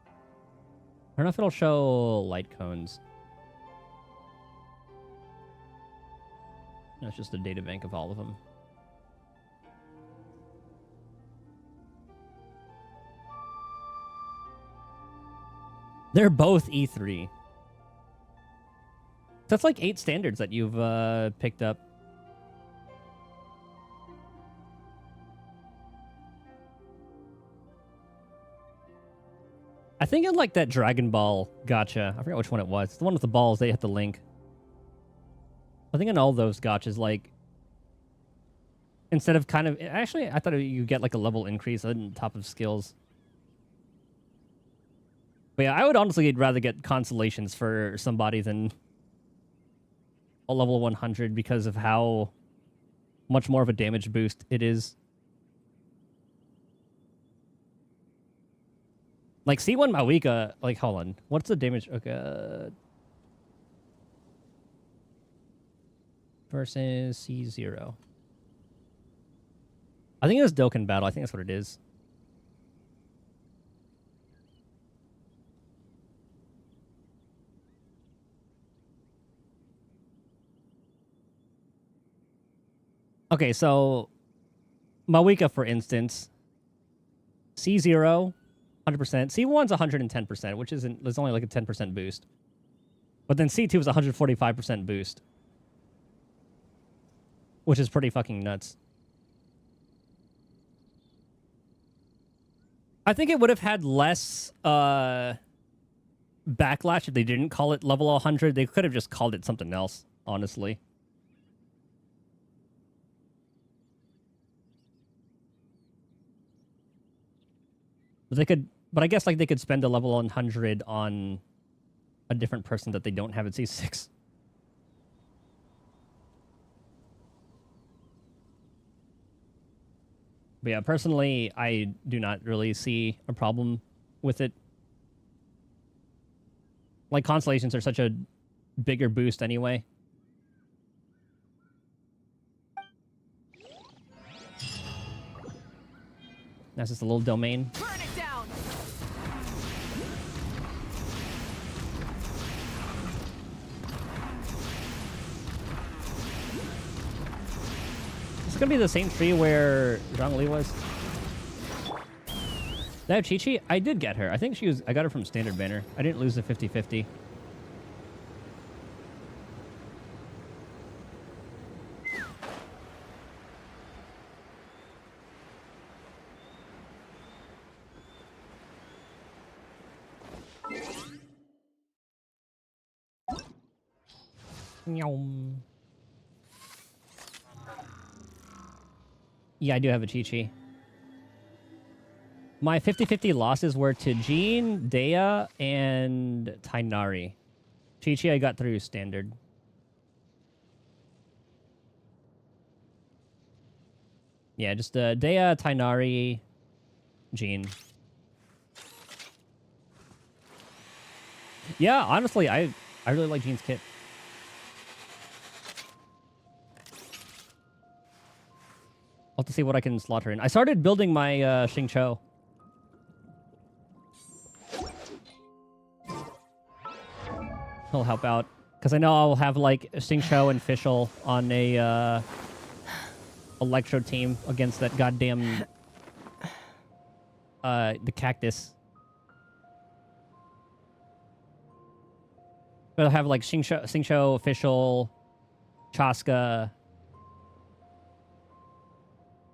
I don't know if it'll show light cones. No, it's just a data bank of all of them. They're both E3. That's like 8 standards that you've picked up. I think in like that Dragon Ball gacha, I forgot which one it was. The one with the balls, they hit the link. I think in all those gachas, like, instead of kind of... Actually, I thought you get like a level increase on top of skills. But yeah, I would honestly rather get consolations for somebody than a level 100 because of how much more of a damage boost it is. Like, C1 Mawika, like, hold on. What's the damage? Okay. Versus C0. I think it was Dokkan Battle. I think that's what it is. Okay, so Mawika, for instance, C0, 100%. C1's 110%, which isn't, there's only like a 10% boost. But then C2 is 145% boost, which is pretty fucking nuts. I think it would have had less backlash if they didn't call it level 100. They could have just called it something else, honestly. But they could, but I guess like they could spend a level 100 on a different person that they don't have at C6. But yeah, personally, I do not really see a problem with it. Like, constellations are such a bigger boost anyway. That's just a little domain. Burn it down. It's gonna be the same tree where Zhongli was. That Chi-Chi, I did get her. I think she was, I got her from Standard Banner. I didn't lose the 50-50. Yeah, I do have a Chi-Chi. My 50-50 losses were to Jean, Dea, and Tainari. Chi-Chi I got through Standard. Yeah, just Dea, Tainari, Jean. Yeah, honestly, I really like Jean's kit. I'll have to see what I can slot her in. I started building my Xingqiu. He'll help out. Because I know I'll have, like, Xingqiu and Fischl on a Electro team against that goddamn... the cactus. But I'll have, like, Xingqiu, Fischl, Chaska...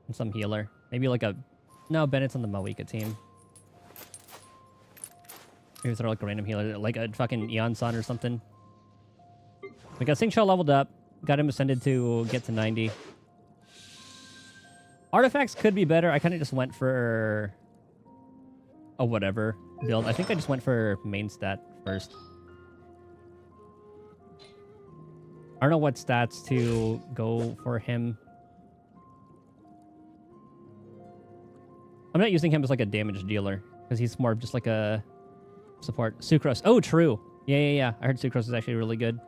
and some healer. Maybe like a... No, Bennett's on the Mawika team. Maybe throw like a random healer, like a fucking Eon-san or something. We got Xingqiu leveled up. Got him ascended to get to 90. Artifacts could be better. I kind of just went for a whatever build. I think I just went for main stat first. I don't know what stats to go for him. I'm not using him as like a damage dealer because he's more of just like a support. Sucrose. Oh, true. Yeah. I heard Sucrose is actually really good.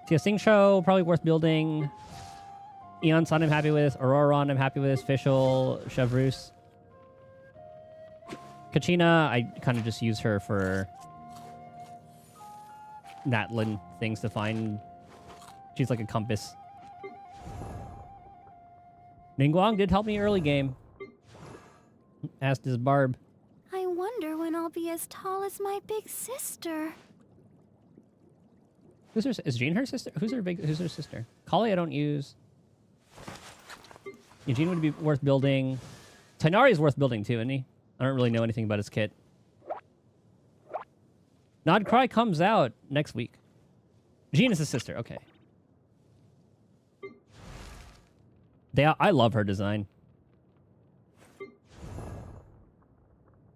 So yeah, Xingqiu, probably worth building. Eon-san I'm happy with. Auroron I'm happy with. Fischl, Chevreuse. Kachina, I kind of just use her for Natlin things to find. She's like a compass. Ningguang did help me early game. Asked his Barb. I wonder when I'll be as tall as my big sister. Is Jean her sister? Who's her sister? Kali I don't use. Eugene would be worth building. Tighnari is worth building too, isn't he? I don't really know anything about his kit. Nodcry comes out next week. Jean is his sister. Okay. I love her design.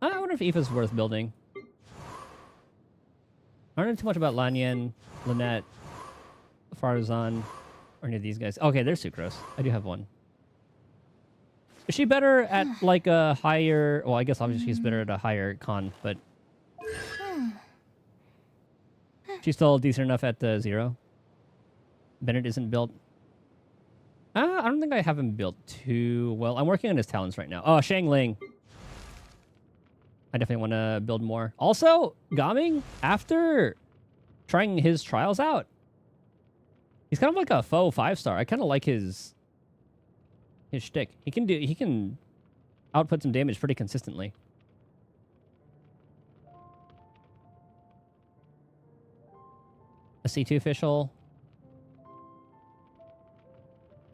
I wonder if Aoife's worth building. I don't know too much about Lanyan, Lynette, Farazan, or any of these guys. Okay, there's Sucrose. I do have one. Is she better at like a higher... Well, I guess obviously she's better at a higher con, but... She's still decent enough at the 0. Bennett isn't built. I don't think I have him built too well. I'm working on his talents right now. Oh, Shang Ling. I definitely want to build more. Also, Gaming, after trying his trials out, he's kind of like a faux 5-star. I kind of like his shtick. He can output some damage pretty consistently. A C2 official.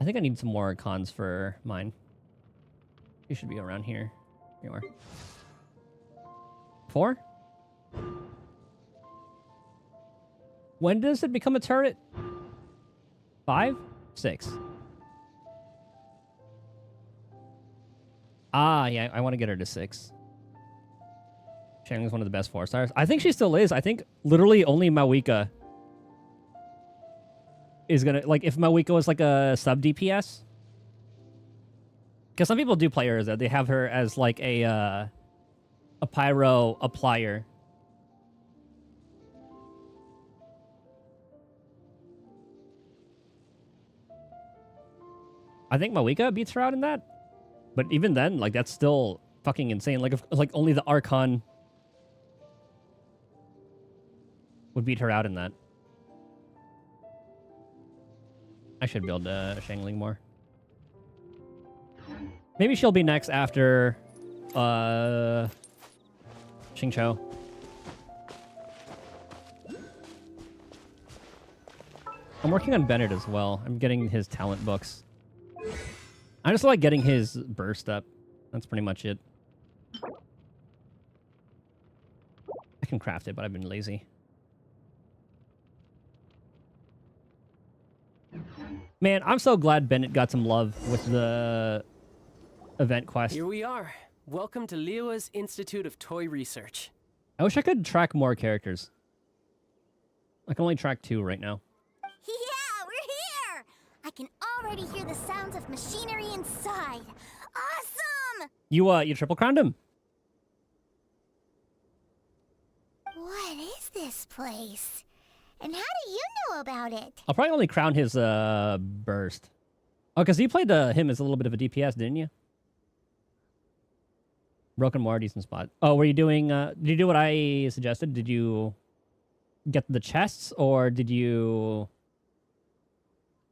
I think I need some more cons for mine. You should be around here. Here you are. 4? When does it become a turret? 5? 6. Ah, yeah, I want to get her to 6. Shangling's one of the best 4-stars. I think she still is. I think literally only Mawika is gonna, like, if Mawika was like a sub DPS, because some people do play her as that. They have her as like a pyro applier. I think Mawika beats her out in that, but even then, like, that's still fucking insane. Like, if like only the Archon would beat her out in that. I should build Shangling more. Maybe she'll be next after Xingqiu. I'm working on Bennett as well. I'm getting his talent books. I just like getting his burst up. That's pretty much it. I can craft it, but I've been lazy. Man, I'm so glad Bennett got some love with the event quest. Here we are. Welcome to Liyue's Institute of Toy Research. I wish I could track more characters. I can only track 2 right now. Yeah, we're here! I can already hear the sounds of machinery inside. Awesome! You triple crowned him. What is this place? And how do you know about it? I'll probably only crown his burst. Oh, because you played him as a little bit of a DPS, didn't you? Broken Moor, decent spot. Oh, were you doing... did you do what I suggested? Did you get the chests, or did you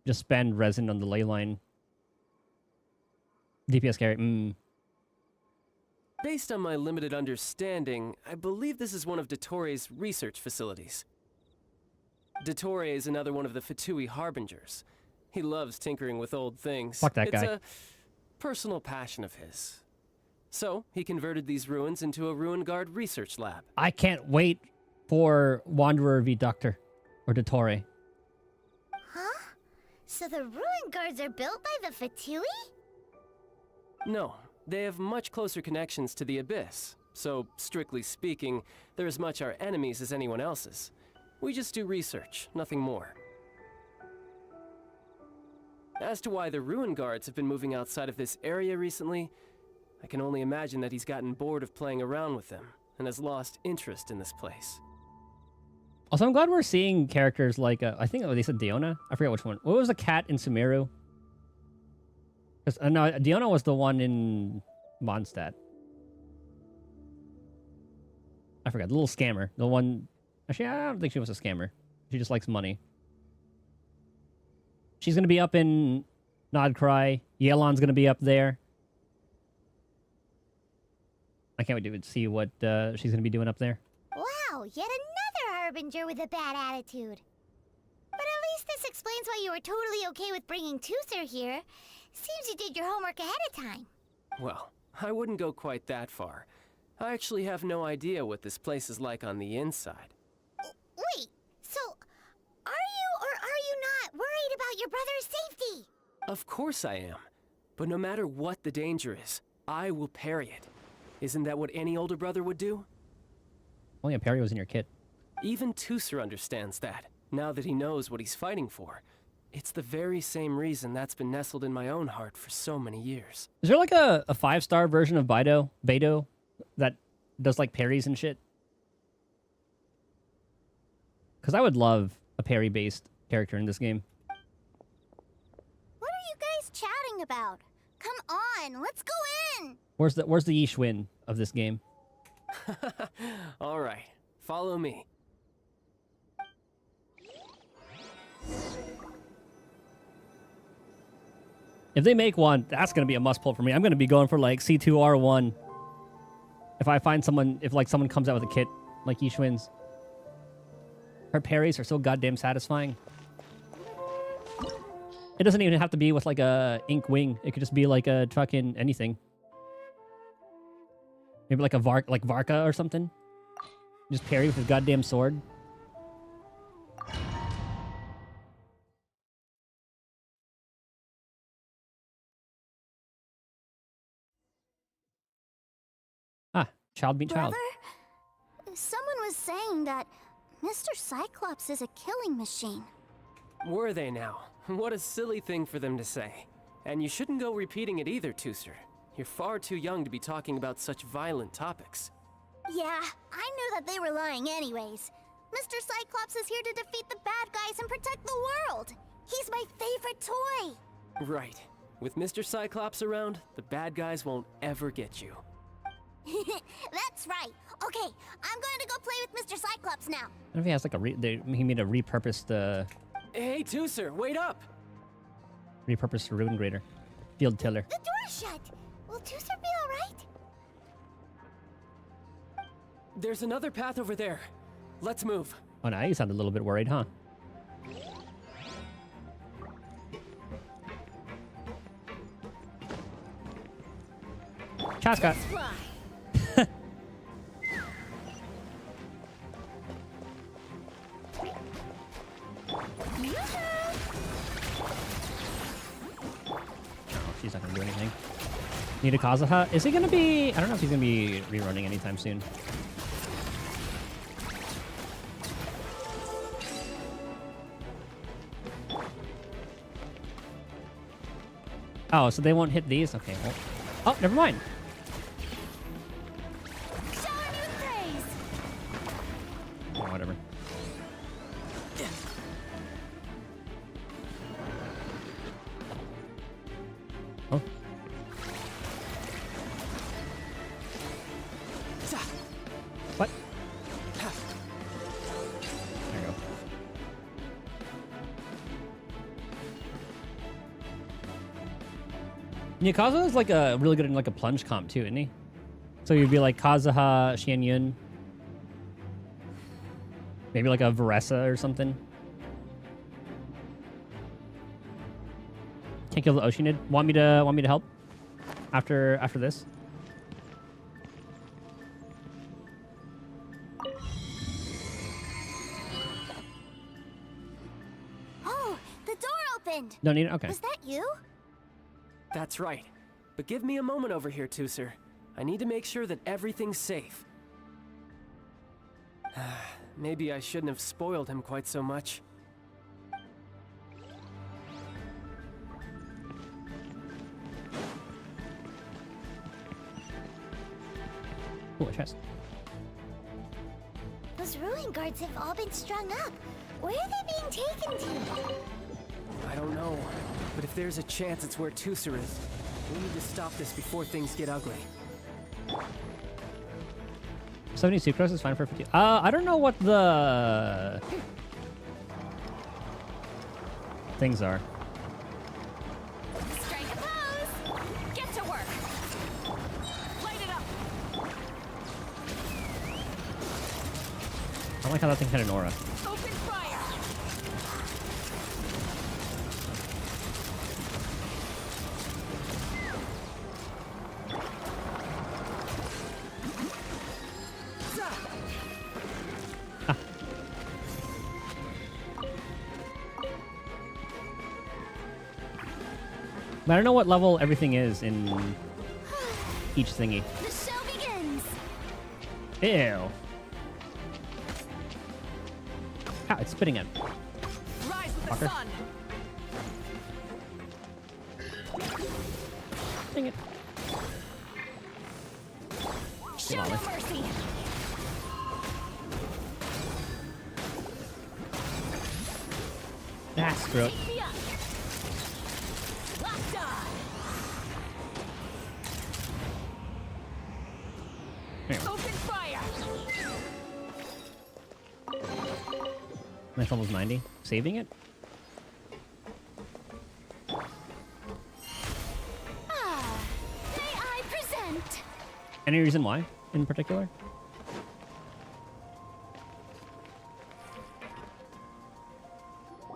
just spend resin on the ley line? DPS carry. Based on my limited understanding, I believe this is one of Dottoro's research facilities. Dottore is another one of the Fatui Harbingers. He loves tinkering with old things. Fuck that guy. It's a personal passion of his. So, he converted these ruins into a Ruin Guard research lab. I can't wait for Wanderer v Doctor, or Dottore. Huh? So the ruin guards are built by the Fatui? No, they have much closer connections to the Abyss. So, strictly speaking, they're as much our enemies as anyone else's. We just do research, nothing more. As to why the Ruin Guards have been moving outside of this area recently, I can only imagine that he's gotten bored of playing around with them and has lost interest in this place. Also, I'm glad we're seeing characters like, I think they said Diona? I forget which one. What was the cat in Sumeru? No, Diona was the one in Mondstadt. I forgot, the little scammer. The one... Actually, I don't think she was a scammer. She just likes money. She's going to be up in Nodcry. Yelan's going to be up there. I can't wait to see what she's gonna be doing up there. Wow, yet another harbinger with a bad attitude. But at least this explains why you were totally okay with bringing Tooser here. Seems you did your homework ahead of time. Well, I wouldn't go quite that far. I actually have no idea what this place is like on the inside. Wait, so are you or are you not worried about your brother's safety? Of course I am. But no matter what the danger is, I will parry it. Isn't that what any older brother would do? Oh yeah, Perry was in your kit. Even Tooser understands that, now that he knows what he's fighting for. It's the very same reason that's been nestled in my own heart for so many years. Is there like a 5-star version of Beidou that does like parries and shit? Because I would love a parry-based character in this game. What are you guys chatting about? Come on, let's go in! Where's the Yishwin of this game? All right, follow me. If they make one, that's going to be a must pull for me. I'm going to be going for like C2R1. If I find someone, if like someone comes out with a kit like Yishwin's. Her parries are so goddamn satisfying. It doesn't even have to be with like a ink wing. It could just be like a fucking anything. Maybe like a Varka or something. Just parry with his goddamn sword. Ah, child beat child. Brother, someone was saying that Mr. Cyclops is a killing machine. Were they now? What a silly thing for them to say. And you shouldn't go repeating it either, Tooser. You're far too young to be talking about such violent topics. Yeah, I knew that they were lying anyways. Mr. Cyclops is here to defeat the bad guys and protect the world. He's my favorite toy. Right. With Mr. Cyclops around, the bad guys won't ever get you. That's right. Okay, I'm going to go play with Mr. Cyclops now. I don't know if he has like he made a repurposed Hey, Tooser, wait up! repurposed rune grader. Field tiller. The door's shut. Will Tooser be alright? There's another path over there. Let's move. Oh, now you sound a little bit worried, huh? Chaska. She's not gonna do anything. Need a Kazuha? Is he gonna be... I don't know if he's gonna be rerunning anytime soon. Oh, so they won't hit these? Okay, well... Oh, never mind. Oh, whatever. Oh. What? There you go. Yeah, Kazuha is like a really good in like a plunge comp too, isn't he? So you'd be like Kazuha, Xianyun. Maybe like a Varesa or something. Can't kill the Oceanid. Want me to help? After this? Oh, the door opened. Don't need it? Okay. Was that you? That's right. But give me a moment over here, Tooser. I need to make sure that everything's safe. Maybe I shouldn't have spoiled him quite so much. Ooh, a chest. Those ruin guards have all been strung up. Where are they being taken to? I don't know, but if there's a chance it's where Tooser is, we need to stop this before things get ugly. 70 sucrose is fine for 50. I don't know what the things are. Strike a pose! Get to work! Light it up! don't like how that thing had an aura. Open fire! But I don't know what level everything is in each thingy. The show begins. Ew. Ah, it's spitting at. Rise with Fucker. the sun! Dang it. Show no mercy! Ah, screw it. Take me up! Locked on! Here. Open fire! That's almost 90. Saving it? Ah, may I present? Any reason why in particular?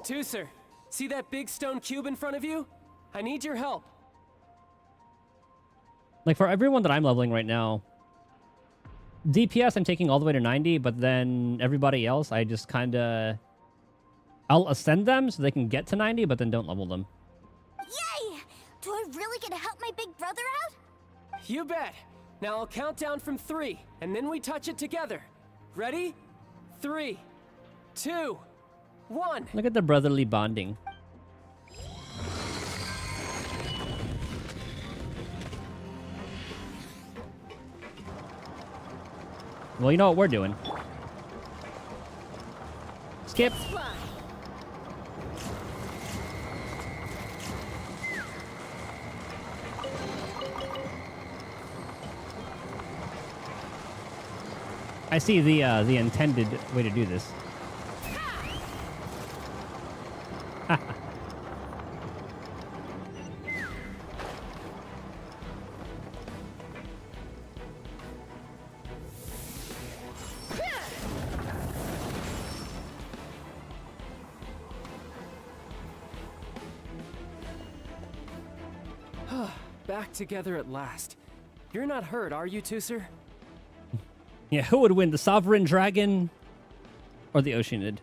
Tooser, see that big stone cube in front of you? I need your help. Like for everyone that I'm leveling right now, DPS I'm taking all the way to 90, but then everybody else I just kind of... I'll ascend them so they can get to 90, but then don't level them. Yay! Do I really get to help my big brother out? You bet. Now I'll count down from 3, and then we touch it together. Ready? 3, 2, 1. Look at the brotherly bonding. Well, you know what we're doing. Skip. I see the intended way to do this. Back together at last. You're not hurt, are you, Tooser? Yeah, who would win, the Sovereign Dragon or the Oceanid?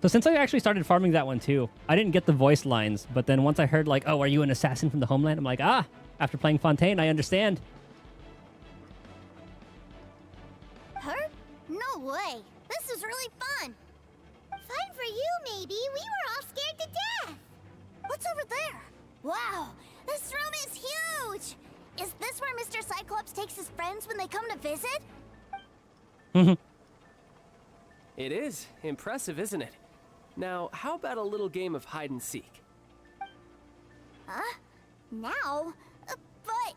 So since I actually started farming that one too, I didn't get the voice lines, but then once I heard like, oh, are you an assassin from the homeland? I'm like, ah, after playing Fontaine, I understand. Her? No way. This is really fun. Fine for you, maybe. We were all scared to death. What's over there? Wow, this room is huge. Is this where Mr. Cyclops takes his friends when they come to visit? It is. Impressive, isn't it? Now, how about a little game of hide and seek? Huh? Now? But...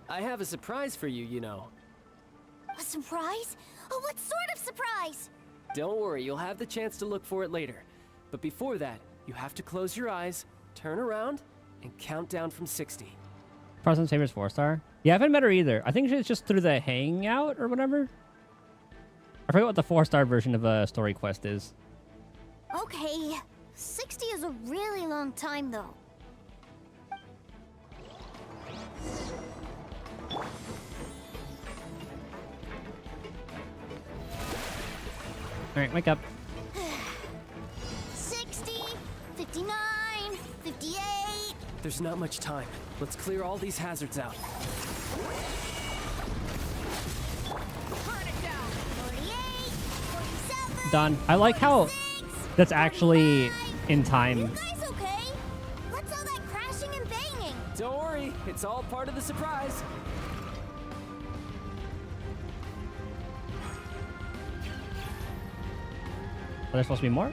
I have a surprise for you, you know. A surprise? Oh, what sort of surprise? Don't worry, you'll have the chance to look for it later. But before that, you have to close your eyes, turn around, and count down from 60. Present Saver's 4-star? Yeah, I haven't met her either. I think it's just through the hangout or whatever. I forget what the 4-star version of a story quest is. Okay, 60 is a really long time, though. Alright, wake up. 60, 59, 58. There's not much time. Let's clear all these hazards out. Burn it down! 48, 47. Done. I like how that's actually in time. You guys okay? What's all that crashing and banging? Don't worry, it's all part of the surprise. Are there supposed to be more?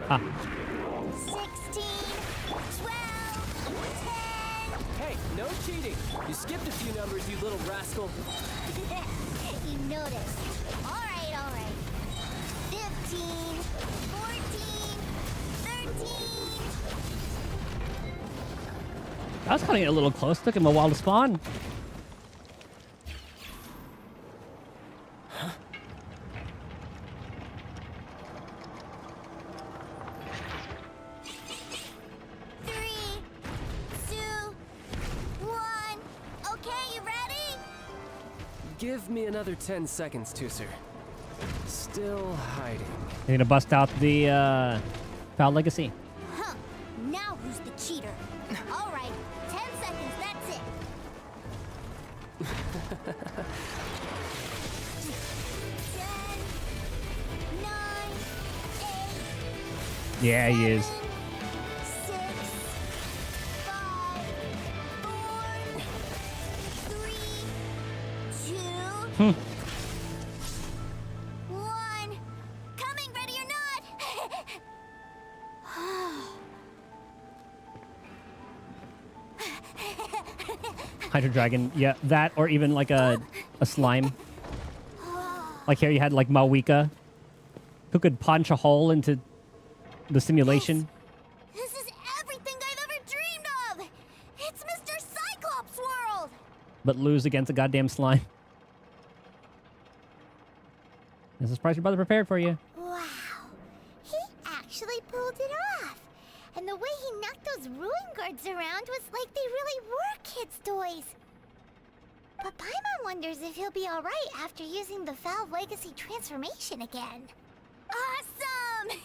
Ah. 16, 12, 10. Hey, no cheating. You skipped a few numbers, you little rascal. You noticed. All right, all right. 15, 14, 13. That was cutting it a little close. Took him a while to spawn. Give me another 10 seconds, Tooser. Still hiding. You're gonna bust out the Foul Legacy. Huh. Now who's the cheater? All right, 10 seconds, that's it. 10, 9, 8, Yeah, he is. 6, 5, 4, 3, 2, 1. Coming, ready or not. Hydro Dragon. Yeah, that or even like a slime. Like here you had like Mawika, who could punch a hole into the simulation. This is everything I've ever dreamed of. It's Mr. Cyclops' world. But lose against a goddamn slime. I'm surprised your brother prepared for you. Wow. He actually pulled it off. And the way he knocked those ruin guards around was like they really were kids' toys. But Paimon wonders if he'll be alright after using the Foul Legacy transformation again. Awesome!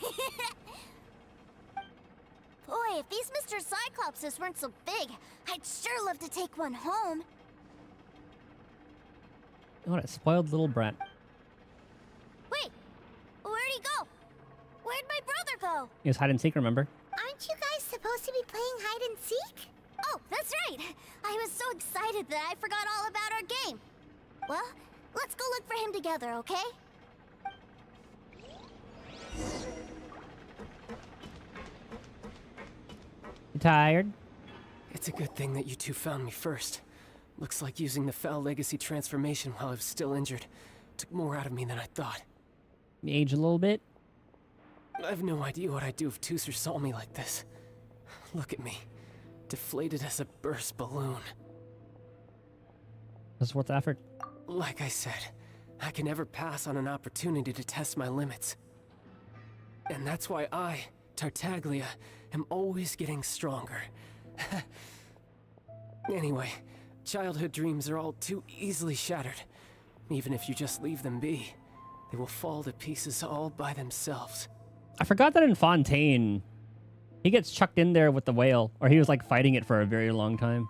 Boy, if these Mr. Cyclopses weren't so big, I'd sure love to take one home. What a spoiled little brat. Wait, where'd he go? Where'd my brother go? He was hide and seek, remember? Aren't you guys supposed to be playing hide and seek? Oh, that's right. I was so excited that I forgot all about our game. Well, let's go look for him together, okay? You tired? It's a good thing that you two found me first. Looks like using the Foul Legacy transformation while I was still injured took more out of me than I thought. You age a little bit? I have no idea what I'd do if Tooser saw me like this. Look at me. Deflated as a burst balloon. This is worth the effort. Like I said, I can never pass on an opportunity to test my limits. And that's why I, Tartaglia, am always getting stronger. Anyway, childhood dreams are all too easily shattered. Even if you just leave them be, they will fall to pieces all by themselves. I forgot that in Fontaine, he gets chucked in there with the whale, or he was like fighting it for a very long time.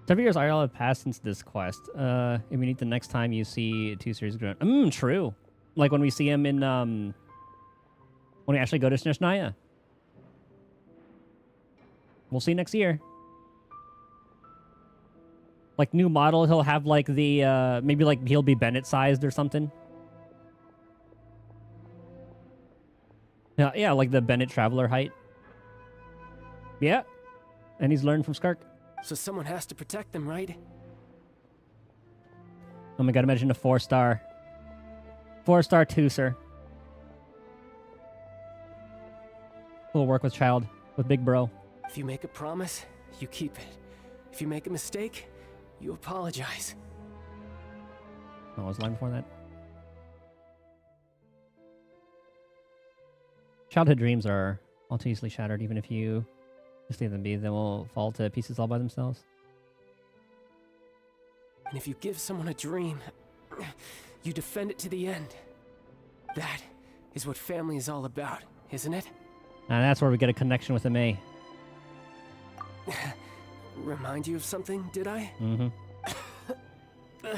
7 years IRL have passed since this quest. If we need the next time you see two series grown. True. Like when we see him in when we actually go to Snezhnaya. We'll see next year. Like new model, he'll have like the maybe like he'll be Bennett sized or something. Yeah, like the Bennett Traveler height. Yeah. And he's learned from Skark. So someone has to protect them, right? Oh my god, imagine a 4-star. 4-star Tooser. We'll work with child, with big bro. If you make a promise, you keep it. If you make a mistake, you apologize. Oh, I was lying before that. Childhood dreams are all too easily shattered, even if you just leave them be. They will fall to pieces all by themselves. And if you give someone a dream, you defend it to the end. That is what family is all about, isn't it? And that's where we get a connection with the May. Remind you of something, did I? Mm-hmm. Quit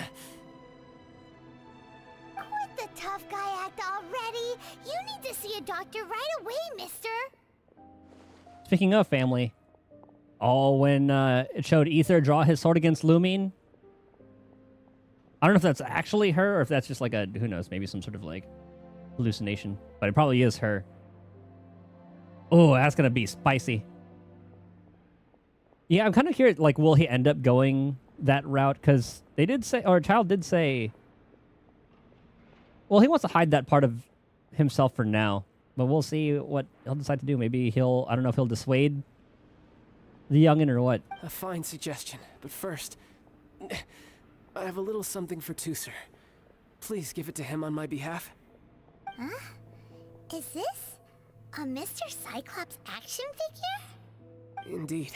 the tough guy act already. You need to see a doctor right away, mister. Speaking of family, when it showed Ether draw his sword against Lumine. I don't know if that's actually her or if that's just like a, who knows, maybe some sort of like hallucination. But it probably is her. Oh, that's going to be spicy. Yeah, I'm kind of curious, like, will he end up going that route? Because they did say, or Child did say, well, he wants to hide that part of himself for now. But we'll see what he'll decide to do. Maybe he'll, I don't know if he'll dissuade The youngin' or what? A fine suggestion, but first, I have a little something for Tooser. Please give it to him on my behalf. Huh? Is this a Mr. Cyclops action figure? Indeed.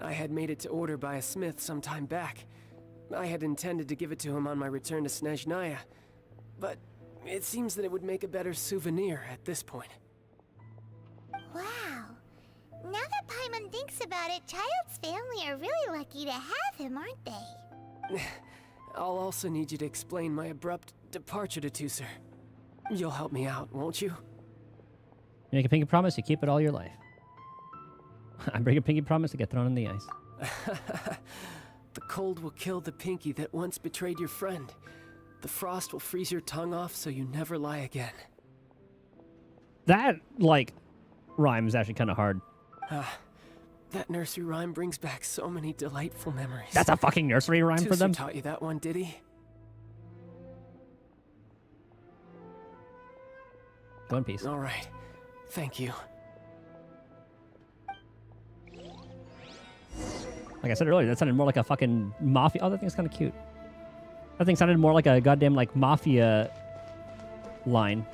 I had made it to order by a smith some time back. I had intended to give it to him on my return to Snezhnaya, but it seems that it would make a better souvenir at this point. Wow. Now that Paimon thinks about it, Child's family are really lucky to have him, aren't they? I'll also need you to explain my abrupt departure to Tooser. You'll help me out, won't you? You make a pinky promise, you keep it all your life. I break a pinky promise to get thrown in the ice. The cold will kill the pinky that once betrayed your friend. The frost will freeze your tongue off so you never lie again. That, like, rhyme is actually kind of hard. That nursery rhyme brings back so many delightful memories. That's a fucking nursery rhyme for them? Tooser taught you that one, did he? Go in peace. All right. Thank you. Like I said earlier, that sounded more like a fucking mafia. Oh, that thing's kind of cute. That thing sounded more like a goddamn, like, mafia line.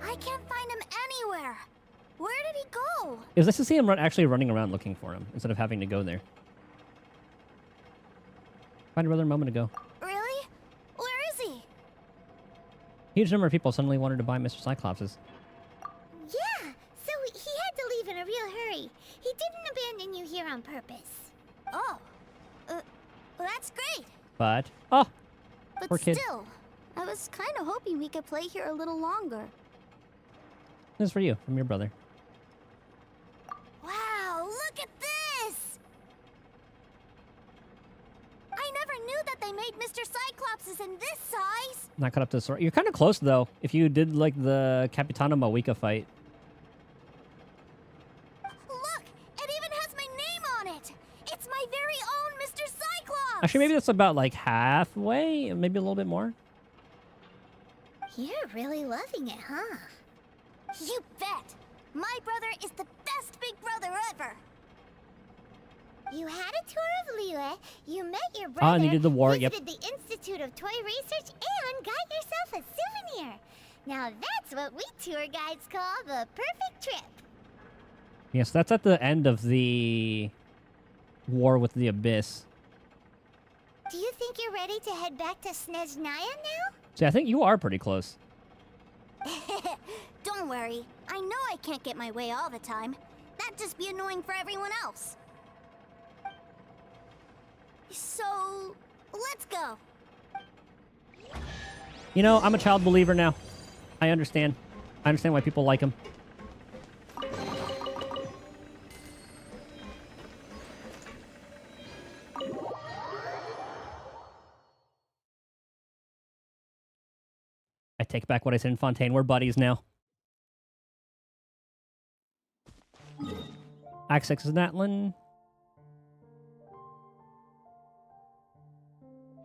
I can't find him anywhere. Where did he go? It was nice to see him actually running around looking for him instead of having to go there. Find a brother a moment ago. Really? Where is he? Huge number of people suddenly wanted to buy Mr. Cyclopses. Yeah, so he had to leave in a real hurry. He didn't abandon you here on purpose. Oh, well, that's great. But, oh, But poor kid. still, I was kind of hoping we could play here a little longer. This is for you, from your brother. Wow, look at this! I never knew that they made Mr. Cyclopses in this size. Not caught up to the story. You're kind of close, though, if you did, like, the Capitano Mawika fight. Look, it even has my name on it. It's my very own Mr. Cyclops. Actually, maybe that's about, like, halfway, maybe a little bit more. You're really loving it, huh? You bet. My brother is the best big brother ever. You had a tour of Liyue, you met your brother, and you did the war, yep. visited the Institute of Toy Research, and got yourself a souvenir. Now that's what we tour guides call the perfect trip. Yes, that's at the end of the war with the Abyss. Do you think you're ready to head back to Snezhnaya now? See, I think you are pretty close. Don't worry. I know I can't get my way all the time. That'd just be annoying for everyone else. So, let's go. You know, I'm a child believer now. I understand. I understand why people like him. I take back what I said in Fontaine. We're buddies now. Act 6 is Natlin.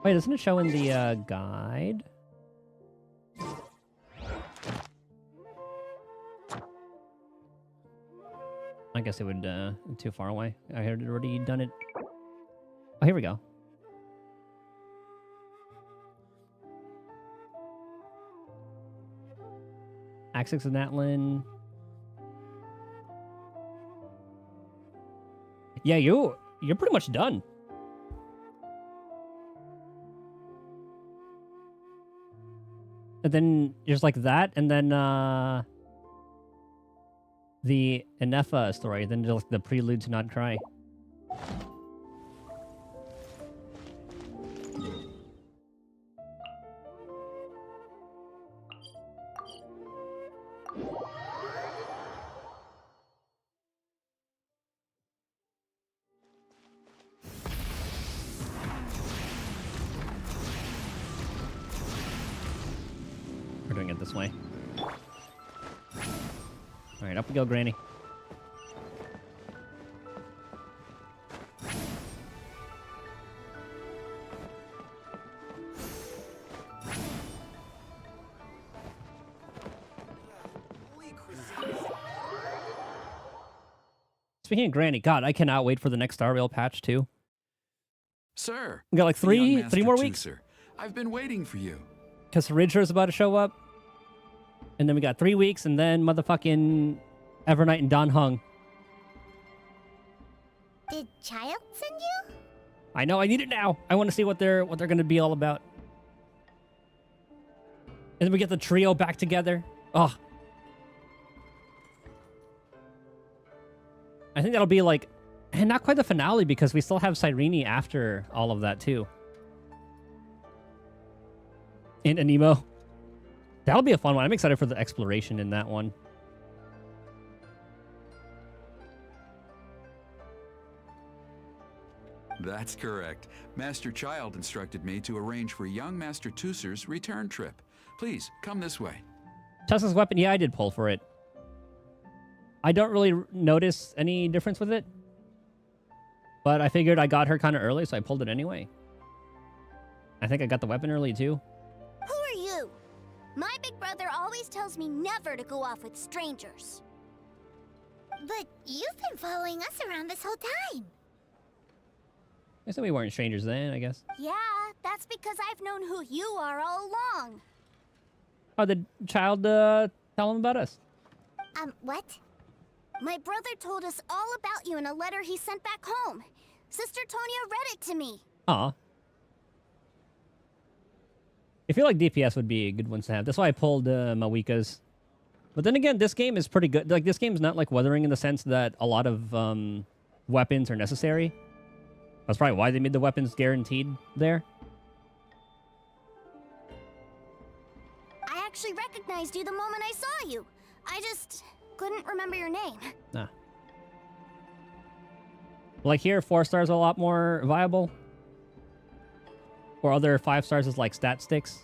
Wait, doesn't it show in the guide? I guess it would too far away. I had already done it. Oh, here we go. Act 6 is Natlin. Yeah, you're pretty much done. And then there's like that, and then the Inefa story, then just the prelude to Not Cry. We're doing it this way. Alright, up we go, Granny. Speaking of Granny, God, I cannot wait for the next Star Rail patch too. Sir, We got like the young three more Master weeks. Tooser. I've been waiting for you. Because Ridger is about to show up. And then we got 3 weeks, and then motherfucking Evernight and Don Hung. Did Child send you? I know, I need it now. I want to see what they're gonna be all about. And then we get the trio back together. Oh. I think that'll be like, and not quite the finale because we still have Cyrene after all of that too. And Anemo. That'll be a fun one. I'm excited for the exploration in that one. That's correct. Master Child instructed me to arrange for young Master Tooser's return trip. Please, come this way. Tessa's weapon, yeah, I did pull for it. I don't really notice any difference with it. But I figured I got her kind of early, so I pulled it anyway. I think I got the weapon early, too. Who are you? My big brother always tells me never to go off with strangers. But you've been following us around this whole time. I said we weren't strangers then, I guess. Yeah, that's because I've known who you are all along. Oh, did Child tell him about us? What? My brother told us all about you in a letter he sent back home. Sister Tonya read it to me. Aw. I feel like DPS would be a good one to have. That's why I pulled Mawika's. But then again, this game is pretty good. Like, this game's not like Wuthering in the sense that a lot of weapons are necessary. That's probably why they made the weapons guaranteed there. I actually recognized you the moment I saw you. I just couldn't remember your name. Nah. Like here, 4 stars are a lot more viable. Or other 5 stars is like stat sticks.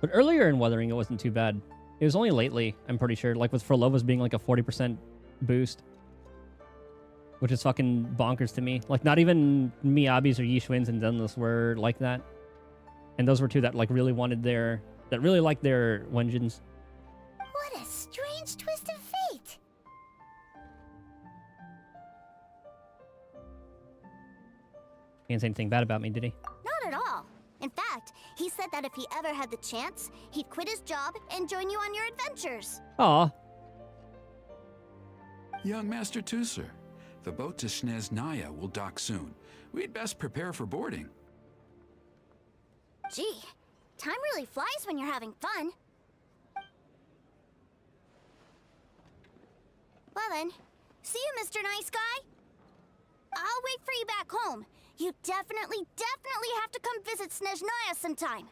But earlier in Wuthering, it wasn't too bad. It was only lately, I'm pretty sure. Like with Furlovas being like a 40% boost. Which is fucking bonkers to me. Like not even Miyabi's or Yishwin's and Zenless were like that. And those were 2 that like really wanted their... That really liked their Wenjins. What a strange twist of fate. He didn't say anything bad about me, did he? Not at all. In fact, he said that if he ever had the chance, he'd quit his job and join you on your adventures. Aw. Young Master Tooser, the boat to Snezhnaya will dock soon. We'd best prepare for boarding. Gee, time really flies when you're having fun. Well then, see you, Mr. Nice Guy. I'll wait for you back home. You definitely have to come visit Snezhnaya sometime.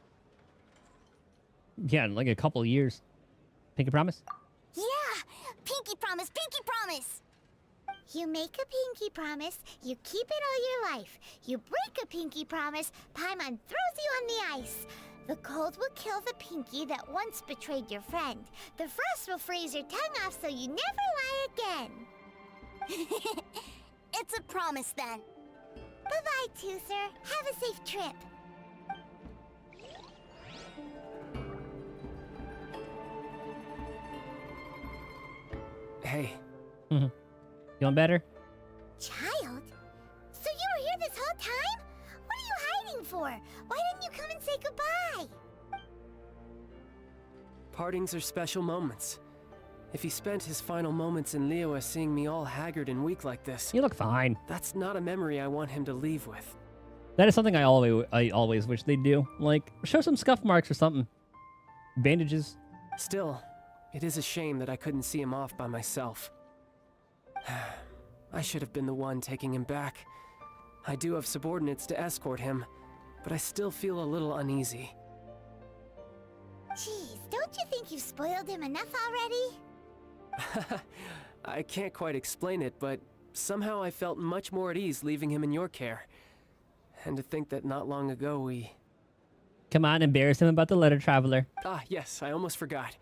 Yeah, in like a couple of years. Pinky promise? Yeah! Pinky promise, pinky promise! You make a pinky promise, you keep it all your life. You break a pinky promise, Paimon throws you on the ice. The cold will kill the pinky that once betrayed your friend. The frost will freeze your tongue off so you never lie again. It's a promise then. Bye-bye, Tooser. Have a safe trip. Hey. Feeling better? Child? So you were here this whole time? What are you hiding for? Why didn't you come and say goodbye? Partings are special moments. If he spent his final moments in Liyue seeing me all haggard and weak like this... You look fine. That's not a memory I want him to leave with. That is something I always wish they'd do. Like, show some scuff marks or something. Bandages. Still, it is a shame that I couldn't see him off by myself. I should have been the one taking him back. I do have subordinates to escort him, but I still feel a little uneasy. Jeez, don't you think you've spoiled him enough already? I can't quite explain it, but somehow I felt much more at ease leaving him in your care. And to think that not long ago we... Come on, embarrass him about the letter traveler. Ah, yes, I almost forgot.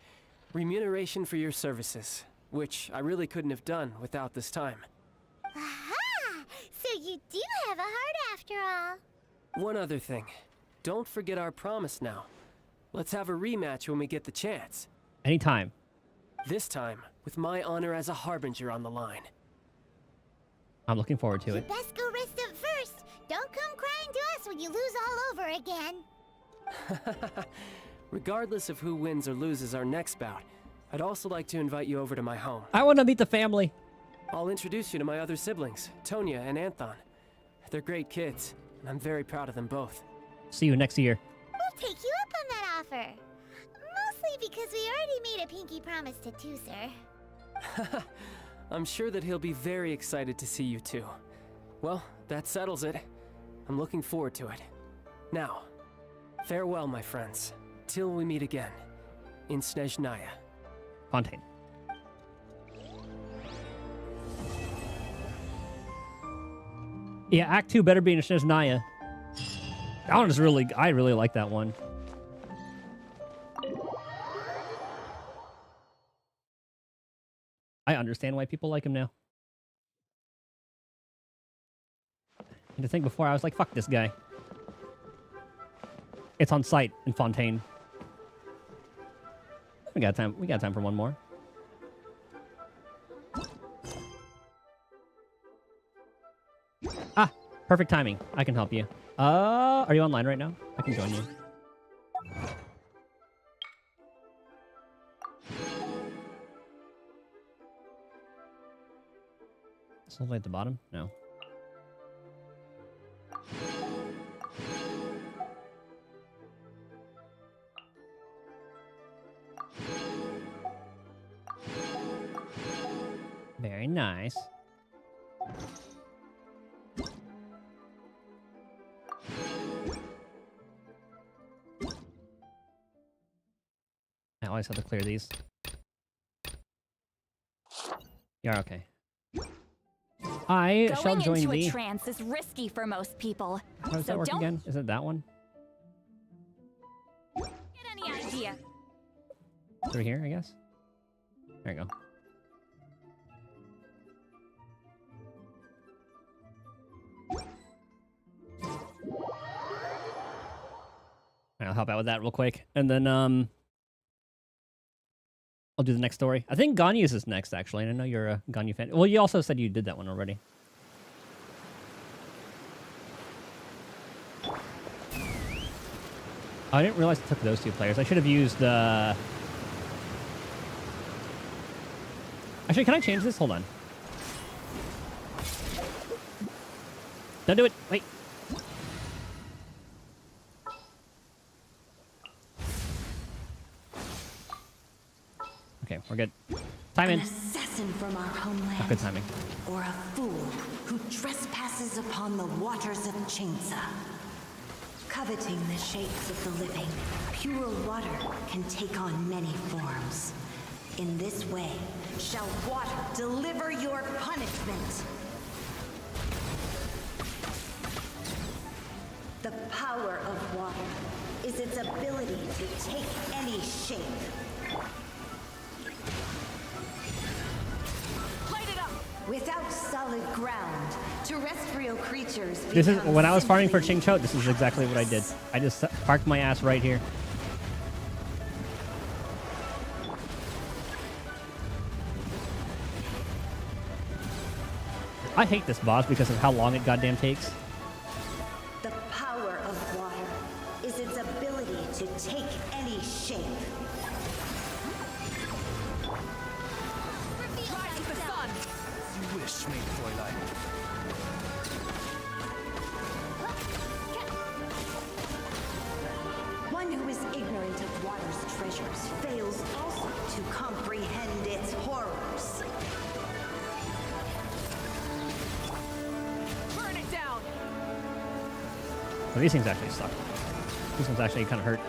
Remuneration for your services, which I really couldn't have done without this time. Aha! So you do have a heart after all. One other thing. Don't forget our promise now. Let's have a rematch when we get the chance. Anytime. This time, with my honor as a harbinger on the line. I'm looking forward to You it. best go rest up first. Don't come crying to us when you lose all over again. Regardless of who wins or loses our next bout, I'd also like to invite you over to my home. I want to meet the family. I'll introduce you to my other siblings, Tonya and Anthon. They're great kids, and I'm very proud of them both. See you next year. We'll take you up on that offer. Mostly because we already made a pinky promise to Tooser. I'm sure that he'll be very excited to see you too. Well, that settles it. I'm looking forward to it. Now, farewell, my friends, till we meet again in Snezhnaya. Fontaine. Yeah, Act 2 better be in Snezhnaya. That one is really... I really like that one. I understand why people like him now. And to think before, I was like, fuck this guy. It's on site in Fontaine. We got time. We got time for one more. Ah, perfect timing. I can help you. Are you online right now? I can join you. Something at the bottom? No. Very nice. I always have to clear these. You're okay. I shall join Going into thee. a trance is risky for most people. How does so that work don't again? Is it that one? get any idea. Through here, I guess? There you go. I'll help out with that real quick. And then, I'll do the next story. I think Ganyu's is next, actually. And I know you're a Ganyu fan. Well, you also said you did that one already. Oh, I didn't realize it took those two players. I should have used, Actually, can I change this? Hold on. Don't do it. Wait. Okay, we're good. Time in. An assassin from our homeland. Oh, good timing. Or a fool who trespasses upon the waters of Chainsa. Coveting the shapes of the living, pure water can take on many forms. In this way, shall water deliver your punishment. The power of water is its ability to take any shape. Light it up! Without solid ground, terrestrial creatures. This is become when I was farming for simply Chingcho. This is exactly what I did. I just parked my ass right here. I hate this boss because of how long it goddamn takes. The power of water is its ability to take any shape. Rise to the sun. You wish me, Fräulein. One who is ignorant of water's treasures fails also to comprehend its horrors. Burn it down. Well, these things actually suck. These ones actually kind of hurt.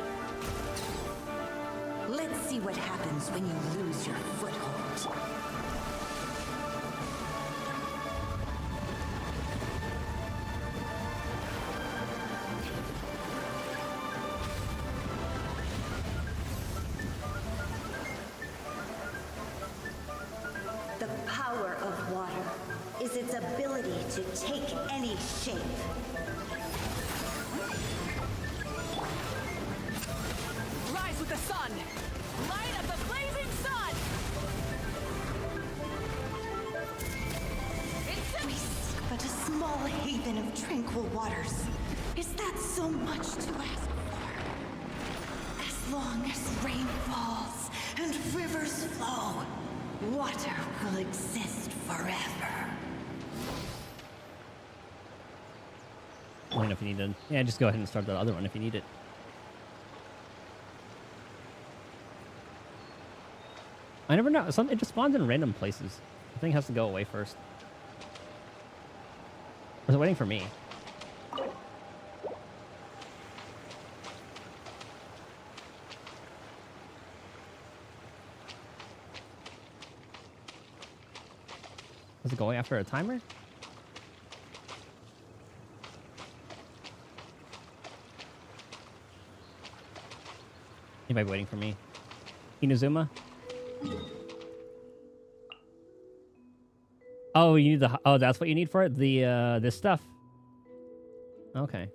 Let's see what happens when you lose your foothold. The power of water is its ability to take any shape. tranquil waters. Is that so much to ask for? As long as rain falls and rivers flow, water will exist forever. I don't know if you need to... Yeah, just go ahead and start the other one if you need it. I never know. It just spawns in random places. The thing has to go away first. Was it waiting for me? Was it going after a timer? Anybody waiting for me? Inazuma? Oh, you need the... Oh, that's what you need for it? The, this stuff. Okay.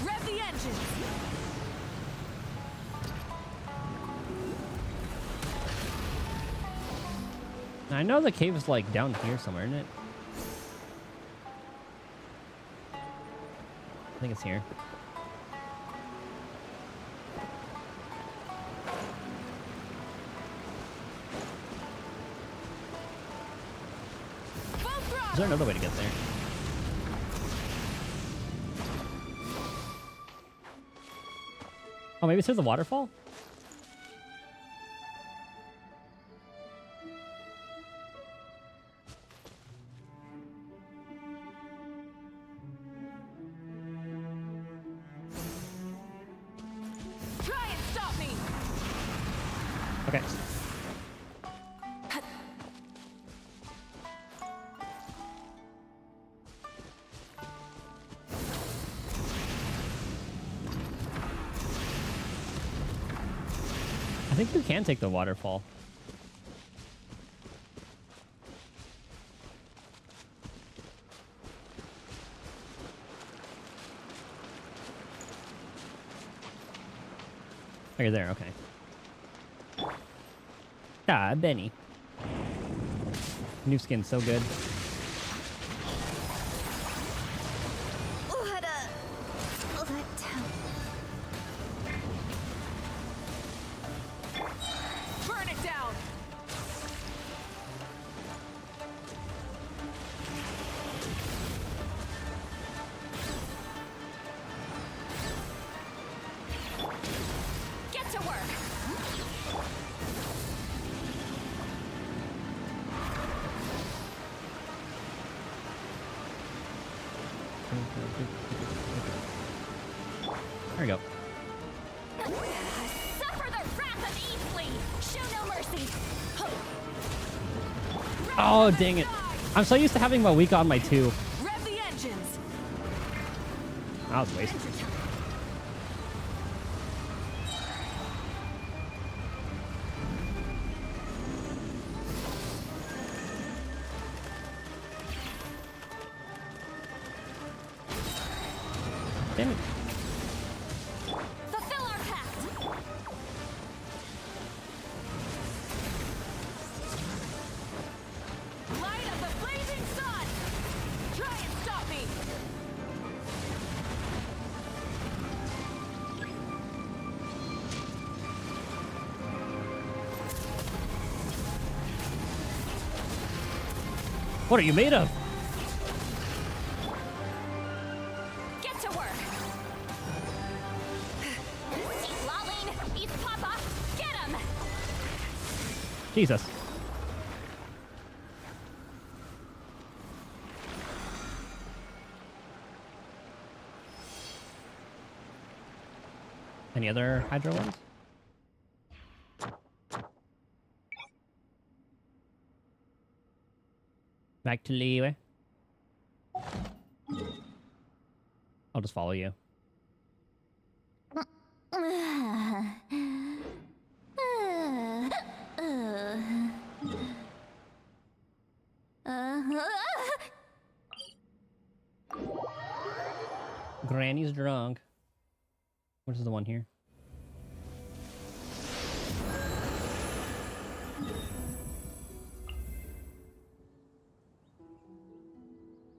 Rev the engines! I know the cave is like down here somewhere, isn't it? I think it's here. Is there another way to get there? Oh, maybe it's through the waterfall? Try and stop me! Okay. I think you can take the waterfall. Oh, you're there, okay. Ah, Benny. New skin's so good. Burn it down! Get to work! There we go. Suffer the wrath of Eastleigh! Show no mercy! Oh, dang it. I'm so used to having my weak on my 2. Rev the engines! I was wasted. Damn it. Fulfill our pact! Light of the blazing sun! Try and stop me! What are you made of? Get to work! East Lolling! East Papa! Get him! Jesus. Any other hydro ones? Back to Leeway. I'll just follow you. Granny's drunk. What is the one here?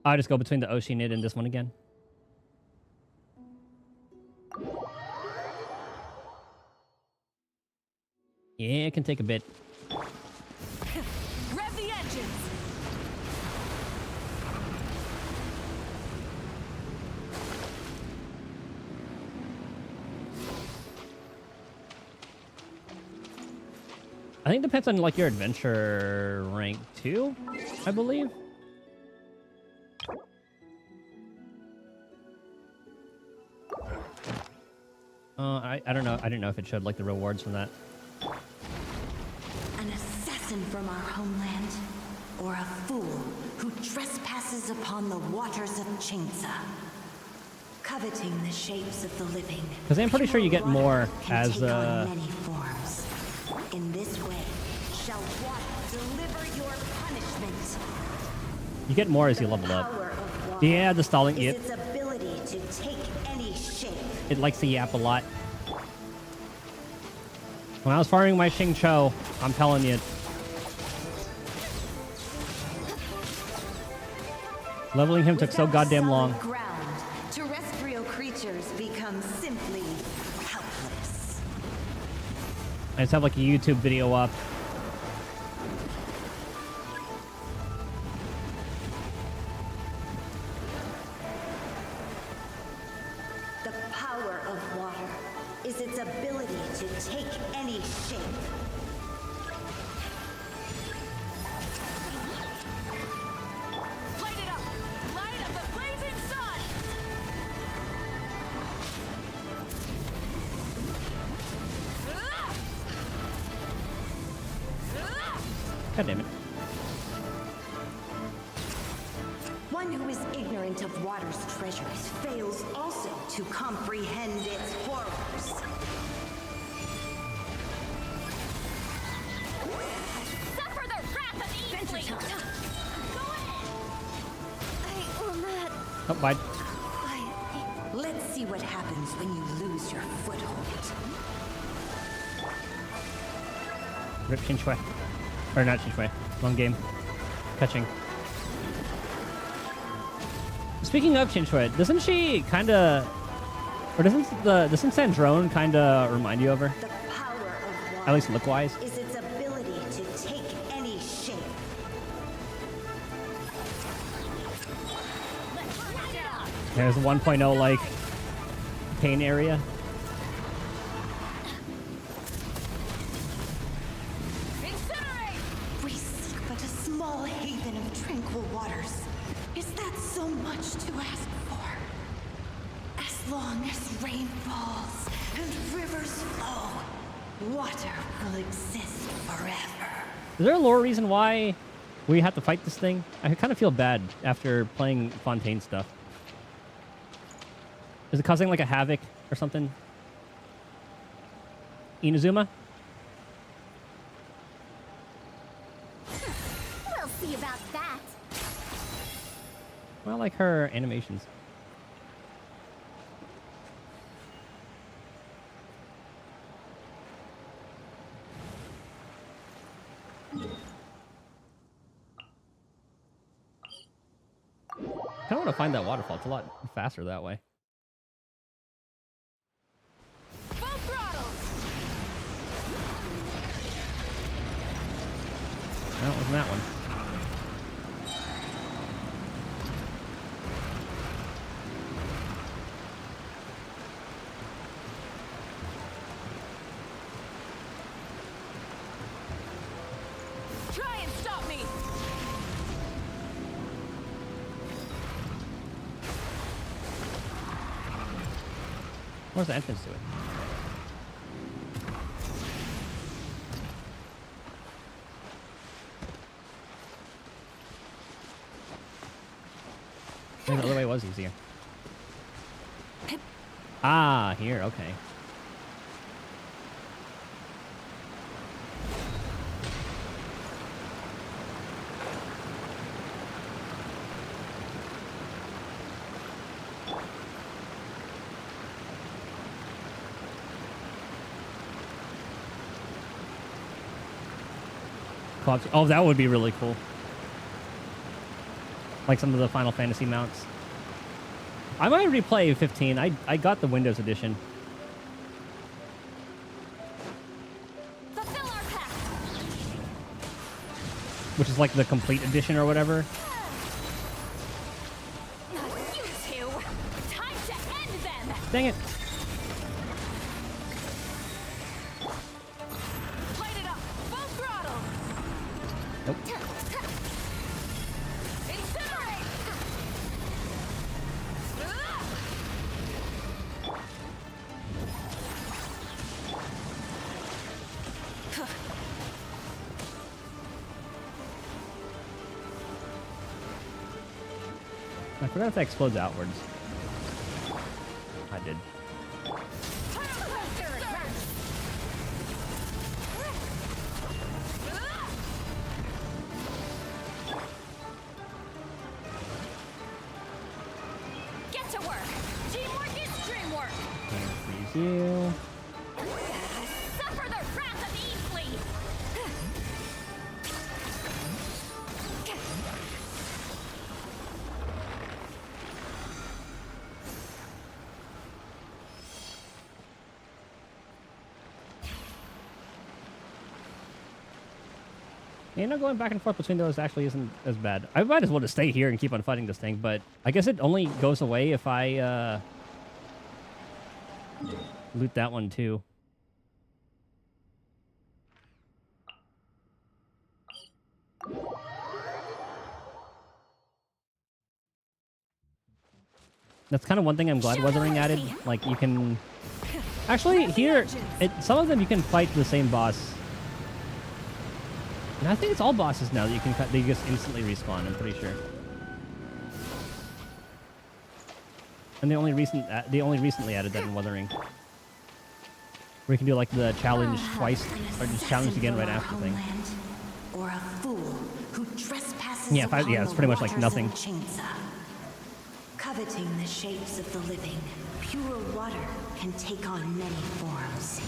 I'll just go between the Oceanid and this one again. Yeah, it can take a bit. Rev the engines! I think it depends on like your adventure rank too, I believe. I don't know. I didn't know if it showed like the rewards from that. An assassin from our homeland, or a fool who trespasses upon the waters of Chainsa, coveting the shapes of the living. Because I'm pretty sure you get more as take on many forms. In this way, shall water deliver your punishment. you get more as you level up. Yeah, the stalling. Yep. Its ability to take any shape. It likes to yap a lot. When I was farming my Xingqiu, I'm telling you. Leveling him took so goddamn long. Ground, terrestrial creatures become simply helpless. I just have like a YouTube video up. The power of water is its ability to take any shape. Light it up! Light up the blazing sun! God damn it. One who is ignorant of water's treasures fails also to comprehend its horrors. Suffer the wrath of Easley! I will not Oh, bye. quietly. Let's see what happens when you lose your foothold. Rip Xingqiu. Or not Xingqiu. Wrong game. Catching. Speaking of Xingqiu, doesn't she kind of... Or doesn't Sandrone kind of remind you of her? The power of water At least look-wise. is its ability to take any shape. There's 1.0 like pain area. We seek but a small haven of tranquil waters. Is that so much to ask for? As long as rain falls and rivers flow, water will exist forever. Is there a lore reason why we have to fight this thing? I kind of feel bad after playing Fontaine stuff. Is it causing like a havoc or something? Inazuma? We'll see about that. Well, I like her animations. I kind of want to find that waterfall. It's a lot faster that way. No, it wasn't that one. Try and stop me! Where's the entrance to it? I think the other way was easier. Ah, here, okay. Oh, that would be really cool. Like some of the Final Fantasy mounts. I might replay 15. I got the Windows edition. Fulfill our pact. Which is like the complete edition or whatever. You two. Time to end them. Dang it. Light it up. Full throttle. Nope. Incinerate. I forgot if that explodes outwards. I did. Get to work. Teamwork is dreamwork. Freeze you. Suffer the wrath of Eastly. You know, going back and forth between those actually isn't as bad. I might as well just stay here and keep on fighting this thing, but I guess it only goes away if I loot that one too. That's kind of one thing I'm glad Weathering added. Like, you can... Actually, here, some of them you can fight the same boss. And I think it's all bosses now that you can cut. They just instantly respawn, I'm pretty sure. And they only recently added that in Weathering. Where you can do like the challenge twice, or just challenge again right after thing. Or a fool who trespasses Yeah, upon it's the pretty much like waters nothing. of Chainsa. Coveting the shapes of the living, pure water can take on many forms.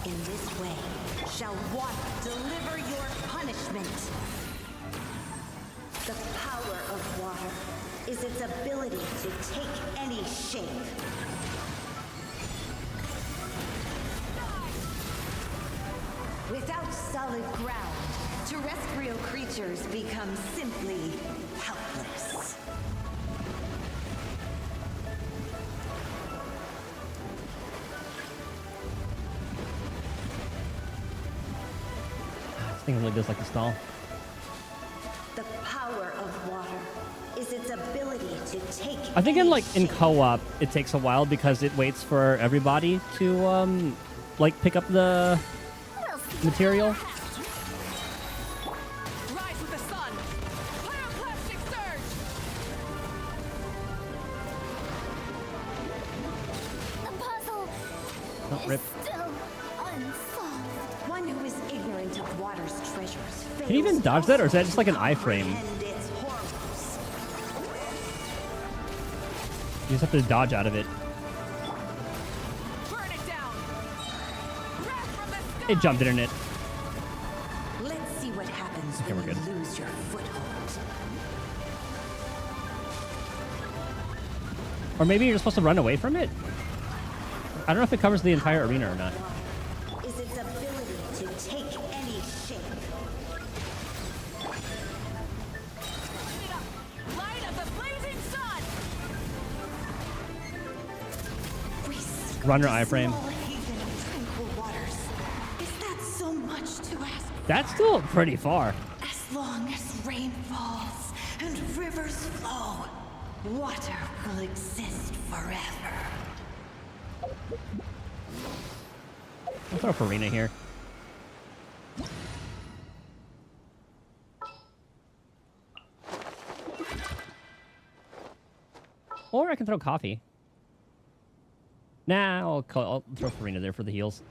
In this way, shall water deliver your punishment. The power of water is its ability to take any shape. Without solid ground, terrestrial creatures become simply helpless. This thing really does like to stall. The power of water is its ability to take I think in any like in shape. co-op it takes a while because it waits for everybody to like pick up the material. Rise with the sun. Pyroclastic surge. The puzzle Oh, rip. still unsolved. One who is ignorant of water's treasures. Can you even dodge that, or is that just like an iframe? Its horrors. You just have to dodge out of it. Burn it down. Wrath from the sky. It jumped in it. Let's see what happens Okay, when we're you good. lose your foothold. Or maybe you're just supposed to run away from it? I don't know if it covers the entire arena or not. Is its ability to take any shape. Light of the blazing sun. Runner iframe. Small haven of tranquil waters. Is that so much to ask? That's still pretty far. As long as rain falls and rivers flow, water will exist forever. I'll throw Farina here. Or I can throw coffee. Nah, I'll throw Farina there for the heals.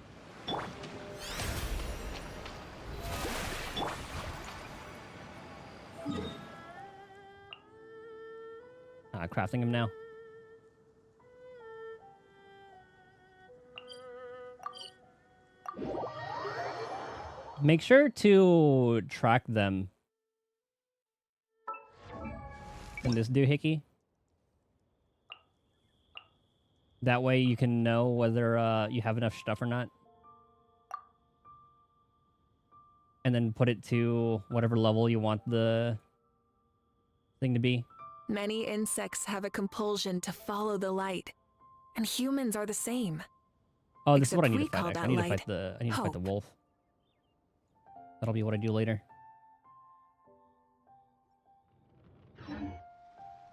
Crafting him now. Make sure to track them. in this doohickey. That way you can know whether you have enough stuff or not. And then put it to whatever level you want the thing to be. Many insects have a compulsion to follow the light, and humans are the same. Oh, this is what I Except need we to fight. call Actually. that I need to light fight the. I need to fight the hope. wolf. That'll be what I do later.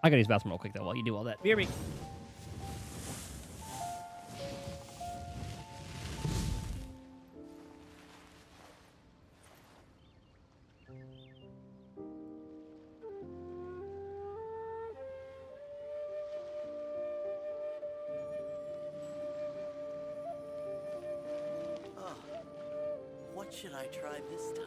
I gotta use the bathroom real quick though while you do all that. BRB. Oh, what should I try this time?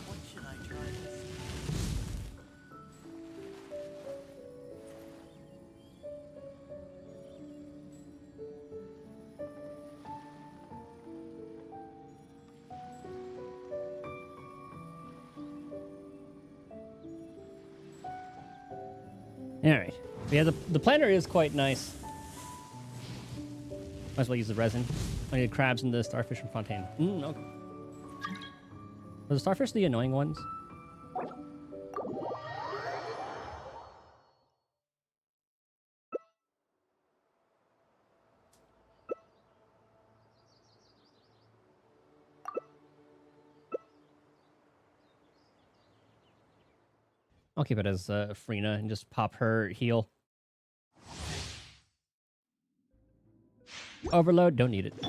What should I try this time? Alright. Yeah, the planner is quite nice. Might as well use the resin. I need crabs and the starfish and fontaine. Okay. Are the starfish the annoying ones? I'll keep it as Frina and just pop her heal. Overload, don't need it. The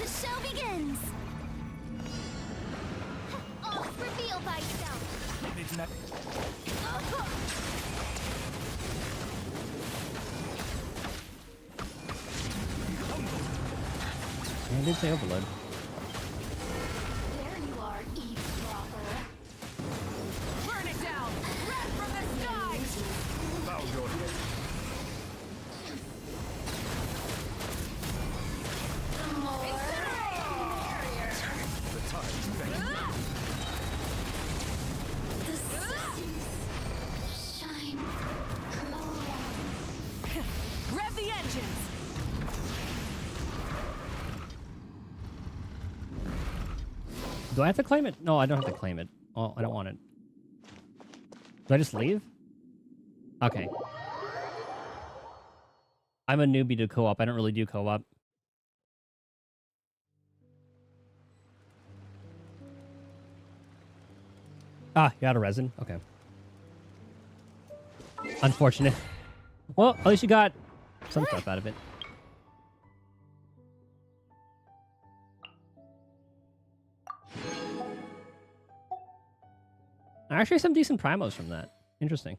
show begins! Off, reveal thyself! I did say overload. There you are, eavesdropper. Burn it down! Red from the skies! Rev the engines! Do I have to claim it? No, I don't have to claim it. Oh, I don't want it. Do I just leave? Okay. I'm a newbie to co-op. I don't really do co-op. Ah, you got a resin? Okay. Unfortunate. Well, at least you got some stuff out of it. Actually, some decent primos from that. Interesting.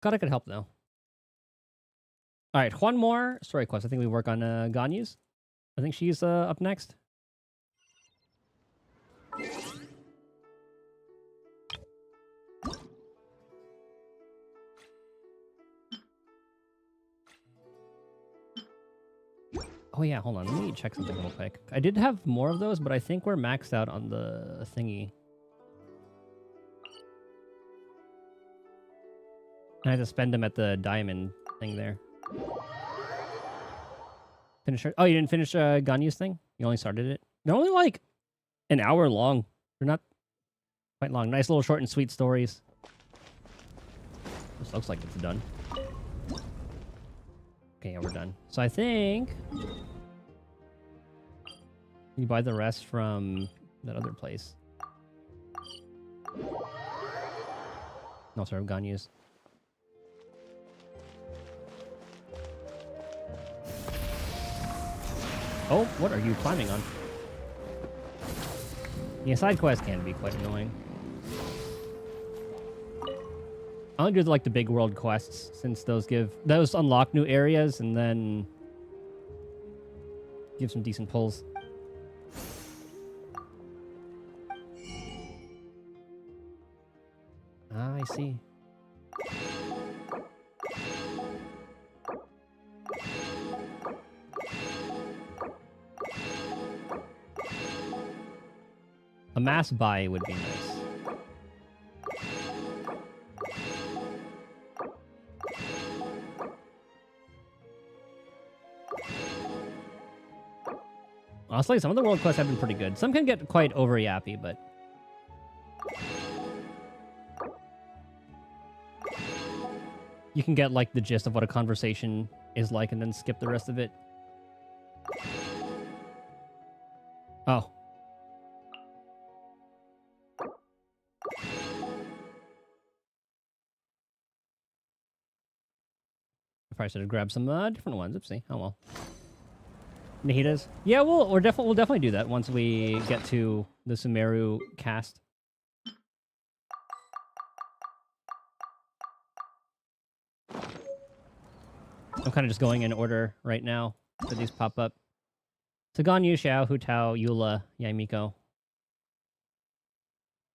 God, I could help though. All right, one more story quest. I think we work on Ganyu's. I think she's up next. Oh yeah, hold on. Let me check something real quick. I did have more of those, but I think we're maxed out on the thingy. I had to spend them at the diamond thing there. Finish her. Oh, you didn't finish Ganyu's thing? You only started it? They're only like an hour long. They're not quite long. Nice little short and sweet stories. This looks like it's done. Okay, yeah, we're done. So I think you buy the rest from that other place. No, sorry, Ganyu's. Oh, what are you climbing on? Yeah, side quests can be quite annoying. I only do like the big world quests since those unlock new areas and then give some decent pulls. Ah, I see. A mass buy would be nice. Honestly, some of the world quests have been pretty good. Some can get quite over yappy, but you can get like the gist of what a conversation is like and then skip the rest of it. Oh. I probably should have grabbed some different ones. Oopsie. Oh well. Nahitas. Yeah, we'll definitely do that once we get to the Sumeru cast. I'm kind of just going in order right now that these pop up. Sagan, Yu Xiao, Hu Tao, Eula, Yaimiko.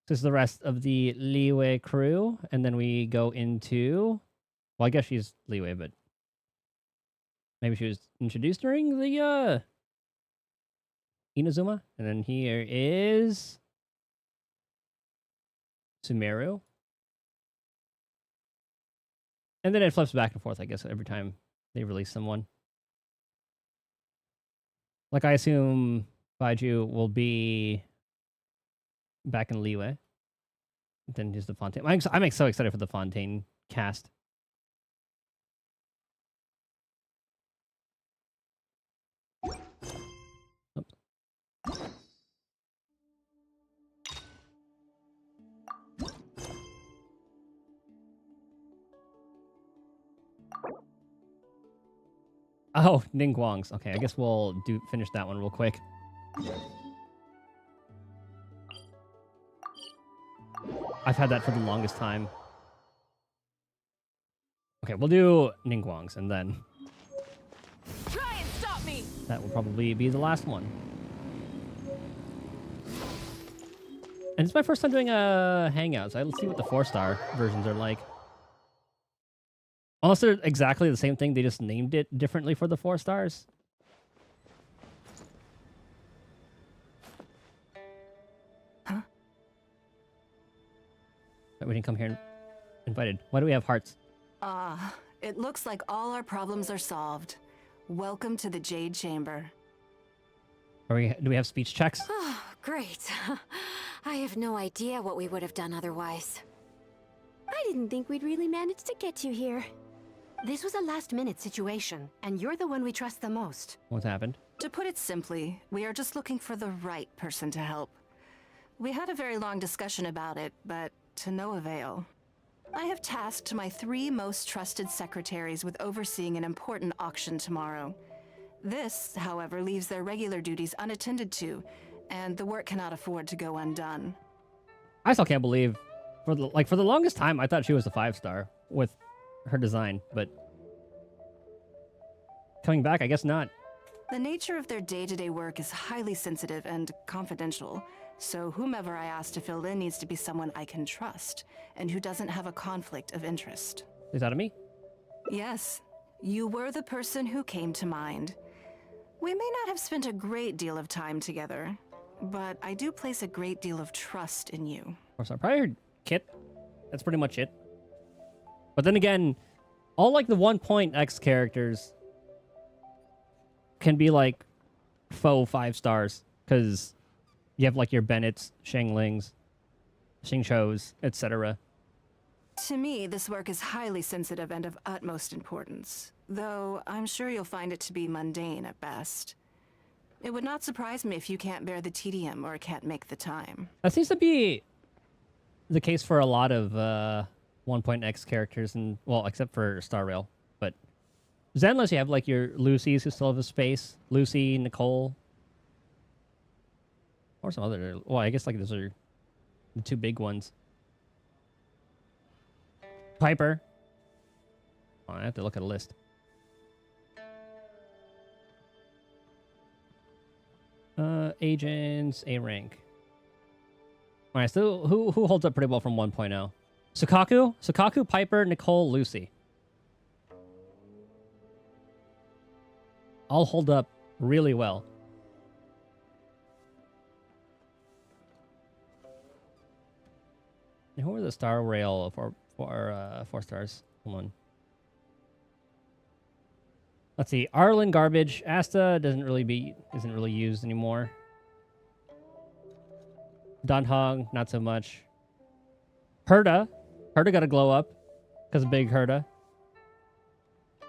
This is the rest of the Liyue crew, and then we go into... Well, I guess she's Liyue, but... Maybe she was introduced during the, Inazuma? And then here is... Sumeru. And then it flips back and forth, I guess, every time they release someone. Like, I assume Baiju will be back in Liyue. Then just the Fontaine. I'm so excited for the Fontaine cast. Oops. Oh, Ningguang's. Okay, I guess we'll finish that one real quick. I've had that for the longest time. Okay, we'll do Ningguang's and then... Try and stop me! That will probably be the last one. And it's my first time doing a hangout, so let's see what the 4-star versions are like. Unless they're exactly the same thing, they just named it differently for the 4 stars. Huh? We didn't come here invited. Why do we have hearts? It looks like all our problems are solved. Welcome to the Jade Chamber. Do we have speech checks? Oh, great. I have no idea what we would have done otherwise. I didn't think we'd really manage to get you here. This was a last-minute situation, and you're the one we trust the most. What's happened? To put it simply, we are just looking for the right person to help. We had a very long discussion about it, but to no avail. I have tasked my 3 most trusted secretaries with overseeing an important auction tomorrow. This, however, leaves their regular duties unattended to, and the work cannot afford to go undone. I still can't believe, for the longest time, I thought she was a 5-star with her design, but coming back, I guess not. The nature of their day-to-day work is highly sensitive and confidential, so whomever I ask to fill in needs to be someone I can trust, and who doesn't have a conflict of interest. Is that me? Yes, you were the person who came to mind. We may not have spent a great deal of time together, but I do place a great deal of trust in you. Of course, I probably heard Kit. That's pretty much it. But then again, all like the 1.x characters can be like faux 5 stars, because you have like your Bennett's, Shenglings, Xingqius, etc. To me, this work is highly sensitive and of utmost importance, though I'm sure you'll find it to be mundane at best. It would not surprise me if you can't bear the tedium or can't make the time. That seems to be the case for a lot of 1.x characters, and well, except for Star Rail. But Zenless, you have like your Lucy's who still have a space, Lucy, Nicole. Or some other... Well, I guess like those are the two big ones. Piper. Oh, I have to look at a list. Agents, A rank. All right, so who holds up pretty well from 1.0? Sukaku, Piper, Nicole, Lucy. All hold up really well. And who are the star rail for 4 stars? Hold on. Let's see. Arlen garbage. Asta isn't really used anymore. Danhong, not so much. Herda got a glow up because of big Herda. I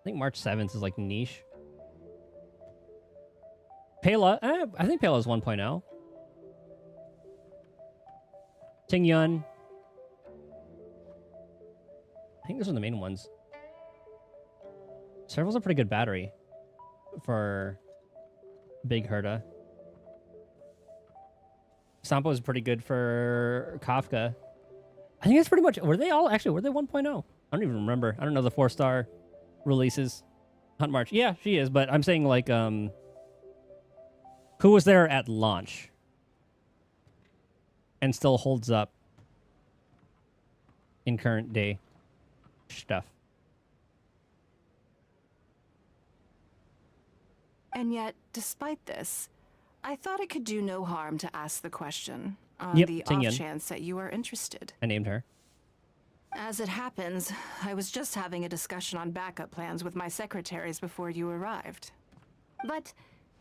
think March 7th is like niche. Pela, I think Pela is 1.0. Tingyun. I think those are the main ones. Serval's a pretty good battery for big Herda. Sampo is pretty good for Kafka. I think that's pretty much... Were they 1.0? I don't even remember. I don't know the 4-star releases. Hunt March. Yeah, she is, but I'm saying like... Who was there at launch? And still holds up in current day stuff. And yet, despite this, I thought it could do no harm to ask the question on Yep, the Tingyun. off chance that you are interested. I named her. As it happens, I was just having a discussion on backup plans with my secretaries before you arrived. But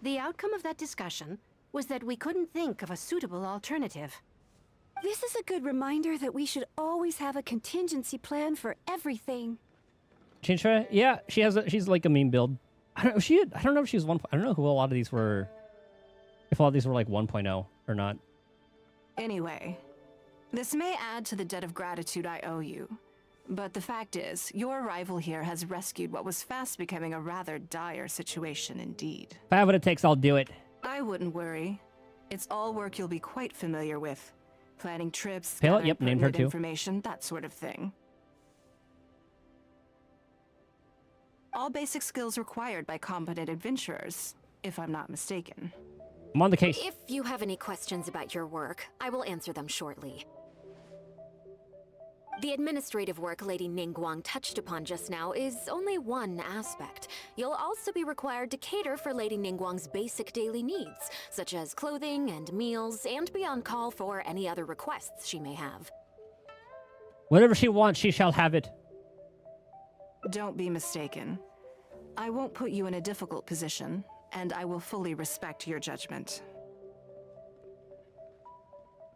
the outcome of that discussion was that we couldn't think of a suitable alternative. This is a good reminder that we should always have a contingency plan for everything. Chintra, yeah, she's like a meme build. I don't know if she was one. I don't know who a lot of these were. If a lot of these were like 1.0 or not. Anyway, this may add to the debt of gratitude I owe you. But the fact is, your arrival here has rescued what was fast becoming a rather dire situation indeed. If I have what it takes, I'll do it. I wouldn't worry. It's all work you'll be quite familiar with. Planning trips, Pale, gathering yep, named her pertinent too. information, that sort of thing. All basic skills required by competent adventurers, if I'm not mistaken. I'm on the case. If you have any questions about your work, I will answer them shortly. The administrative work Lady Ningguang touched upon just now is only one aspect. You'll also be required to cater for Lady Ningguang's basic daily needs, such as clothing and meals, and be on call for any other requests she may have. Whatever she wants, she shall have it. Don't be mistaken. I won't put you in a difficult position, and I will fully respect your judgment.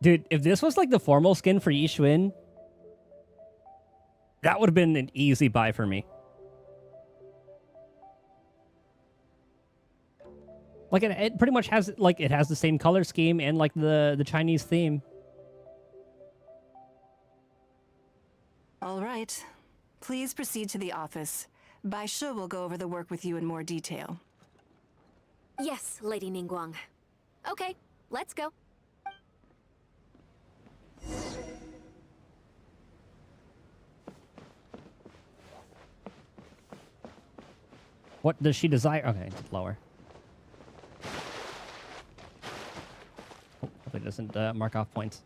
Dude, if this was like the formal skin for Yi Xuan, that would have been an easy buy for me. Like it pretty much has it has the same color scheme and like the Chinese theme. All right. Please proceed to the office. Bai Shi will go over the work with you in more detail. Yes, Lady Ningguang. Okay, let's go. What does she desire? Okay, lower. Oh, hopefully it doesn't mark off points.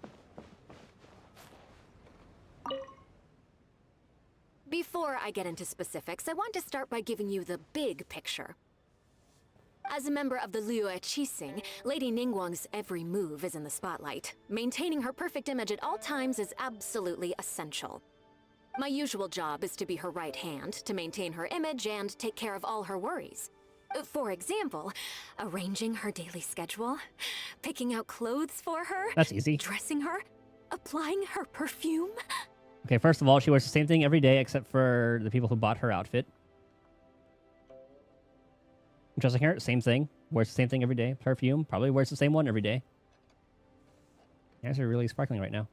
Before I get into specifics, I want to start by giving you the big picture. As a member of the Liyue Qixing, Lady Ningguang's every move is in the spotlight. Maintaining her perfect image at all times is absolutely essential. My usual job is to be her right hand, to maintain her image and take care of all her worries. For example, arranging her daily schedule, picking out clothes for her, That's easy. dressing her, applying her perfume. Okay, first of all, she wears the same thing every day except for the people who bought her outfit. Dressing her, same thing. Wears the same thing every day. Perfume, probably wears the same one every day. You guys are really sparkling right now.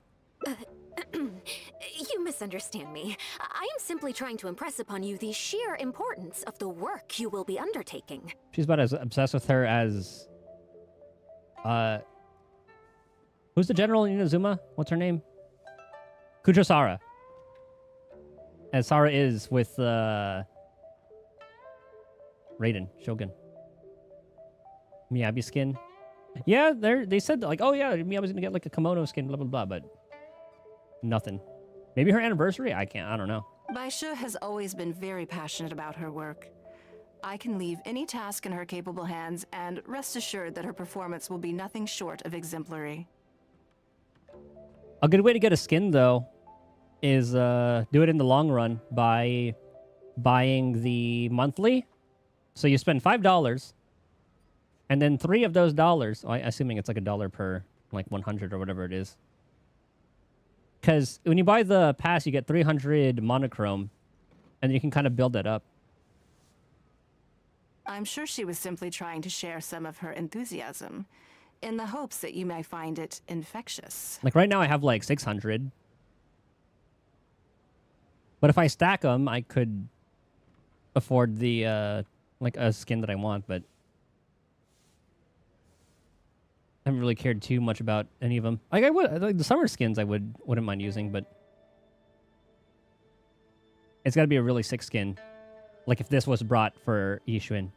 You misunderstand me. I am simply trying to impress upon you the sheer importance of the work you will be undertaking. She's about as obsessed with her as... Who's the general in Inazuma? What's her name? Kujo-Sara. As Sara is with, Raiden, Shogun. Miyabi skin. Yeah, they said, like, oh yeah, Miyabi's gonna get, like, a kimono skin, blah, blah, blah, but... nothing. Maybe her anniversary? I don't know. Baisha has always been very passionate about her work. I can leave any task in her capable hands, and rest assured that her performance will be nothing short of exemplary. A good way to get a skin, though, is do it in the long run by buying the monthly. So you spend $5, and then 3 of those dollars, assuming it's like $1 per, like 100 or whatever it is. Because when you buy the pass, you get 300 monochrome, and you can kind of build that up. I'm sure she was simply trying to share some of her enthusiasm, in the hopes that you may find it infectious. Like right now I have like 600. But if I stack them, I could afford the, like a skin that I want, but... I haven't really cared too much about any of them. Like I would, like the summer skins I wouldn't mind using, but... It's gotta be a really sick skin. Like if this was brought for Yishuin.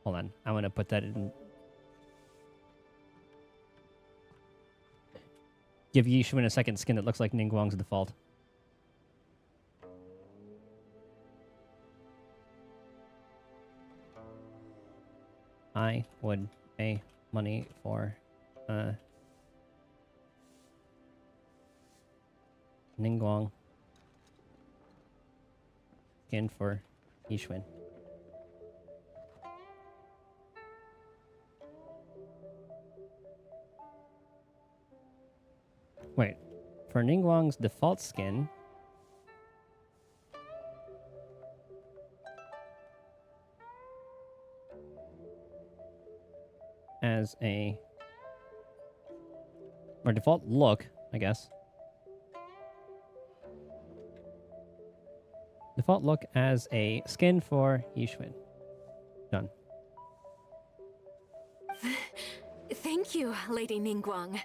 Hold on, I want to put that in. Give Yishuin a second skin that looks like Ningguang's default. I would pay money for Ningguang skin for Yishuin. Wait, for Ningguang's default skin, as a, or default look, I guess. Default look as a skin for Yishuin. Done. Thank you, Lady Ningguang.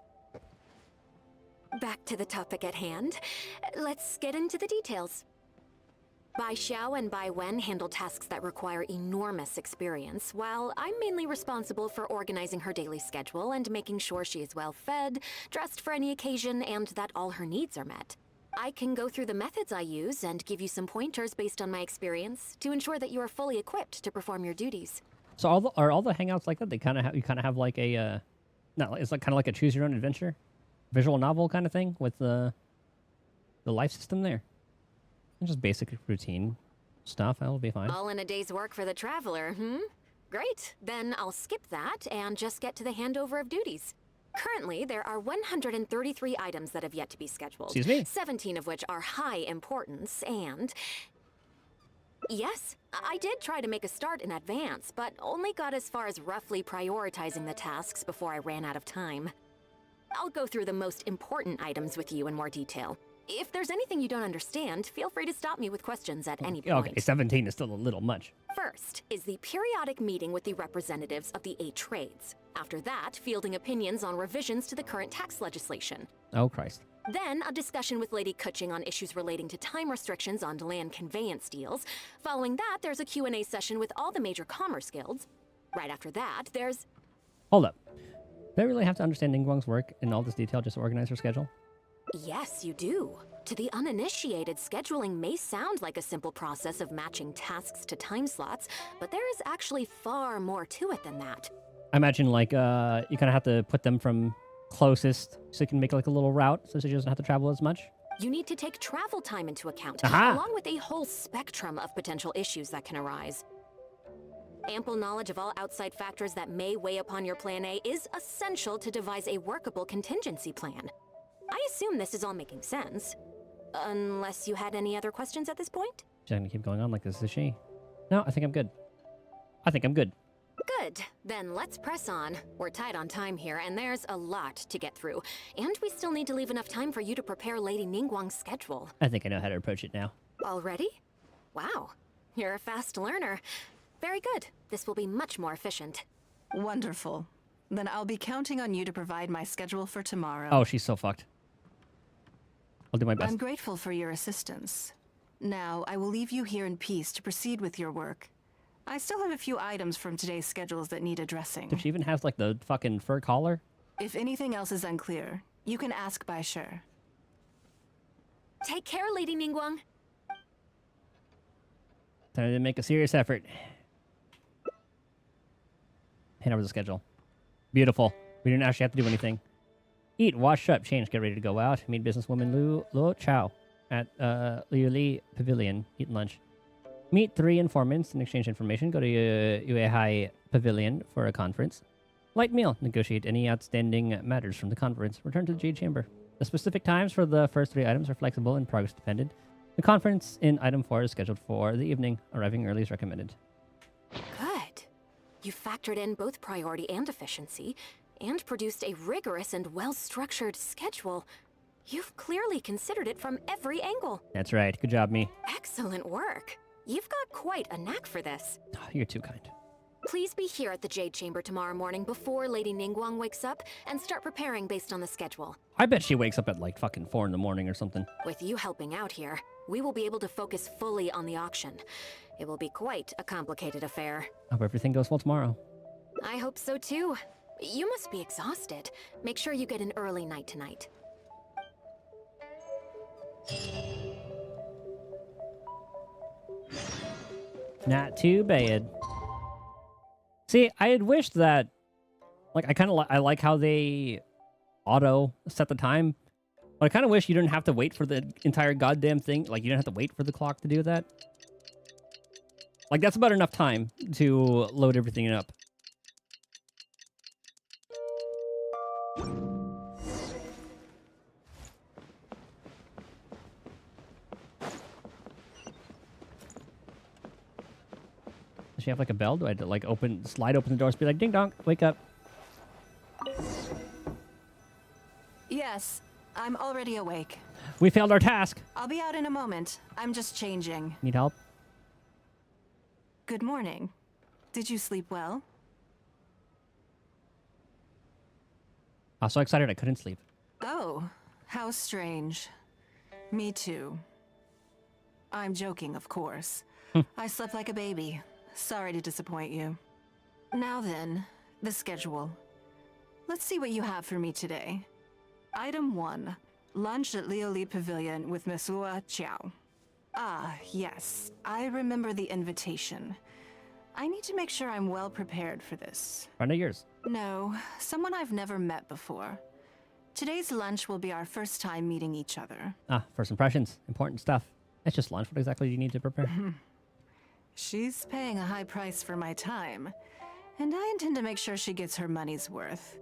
Back to the topic at hand. Let's get into the details. Bai Xiao and Bai Wen handle tasks that require enormous experience, while I'm mainly responsible for organizing her daily schedule and making sure she is well fed, dressed for any occasion, and that all her needs are met. I can go through the methods I use and give you some pointers based on my experience to ensure that you are fully equipped to perform your duties. So are all the hangouts like that? They kind of have, you kind of have like a it's like kind of like a choose your own adventure, visual novel kind of thing with the life system there. And just basic routine stuff. That'll be fine. All in a day's work for the traveler, Great. Then I'll skip that and just get to the handover of duties. Currently, there are 133 items that have yet to be scheduled. Excuse me? 17 of which are high importance, and... Yes, I did try to make a start in advance, but only got as far as roughly prioritizing the tasks before I ran out of time. I'll go through the most important items with you in more detail. If there's anything you don't understand, feel free to stop me with questions at any point. Okay, 17 is still a little much. First is the periodic meeting with the representatives of the 8 trades. After that, fielding opinions on revisions to the current tax legislation. Oh, Christ. Then, a discussion with Lady Kuching on issues relating to time restrictions on land conveyance deals. Following that, there's a Q&A session with all the major commerce guilds. Right after that, there's... Hold up. Do I really have to understand Ningguang's work in all this detail just to organize her schedule? Yes, you do. To the uninitiated, scheduling may sound like a simple process of matching tasks to time slots, but there is actually far more to it than that. I imagine, like, you kind of have to put them from closest so you can make, like, a little route so she doesn't have to travel as much. You need to take travel time into account, Aha! along with a whole spectrum of potential issues that can arise. Ample knowledge of all outside factors that may weigh upon your Plan A is essential to devise a workable contingency plan. I assume this is all making sense. Unless you had any other questions at this point? She's gonna keep going on like this, is she? No, I think I'm good. I think I'm good. Good. Good. Then let's press on. We're tight on time here, and there's a lot to get through. And we still need to leave enough time for you to prepare Lady Ningguang's schedule. I think I know how to approach it now. Already? Wow. You're a fast learner. Very good. This will be much more efficient. Wonderful. Then I'll be counting on you to provide my schedule for tomorrow. Oh, she's so fucked. I'll do my best. I'm grateful for your assistance. Now, I will leave you here in peace to proceed with your work. I still have a few items from today's schedules that need addressing. Does she even have, like, the fucking fur collar? If anything else is unclear, you can ask Bai Shi. Take care, Lady Ningguang. Time to make a serious effort. Hand over the schedule. Beautiful. We didn't actually have to do anything. Eat, wash up, change, get ready to go out. Meet businesswoman Luo Chao at Liu Li Pavilion. Eat lunch. Meet 3 informants and exchange information. Go to Yuehai Pavilion for a conference. Light meal. Negotiate any outstanding matters from the conference. Return to the Jade Chamber. The specific times for the first 3 items are flexible and progress dependent. The conference in item 4 is scheduled for the evening. Arriving early is recommended. Good. You factored in both priority and efficiency, and produced a rigorous and well-structured schedule. You've clearly considered it from every angle. That's right. Good job, me. Excellent work. You've got quite a knack for this. Oh, you're too kind. Please be here at the Jade Chamber tomorrow morning before Lady Ningguang wakes up and start preparing based on the schedule. I bet she wakes up at like fucking 4 in the morning or something. With you helping out here, we will be able to focus fully on the auction. It will be quite a complicated affair. I hope everything goes well tomorrow. I hope so too. You must be exhausted. Make sure you get an early night tonight. Not too bad. See, I had wished that, like, I like how they auto set the time, but I kind of wish you didn't have to wait for the entire goddamn thing. Like, you didn't have to wait for the clock to do that. Like, that's about enough time to load everything up. Does she have like a bell? Do I have to like slide open the doors, be like, ding dong, wake up? Yes, I'm already awake. We failed our task. I'll be out in a moment. I'm just changing. Need help? Good morning. Did you sleep well? I was so excited I couldn't sleep. Oh, how strange. Me too. I'm joking, of course. I slept like a baby. Sorry to disappoint you. Now then, the schedule. Let's see what you have for me today. Item 1. Lunch at Liu Li Pavilion with Miss Luo Chao. Ah, yes. I remember the invitation. I need to make sure I'm well prepared for this. Friend of yours? No, someone I've never met before. Today's lunch will be our first time meeting each other. Ah, first impressions. Important stuff. It's just lunch. What exactly do you need to prepare? She's paying a high price for my time, and I intend to make sure she gets her money's worth.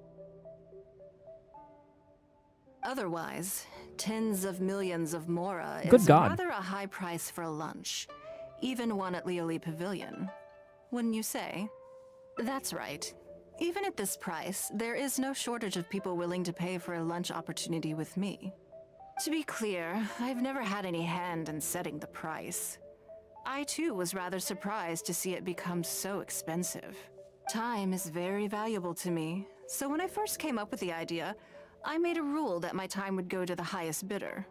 Otherwise, tens of millions of Mora Good is God. rather a high price for a lunch, even one at Liu Li Pavilion. Wouldn't you say? That's right. Even at this price, there is no shortage of people willing to pay for a lunch opportunity with me. To be clear, I've never had any hand in setting the price. I too was rather surprised to see it become so expensive. Time is very valuable to me, so when I first came up with the idea, I made a rule that my time would go to the highest bidder.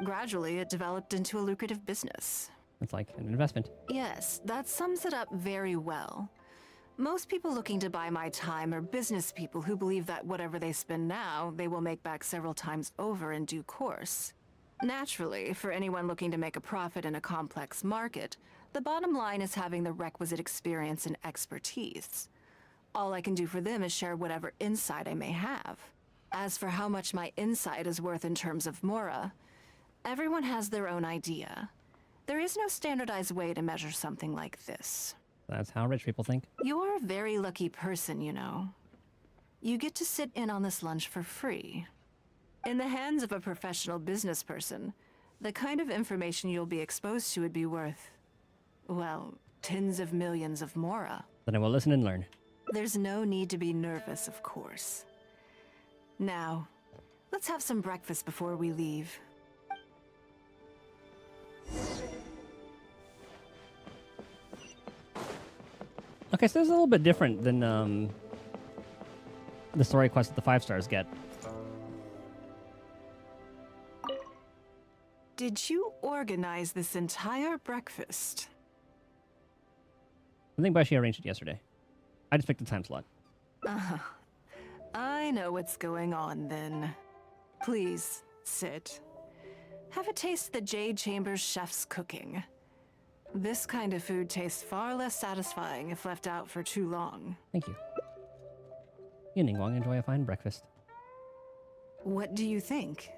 Gradually, it developed into a lucrative business. It's like an investment. Yes, that sums it up very well. Most people looking to buy my time are business people who believe that whatever they spend now, they will make back several times over in due course. Naturally, for anyone looking to make a profit in a complex market, the bottom line is having the requisite experience and expertise. All I can do for them is share whatever insight I may have. As for how much my insight is worth in terms of Mora, everyone has their own idea. There is no standardized way to measure something like this. That's how rich people think. You're a very lucky person, you know. You get to sit in on this lunch for free. In the hands of a professional business person, the kind of information you'll be exposed to would be worth, well, tens of millions of Mora. Then I will listen and learn. There's no need to be nervous, of course. Now, let's have some breakfast before we leave. Okay, so this is a little bit different than the story quest that the 5 stars get. Did you organize this entire breakfast? I think Bashi arranged it yesterday. I just picked the time slot. I know what's going on then. Please, sit. Have a taste of the Jade Chambers chef's cooking. This kind of food tastes far less satisfying if left out for too long. Thank you. You and Ningguang enjoy a fine breakfast. What do you think?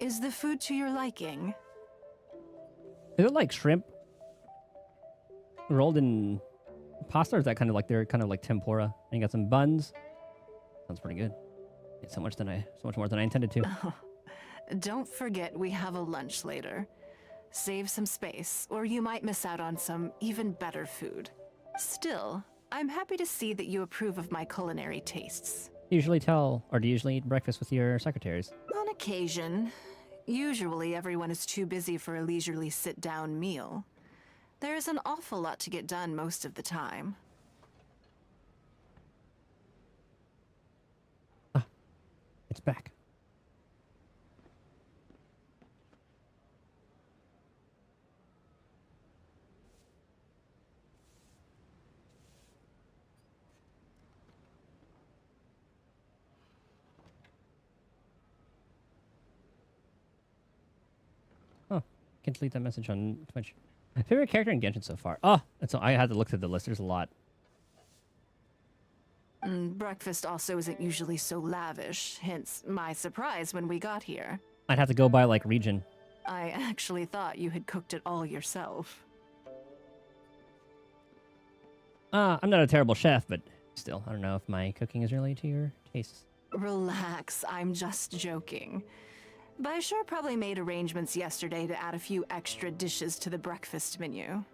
Is the food to your liking? Is it like shrimp rolled in pasta, or is that kind of like they're kind of like tempura? And you got some buns. Sounds pretty good. It's so much more than I intended to. Don't forget we have a lunch later. Save some space, or you might miss out on some even better food. Still, I'm happy to see that you approve of my culinary tastes. Do you usually eat breakfast with your secretaries? On occasion. Usually everyone is too busy for a leisurely sit-down meal. There is an awful lot to get done most of the time. It's back. Oh, can delete that message on Twitch. My favorite character in Genshin so far. Oh, and so I had to look through the list. There's a lot. Breakfast also isn't usually so lavish, hence my surprise when we got here. I'd have to go by like region. I actually thought you had cooked it all yourself. I'm not a terrible chef, but still, I don't know if my cooking is really to your tastes. Relax, I'm just joking. Baishar probably made arrangements yesterday to add a few extra dishes to the breakfast menu.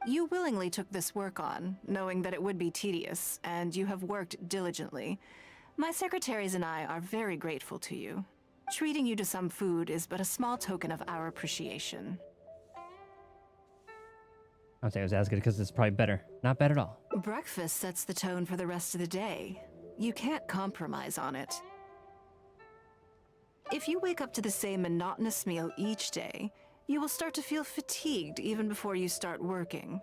You willingly took this work on, knowing that it would be tedious, and you have worked diligently. My secretaries and I are very grateful to you. Treating you to some food is but a small token of our appreciation. I'd say it was as good because it's probably better. Not bad at all. Breakfast sets the tone for the rest of the day. You can't compromise on it. If you wake up to the same monotonous meal each day, you will start to feel fatigued even before you start working.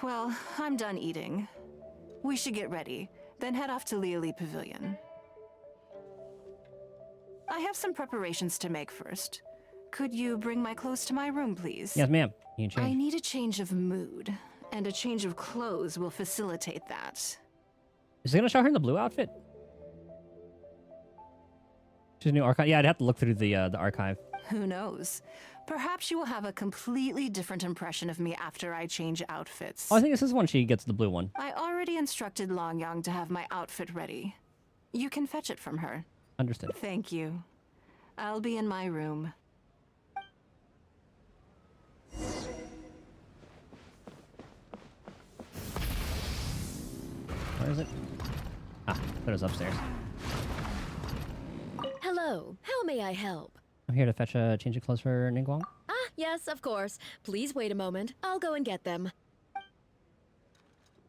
Well, I'm done eating. We should get ready, then head off to Liali Pavilion. I have some preparations to make first. Could you bring my clothes to my room, please? Yes, ma'am. You can I change. need a change of mood, and a change of clothes will facilitate that. Is it gonna show her in the blue outfit? She's a new archive. Yeah, I'd have to look through the archive. Who knows? Perhaps you will have a completely different impression of me after I change outfits. Oh, I think this is when she gets the blue one. I already instructed Longyang to have my outfit ready. You can fetch it from her. Understood. Thank you. I'll be in my room. Where is it? Ah, that was upstairs. Hello, how may I help? I'm here to fetch a change of clothes for Ningguang. Ah, yes, of course. Please wait a moment. I'll go and get them.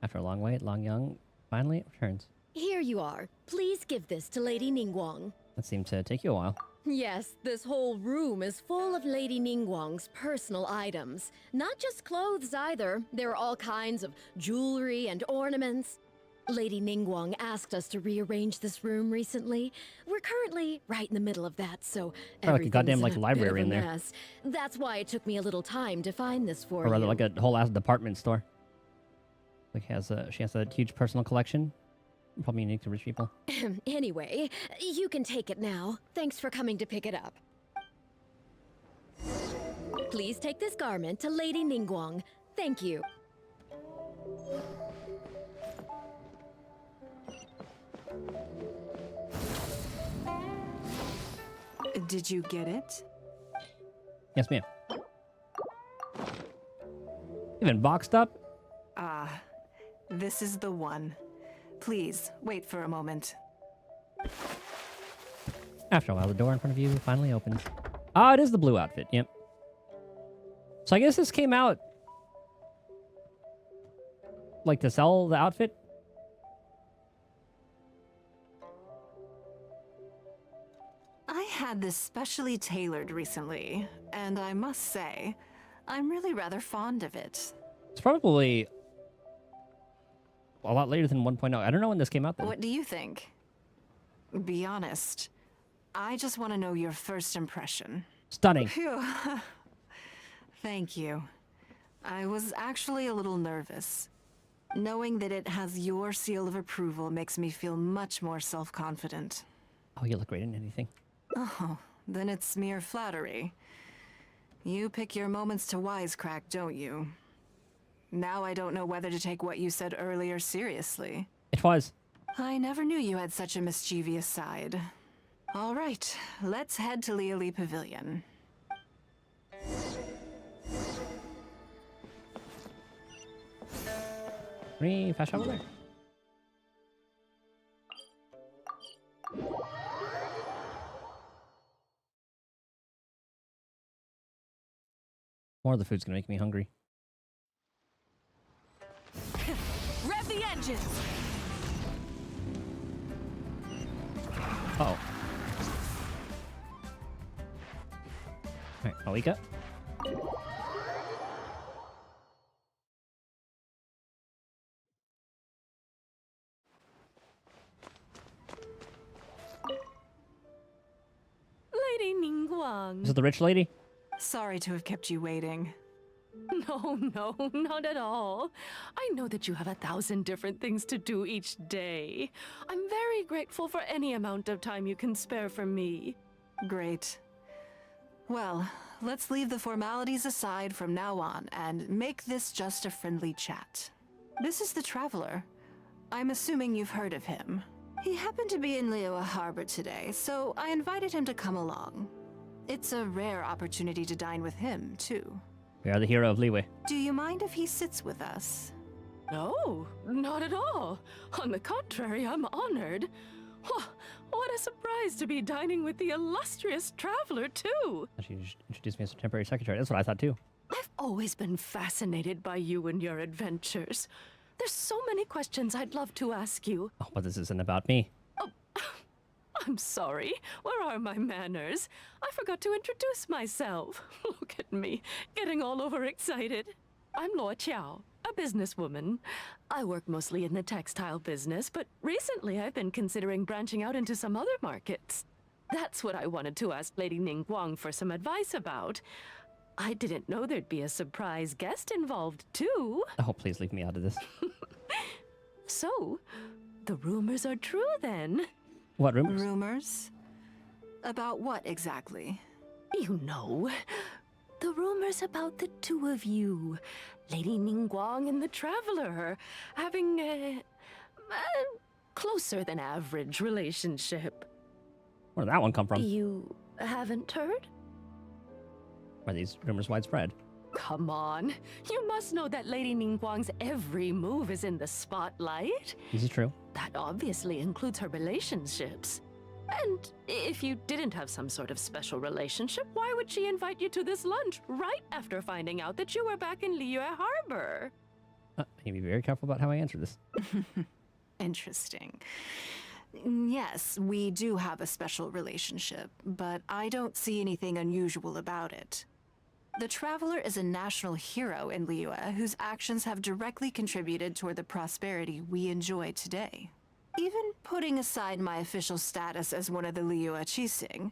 After a long wait, Longyang finally returns. Here you are. Please give this to Lady Ningguang. That seemed to take you a while. Yes, this whole room is full of Lady Ningguang's personal items. Not just clothes either. There are all kinds of jewelry and ornaments. Lady Ningguang asked us to rearrange this room recently. We're currently right in the middle of that, so Like a goddamn everything's like in a library bit in of a there, mess. That's why it took me a little time to find this for or rather, you. like a whole ass department store. Like she has a huge personal collection, probably unique to rich people. Anyway, you can take it now. Thanks for coming to pick it up. Please take this garment to Lady Ningguang. Thank you. Did you get it? Yes, ma'am. Even boxed up? Ah, this is the one. Please, wait for a moment. After a while, the door in front of you finally opens. Ah, it is the blue outfit, yep. So I guess this came out... like to sell the outfit? I had this specially tailored recently, and I must say, I'm really rather fond of it. It's probably a lot later than 1.0. I don't know when this came out then. What do you think? Be honest. I just want to know your first impression. Stunning. Phew. Thank you. I was actually a little nervous. Knowing that it has your seal of approval makes me feel much more self-confident. Oh, you look great in anything. Oh, then it's mere flattery. You pick your moments to wisecrack, don't you? Now I don't know whether to take what you said earlier seriously. It was. I never knew you had such a mischievous side. All right, let's head to Liali Pavilion. Fast travel there. More of the food's gonna make me hungry. Rev the engines! Uh-oh. Alright, Malika. Lady Ningguang. Is it the rich lady? Sorry to have kept you waiting. No, not at all. I know that you have 1,000 different things to do each day. I'm very grateful for any amount of time you can spare for me. Great. Well, let's leave the formalities aside from now on and make this just a friendly chat. This is the Traveler. I'm assuming you've heard of him. He happened to be in Liyue Harbor today, so I invited him to come along. It's a rare opportunity to dine with him, too. We are the hero of Liyue. Do you mind if he sits with us? No, not at all. On the contrary, I'm honored. What a surprise to be dining with the illustrious Traveler, too. She just introduced me as a temporary secretary. That's what I thought, too. I've always been fascinated by you and your adventures. There's so many questions I'd love to ask you. Oh, but this isn't about me. I'm sorry. Where are my manners? I forgot to introduce myself. Look at me, getting all overexcited. I'm Luo Qiao, a businesswoman. I work mostly in the textile business, but recently I've been considering branching out into some other markets. That's what I wanted to ask Lady Ningguang for some advice about. I didn't know there'd be a surprise guest involved, too. Oh, please leave me out of this. So, the rumors are true then? What rumors? Rumors? About what exactly? You know, the rumors about the two of you, Lady Ningguang and the Traveler, having a closer than average relationship. Where did that one come from? You haven't heard? Are these rumors widespread? Come on, you must know that Lady Ningguang's every move is in the spotlight. This is true. That obviously includes her relationships. And if you didn't have some sort of special relationship, why would she invite you to this lunch right after finding out that you were back in Liyue Harbor? I need to be very careful about how I answer this. Interesting. Yes, we do have a special relationship, but I don't see anything unusual about it. The Traveler is a national hero in Liyue whose actions have directly contributed toward the prosperity we enjoy today. Even putting aside my official status as one of the Liyue Qixing,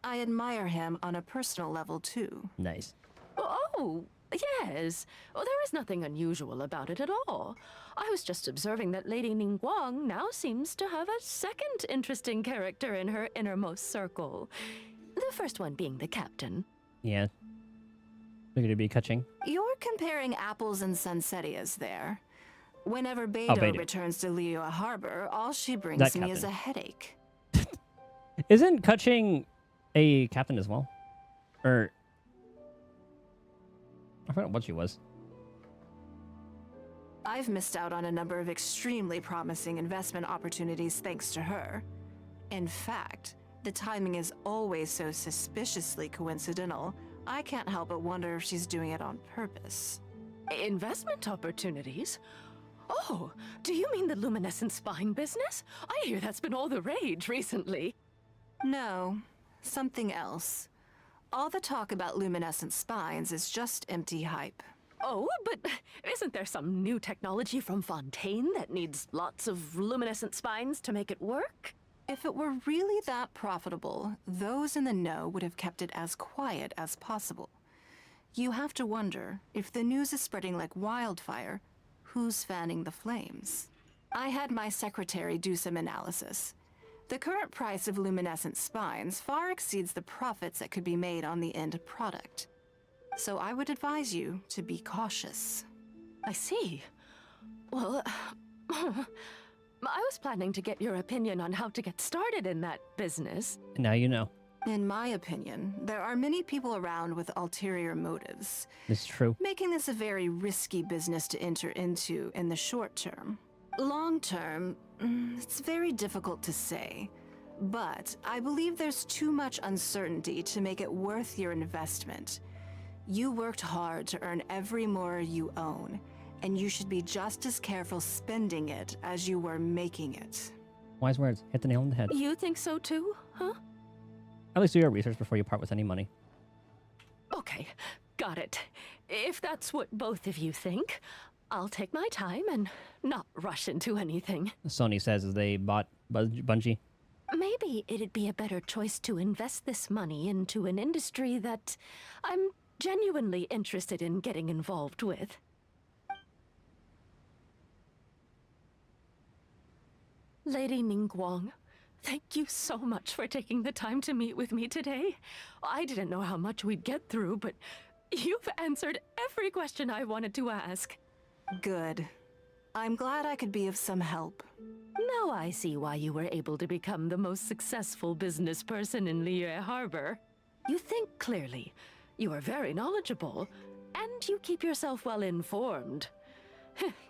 I admire him on a personal level too. Nice. Oh, yes. Well, there is nothing unusual about it at all. I was just observing that Lady Ningguang now seems to have a second interesting character in her innermost circle. The first one being the captain. Yeah. Figured it'd be catching. You're comparing apples and Sunsetias there. Whenever Beidou returns to Liyue Harbor, all she brings me is a headache. Isn't Kutching a captain as well? Or... I forgot what she was. I've missed out on a number of extremely promising investment opportunities thanks to her. In fact, the timing is always so suspiciously coincidental, I can't help but wonder if she's doing it on purpose. Investment opportunities? Oh, do you mean the luminescent spine business? I hear that's been all the rage recently. No, something else. All the talk about luminescent spines is just empty hype. Oh, but isn't there some new technology from Fontaine that needs lots of luminescent spines to make it work? If it were really that profitable, those in the know would have kept it as quiet as possible. You have to wonder, if the news is spreading like wildfire, who's fanning the flames? I had my secretary do some analysis. The current price of luminescent spines far exceeds the profits that could be made on the end product. So I would advise you to be cautious. I see. Well, I was planning to get your opinion on how to get started in that business. Now you know. In my opinion, there are many people around with ulterior motives. It's true. Making this a very risky business to enter into in the short term. Long term, it's very difficult to say. But I believe there's too much uncertainty to make it worth your investment. You worked hard to earn every mora you own, and you should be just as careful spending it as you were making it. Wise words. Hit the nail on the head. You think so too, huh? At least do your research before you part with any money. Okay, got it. If that's what both of you think, I'll take my time and not rush into anything. Sony says as they bought Bungie. Maybe it'd be a better choice to invest this money into an industry that I'm genuinely interested in getting involved with. Lady Ningguang, thank you so much for taking the time to meet with me today. I didn't know how much we'd get through, but you've answered every question I wanted to ask. Good. I'm glad I could be of some help. Now I see why you were able to become the most successful business person in Liyue Harbor. You think clearly, you are very knowledgeable, and you keep yourself well informed.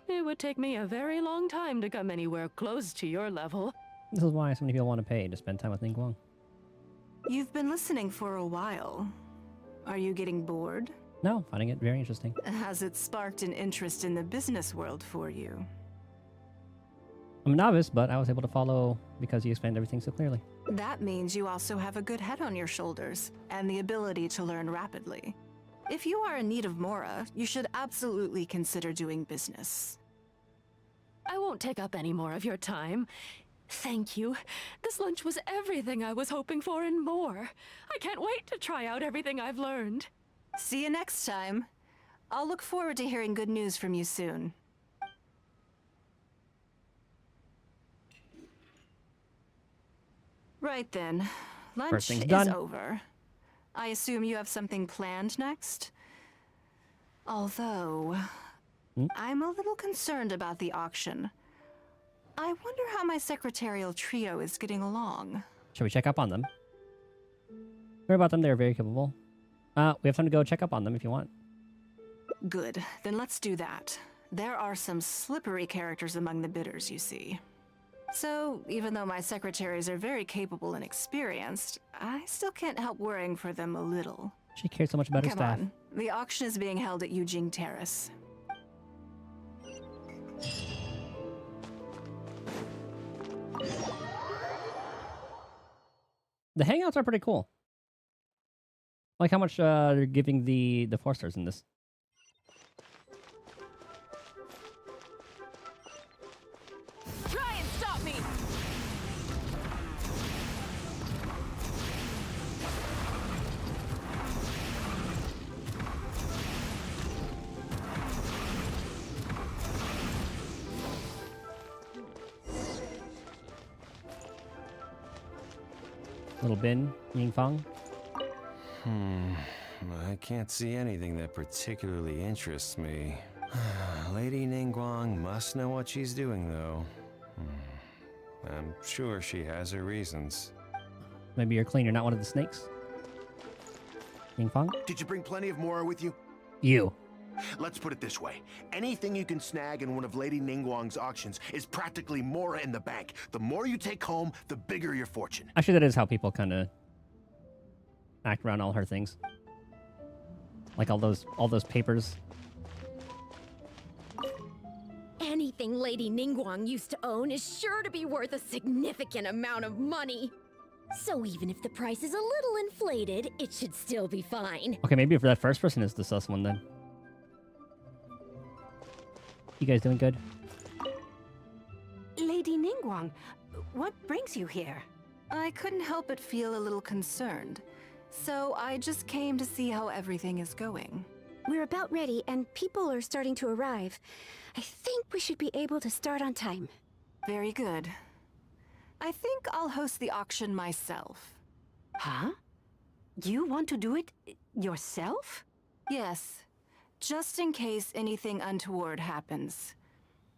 It would take me a very long time to come anywhere close to your level. This is why so many people want to pay to spend time with Ningguang. You've been listening for a while. Are you getting bored? No, finding it very interesting. Has it sparked an interest in the business world for you? I'm a novice, but I was able to follow because you explained everything so clearly. That means you also have a good head on your shoulders, and the ability to learn rapidly. If you are in need of mora, you should absolutely consider doing business. I won't take up any more of your time. Thank you. This lunch was everything I was hoping for and more. I can't wait to try out everything I've learned. See you next time. I'll look forward to hearing good news from you soon. Right then. Lunch is done. over. I assume you have something planned next? Although, I'm a little concerned about the auction. I wonder how my secretarial trio is getting along. Shall we check up on them? Heard about them, they're very capable. We have time to go check up on them if you want. Good, then let's do that. There are some slippery characters among the bidders, you see. So, even though my secretaries are very capable and experienced, I still can't help worrying for them a little. She cares so much about her Come staff. on, the auction is being held at Yujing Terrace. The hangouts are pretty cool. Like how much they're giving the Forsters in this. Try and stop me! Little bin, Yingfang. I can't see anything that particularly interests me. Lady Ningguang must know what she's doing, though. I'm sure she has her reasons. Maybe you're clean, you're not one of the snakes? Yingfang? Did you bring plenty of mora with you? You. Let's put it this way. Anything you can snag in one of Lady Ningguang's auctions is practically more in the bank. The more you take home, the bigger your fortune. Actually, that is how people kind of act around all her things. Like all those papers. Anything Lady Ningguang used to own is sure to be worth a significant amount of money. So even if the price is a little inflated, it should still be fine. Okay, maybe if that first person is the sus one then. You guys doing good? Lady Ningguang, what brings you here? I couldn't help but feel a little concerned, so I just came to see how everything is going. We're about ready, and people are starting to arrive. I think we should be able to start on time. Very good. I think I'll host the auction myself. Huh? You want to do it yourself? Yes, just in case anything untoward happens.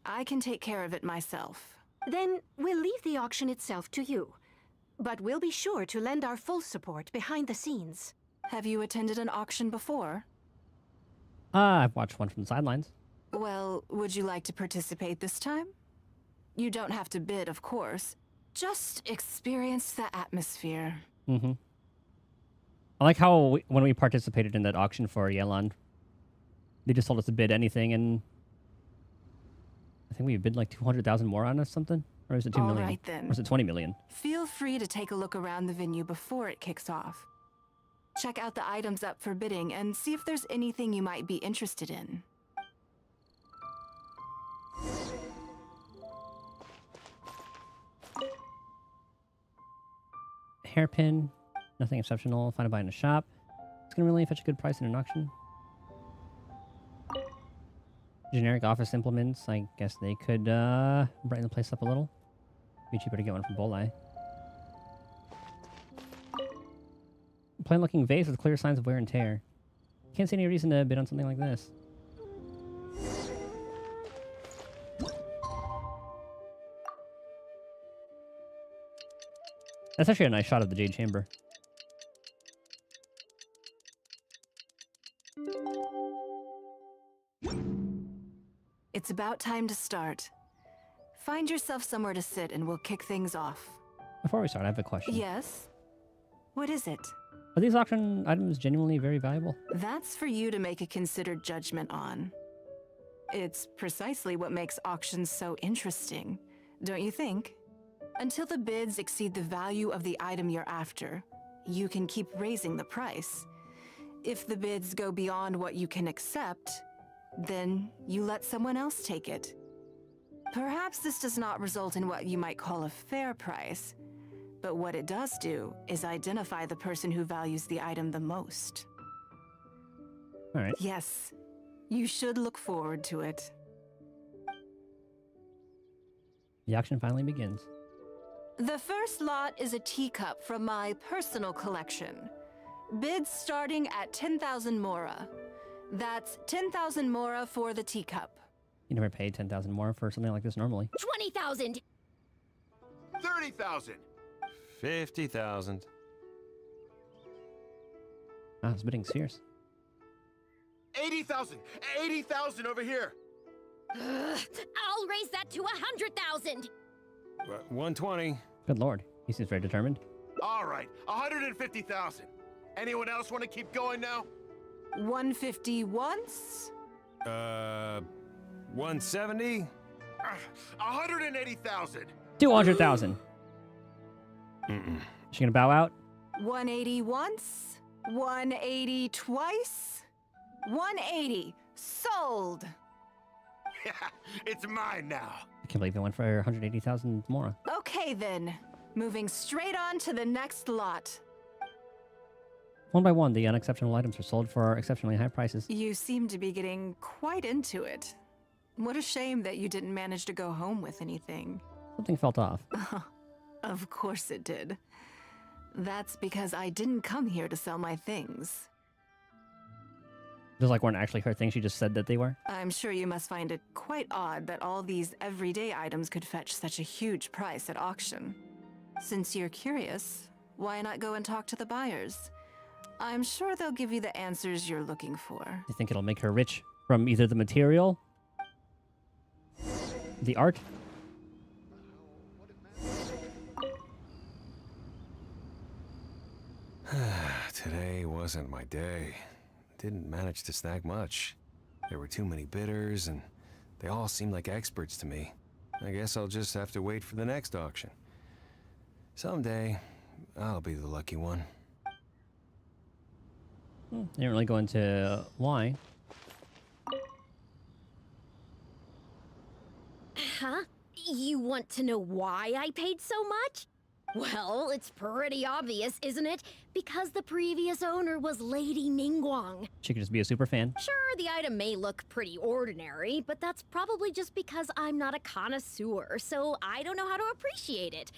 I can take care of it myself. Then we'll leave the auction itself to you. But we'll be sure to lend our full support behind the scenes. Have you attended an auction before? I've watched one from the sidelines. Well, would you like to participate this time? You don't have to bid, of course. Just experience the atmosphere. Mm-hmm. I like how when we participated in that auction for Yelan, they just told us to bid anything, and I think we bid like 200,000 more on us something? Or is it 2 million? All right, then. Or is it 20 million? Feel free to take a look around the venue before it kicks off. Check out the items up for bidding and see if there's anything you might be interested in. Hairpin. Nothing exceptional. Find a buy in a shop. It's gonna really fetch a good price in an auction. Generic office implements. I guess they could brighten the place up a little. Be cheaper to get one from Bolai. Plain looking vase with clear signs of wear and tear. Can't see any reason to bid on something like this. That's actually a nice shot of the Jade Chamber. It's about time to start. Find yourself somewhere to sit and we'll kick things off. Before we start, I have a question. Yes? What is it? Are these auction items genuinely very valuable? That's for you to make a considered judgment on. It's precisely what makes auctions so interesting, don't you think? Until the bids exceed the value of the item you're after, you can keep raising the price. If the bids go beyond what you can accept, then you let someone else take it. Perhaps this does not result in what you might call a fair price, but what it does do is identify the person who values the item the most. All right. Yes, you should look forward to it. The auction finally begins. The first lot is a teacup from my personal collection. Bids starting at 10,000 mora. That's 10,000 mora for the teacup. You never pay 10,000 more for something like this normally. 20,000! 30,000! 50,000. Ah, this bidding's fierce. 80,000! 80,000 over here! I'll raise that to 100,000! 120. Good lord. He seems very determined. All right, 150,000. Anyone else want to keep going now? 150 once? 170? 180,000. 200,000. She gonna bow out? 180 once? 180 twice? 180. Sold! It's mine now. I can't believe they went for 180,000 more. Okay then. Moving straight on to the next lot. One by one, the unexceptional items are sold for exceptionally high prices. You seem to be getting quite into it. What a shame that you didn't manage to go home with anything. Something felt off. Of course it did. That's because I didn't come here to sell my things. Those like weren't actually her things, she just said that they were. I'm sure you must find it quite odd that all these everyday items could fetch such a huge price at auction. Since you're curious, why not go and talk to the buyers? I'm sure they'll give you the answers you're looking for. You think it'll make her rich from either the material, the art. Today wasn't my day. Didn't manage to snag much. There were too many bidders, and they all seemed like experts to me. I guess I'll just have to wait for the next auction. Someday, I'll be the lucky one. They didn't really go into why. Huh? You want to know why I paid so much? Well, it's pretty obvious, isn't it? Because the previous owner was Lady Ningguang. She could just be a super fan. Sure, the item may look pretty ordinary, but that's probably just because I'm not a connoisseur, so I don't know how to appreciate it.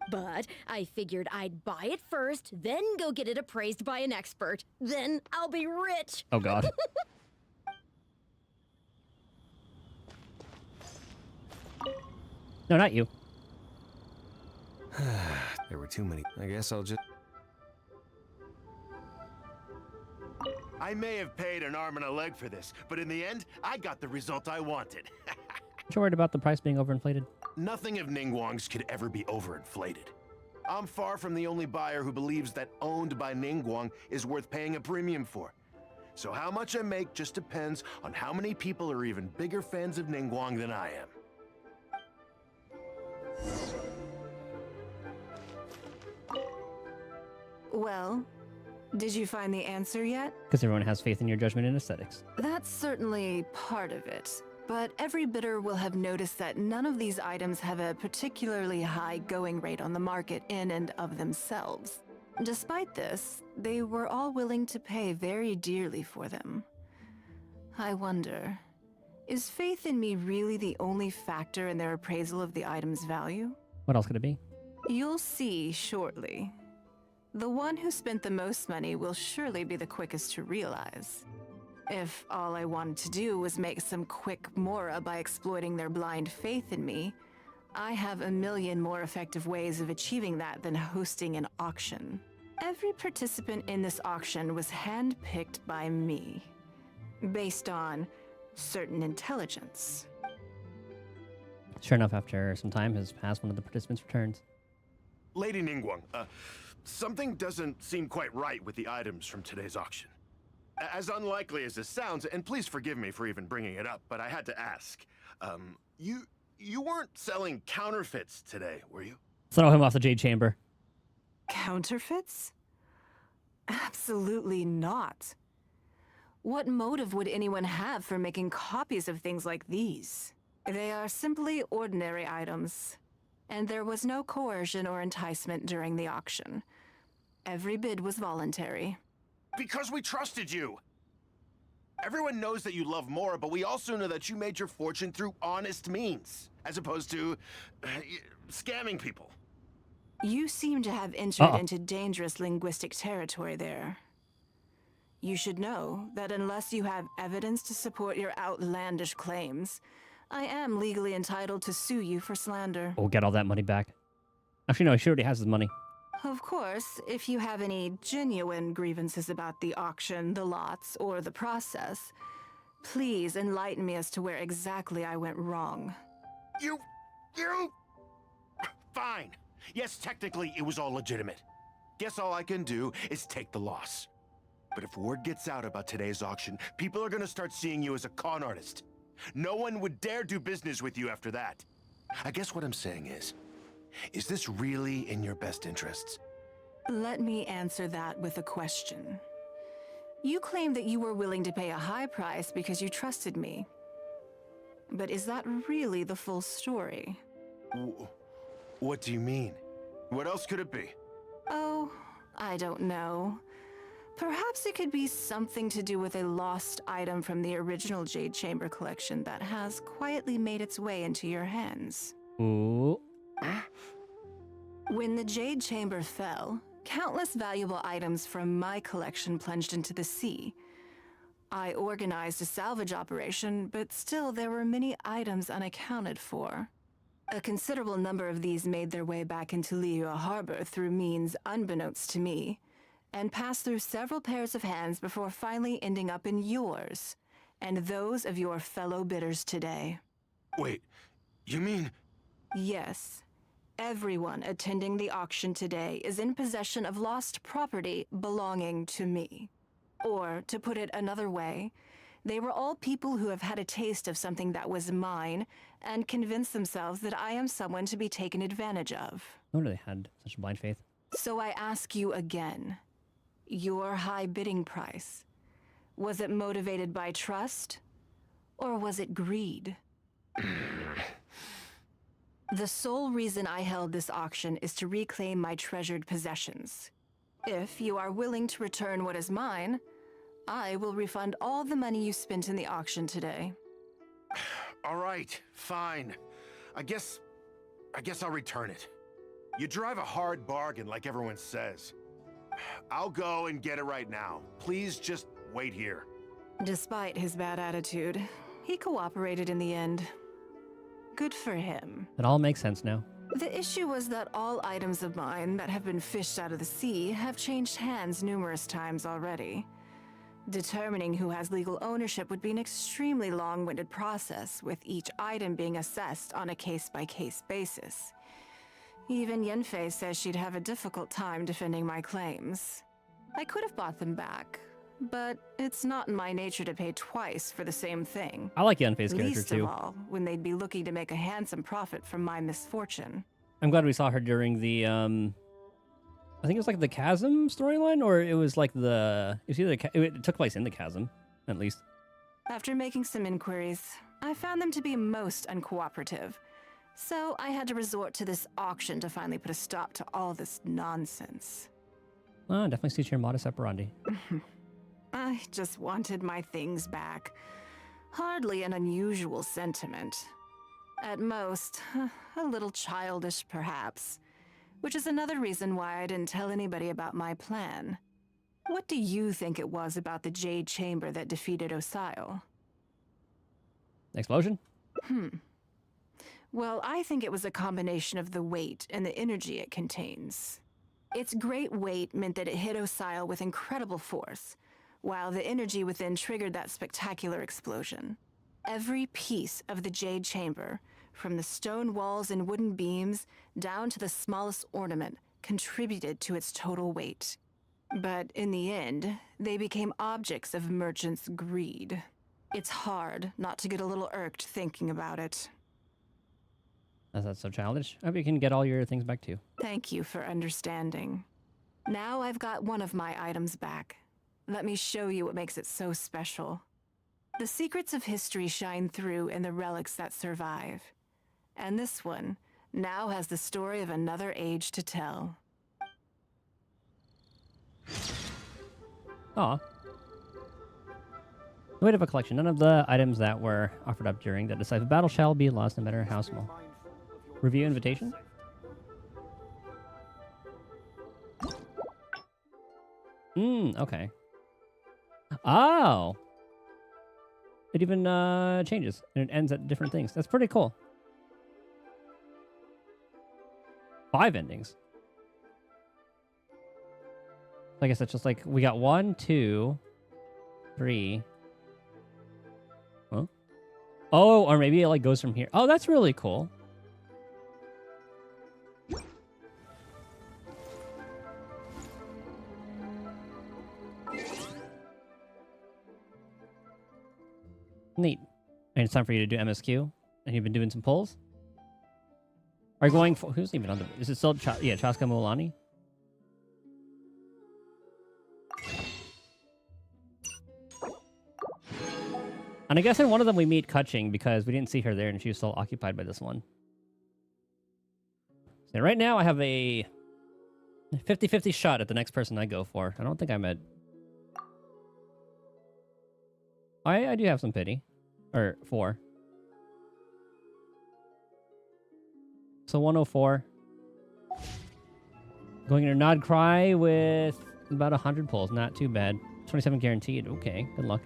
But I figured I'd buy it first, then go get it appraised by an expert. Then I'll be rich. Oh, God. No, not you. There were too many. I guess I'll just... I may have paid an arm and a leg for this, but in the end, I got the result I wanted. Aren't you worried about the price being overinflated? Nothing of Ningguang's could ever be overinflated. I'm far from the only buyer who believes that owned by Ningguang is worth paying a premium for. So how much I make just depends on how many people are even bigger fans of Ningguang than I am. Well, did you find the answer yet? Because everyone has faith in your judgment and aesthetics. That's certainly part of it. But every bidder will have noticed that none of these items have a particularly high going rate on the market in and of themselves. Despite this, they were all willing to pay very dearly for them. I wonder, is faith in me really the only factor in their appraisal of the item's value? What else could it be? You'll see shortly. The one who spent the most money will surely be the quickest to realize. If all I wanted to do was make some quick mora by exploiting their blind faith in me, I have a million more effective ways of achieving that than hosting an auction. Every participant in this auction was handpicked by me, based on certain intelligence. Sure enough, after some time has passed, one of the participants returns. Lady Ningguang, something doesn't seem quite right with the items from today's auction. As unlikely as this sounds, and please forgive me for even bringing it up, but I had to ask. You weren't selling counterfeits today, were you? Throw him off the Jade Chamber. Counterfeits? Absolutely not. What motive would anyone have for making copies of things like these? They are simply ordinary items, and there was no coercion or enticement during the auction. Every bid was voluntary. Because we trusted you! Everyone knows that you love Mora, but we also know that you made your fortune through honest means, as opposed to scamming people. You seem to have entered into dangerous linguistic territory there. You should know that unless you have evidence to support your outlandish claims, I am legally entitled to sue you for slander. We'll get all that money back. Actually, no, he already has his money. Of course, if you have any genuine grievances about the auction, the lots, or the process, please enlighten me as to where exactly I went wrong. You... Fine. Yes, technically it was all legitimate. Guess all I can do is take the loss. But if word gets out about today's auction, people are gonna start seeing you as a con artist. No one would dare do business with you after that. I guess what I'm saying is this really in your best interests? Let me answer that with a question. You claim that you were willing to pay a high price because you trusted me. But is that really the full story? What do you mean? What else could it be? Oh, I don't know. Perhaps it could be something to do with a lost item from the original Jade Chamber collection that has quietly made its way into your hands. Ooh. When the Jade Chamber fell, countless valuable items from my collection plunged into the sea. I organized a salvage operation, but still there were many items unaccounted for. A considerable number of these made their way back into Liyue Harbor through means unbeknownst to me, and passed through several pairs of hands before finally ending up in yours, and those of your fellow bidders today. Wait, you mean... Yes. Everyone attending the auction today is in possession of lost property belonging to me. Or, to put it another way, they were all people who have had a taste of something that was mine and convinced themselves that I am someone to be taken advantage of. No wonder they had such blind faith. So I ask you again, your high bidding price, was it motivated by trust, or was it greed? The sole reason I held this auction is to reclaim my treasured possessions. If you are willing to return what is mine, I will refund all the money you spent in the auction today. All right, fine. I guess I'll return it. You drive a hard bargain like everyone says. I'll go and get it right now. Please just wait here. Despite his bad attitude, he cooperated in the end. Good for him. It all makes sense now. The issue was that all items of mine that have been fished out of the sea have changed hands numerous times already. Determining who has legal ownership would be an extremely long-winded process, with each item being assessed on a case-by-case basis. Even Yenfei says she'd have a difficult time defending my claims. I could have bought them back, but it's not in my nature to pay twice for the same thing. I like Yenfei's character Least too. of all, when they'd be looking to make a handsome profit from my misfortune. I'm glad we saw her during the I think it was like the chasm storyline, or it was like the it was either it took place in the chasm, at least. After making some inquiries, I found them to be most uncooperative. So I had to resort to this auction to finally put a stop to all this nonsense. Ah, definitely suits your modus operandi. I just wanted my things back. Hardly an unusual sentiment. At most, a little childish perhaps. Which is another reason why I didn't tell anybody about my plan. What do you think it was about the Jade Chamber that defeated Osile? Explosion? Well, I think it was a combination of the weight and the energy it contains. Its great weight meant that it hit Osile with incredible force, while the energy within triggered that spectacular explosion. Every piece of the Jade Chamber, from the stone walls and wooden beams down to the smallest ornament, contributed to its total weight. But in the end, they became objects of merchants' greed. It's hard not to get a little irked thinking about it. That's so childish. I hope you can get all your things back too. Thank you for understanding. Now I've got one of my items back. Let me show you what makes it so special. The secrets of history shine through in the relics that survive. And this one now has the story of another age to tell. Aw. The weight of a collection. None of the items that were offered up during the decisive battle shall be lost, no matter how small. Review invitation? Okay. Oh! It even changes, and it ends at different things. That's pretty cool. 5 endings. I guess that's just like, we got 1, 2, 3. Huh? Oh, or maybe it like goes from here. Oh, that's really cool. Neat. And it's time for you to do MSQ. And you've been doing some polls? Are you going for... Who's even on the... Is it still... yeah, Chaska Mulani? And I guess in one of them we meet Kutching because we didn't see her there and she was still occupied by this one. So right now I have a 50-50 shot at the next person I go for. I don't think I'm at... I do have some pity. Or 4. So 104. Going into Nod Cry with about 100 pulls. Not too bad. 27 guaranteed. Okay, good luck.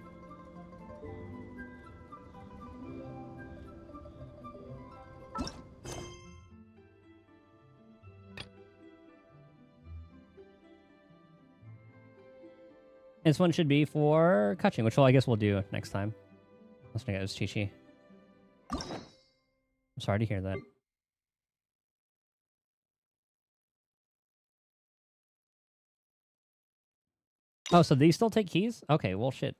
This one should be for Kutching, which I guess we'll do next time. Last thing I got was Chi-Chi. I'm sorry to hear that. Oh, so these still take keys? Okay, well, shit.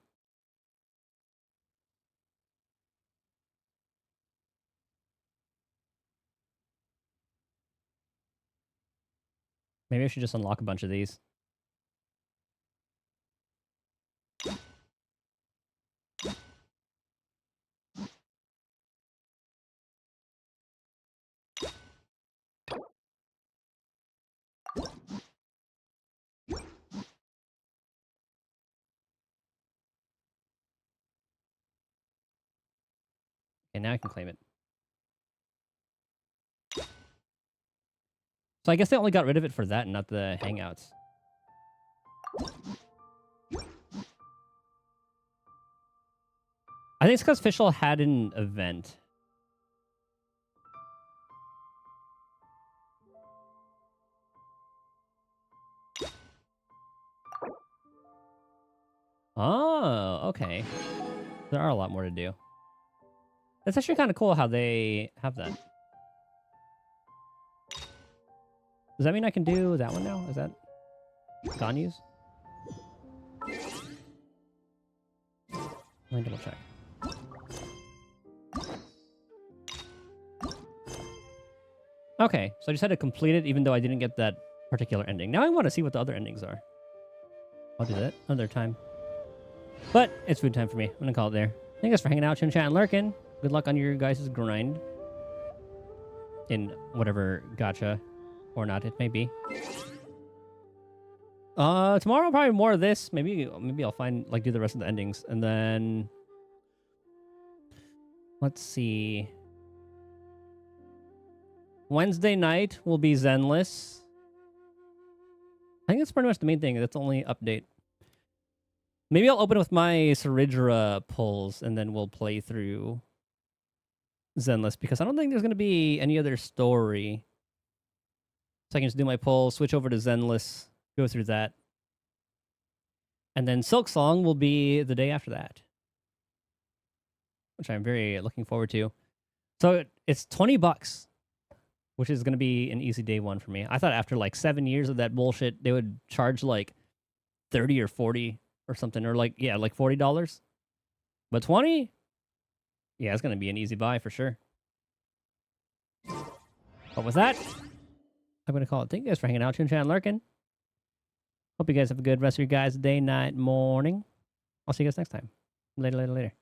Maybe I should just unlock a bunch of these. Okay, now I can claim it. So I guess they only got rid of it for that and not the hangouts. I think it's because Fischl had an event. Oh, okay. There are a lot more to do. It's actually kind of cool how they have that. Does that mean I can do that one now? Is that gone use? Let me double check. Okay, so I just had to complete it even though I didn't get that particular ending. Now I want to see what the other endings are. I'll do that another time. But it's food time for me. I'm going to call it there. Thank you guys for hanging out, chat, and lurking. Good luck on your guys' grind. In whatever gacha or not it may be. Tomorrow probably more of this. Maybe I'll find do the rest of the endings. And then let's see. Wednesday night will be Zenless. I think that's pretty much the main thing. That's the only update. Maybe I'll open with my Saridra pulls and then we'll play through Zenless because I don't think there's going to be any other story. So I can just do my pull, switch over to Zenless, go through that. And then Silk Song will be the day after that, which I'm very looking forward to. So it's $20, which is going to be an easy day one for me. I thought after 7 years of that bullshit, they would charge 30 or 40 or something, or $40. But 20? Yeah, it's going to be an easy buy for sure. But with that, I'm going to call it. Thank you guys for hanging out, chat, and lurking. Hope you guys have a good rest of your guys' day, night, morning. I'll see you guys next time. Later.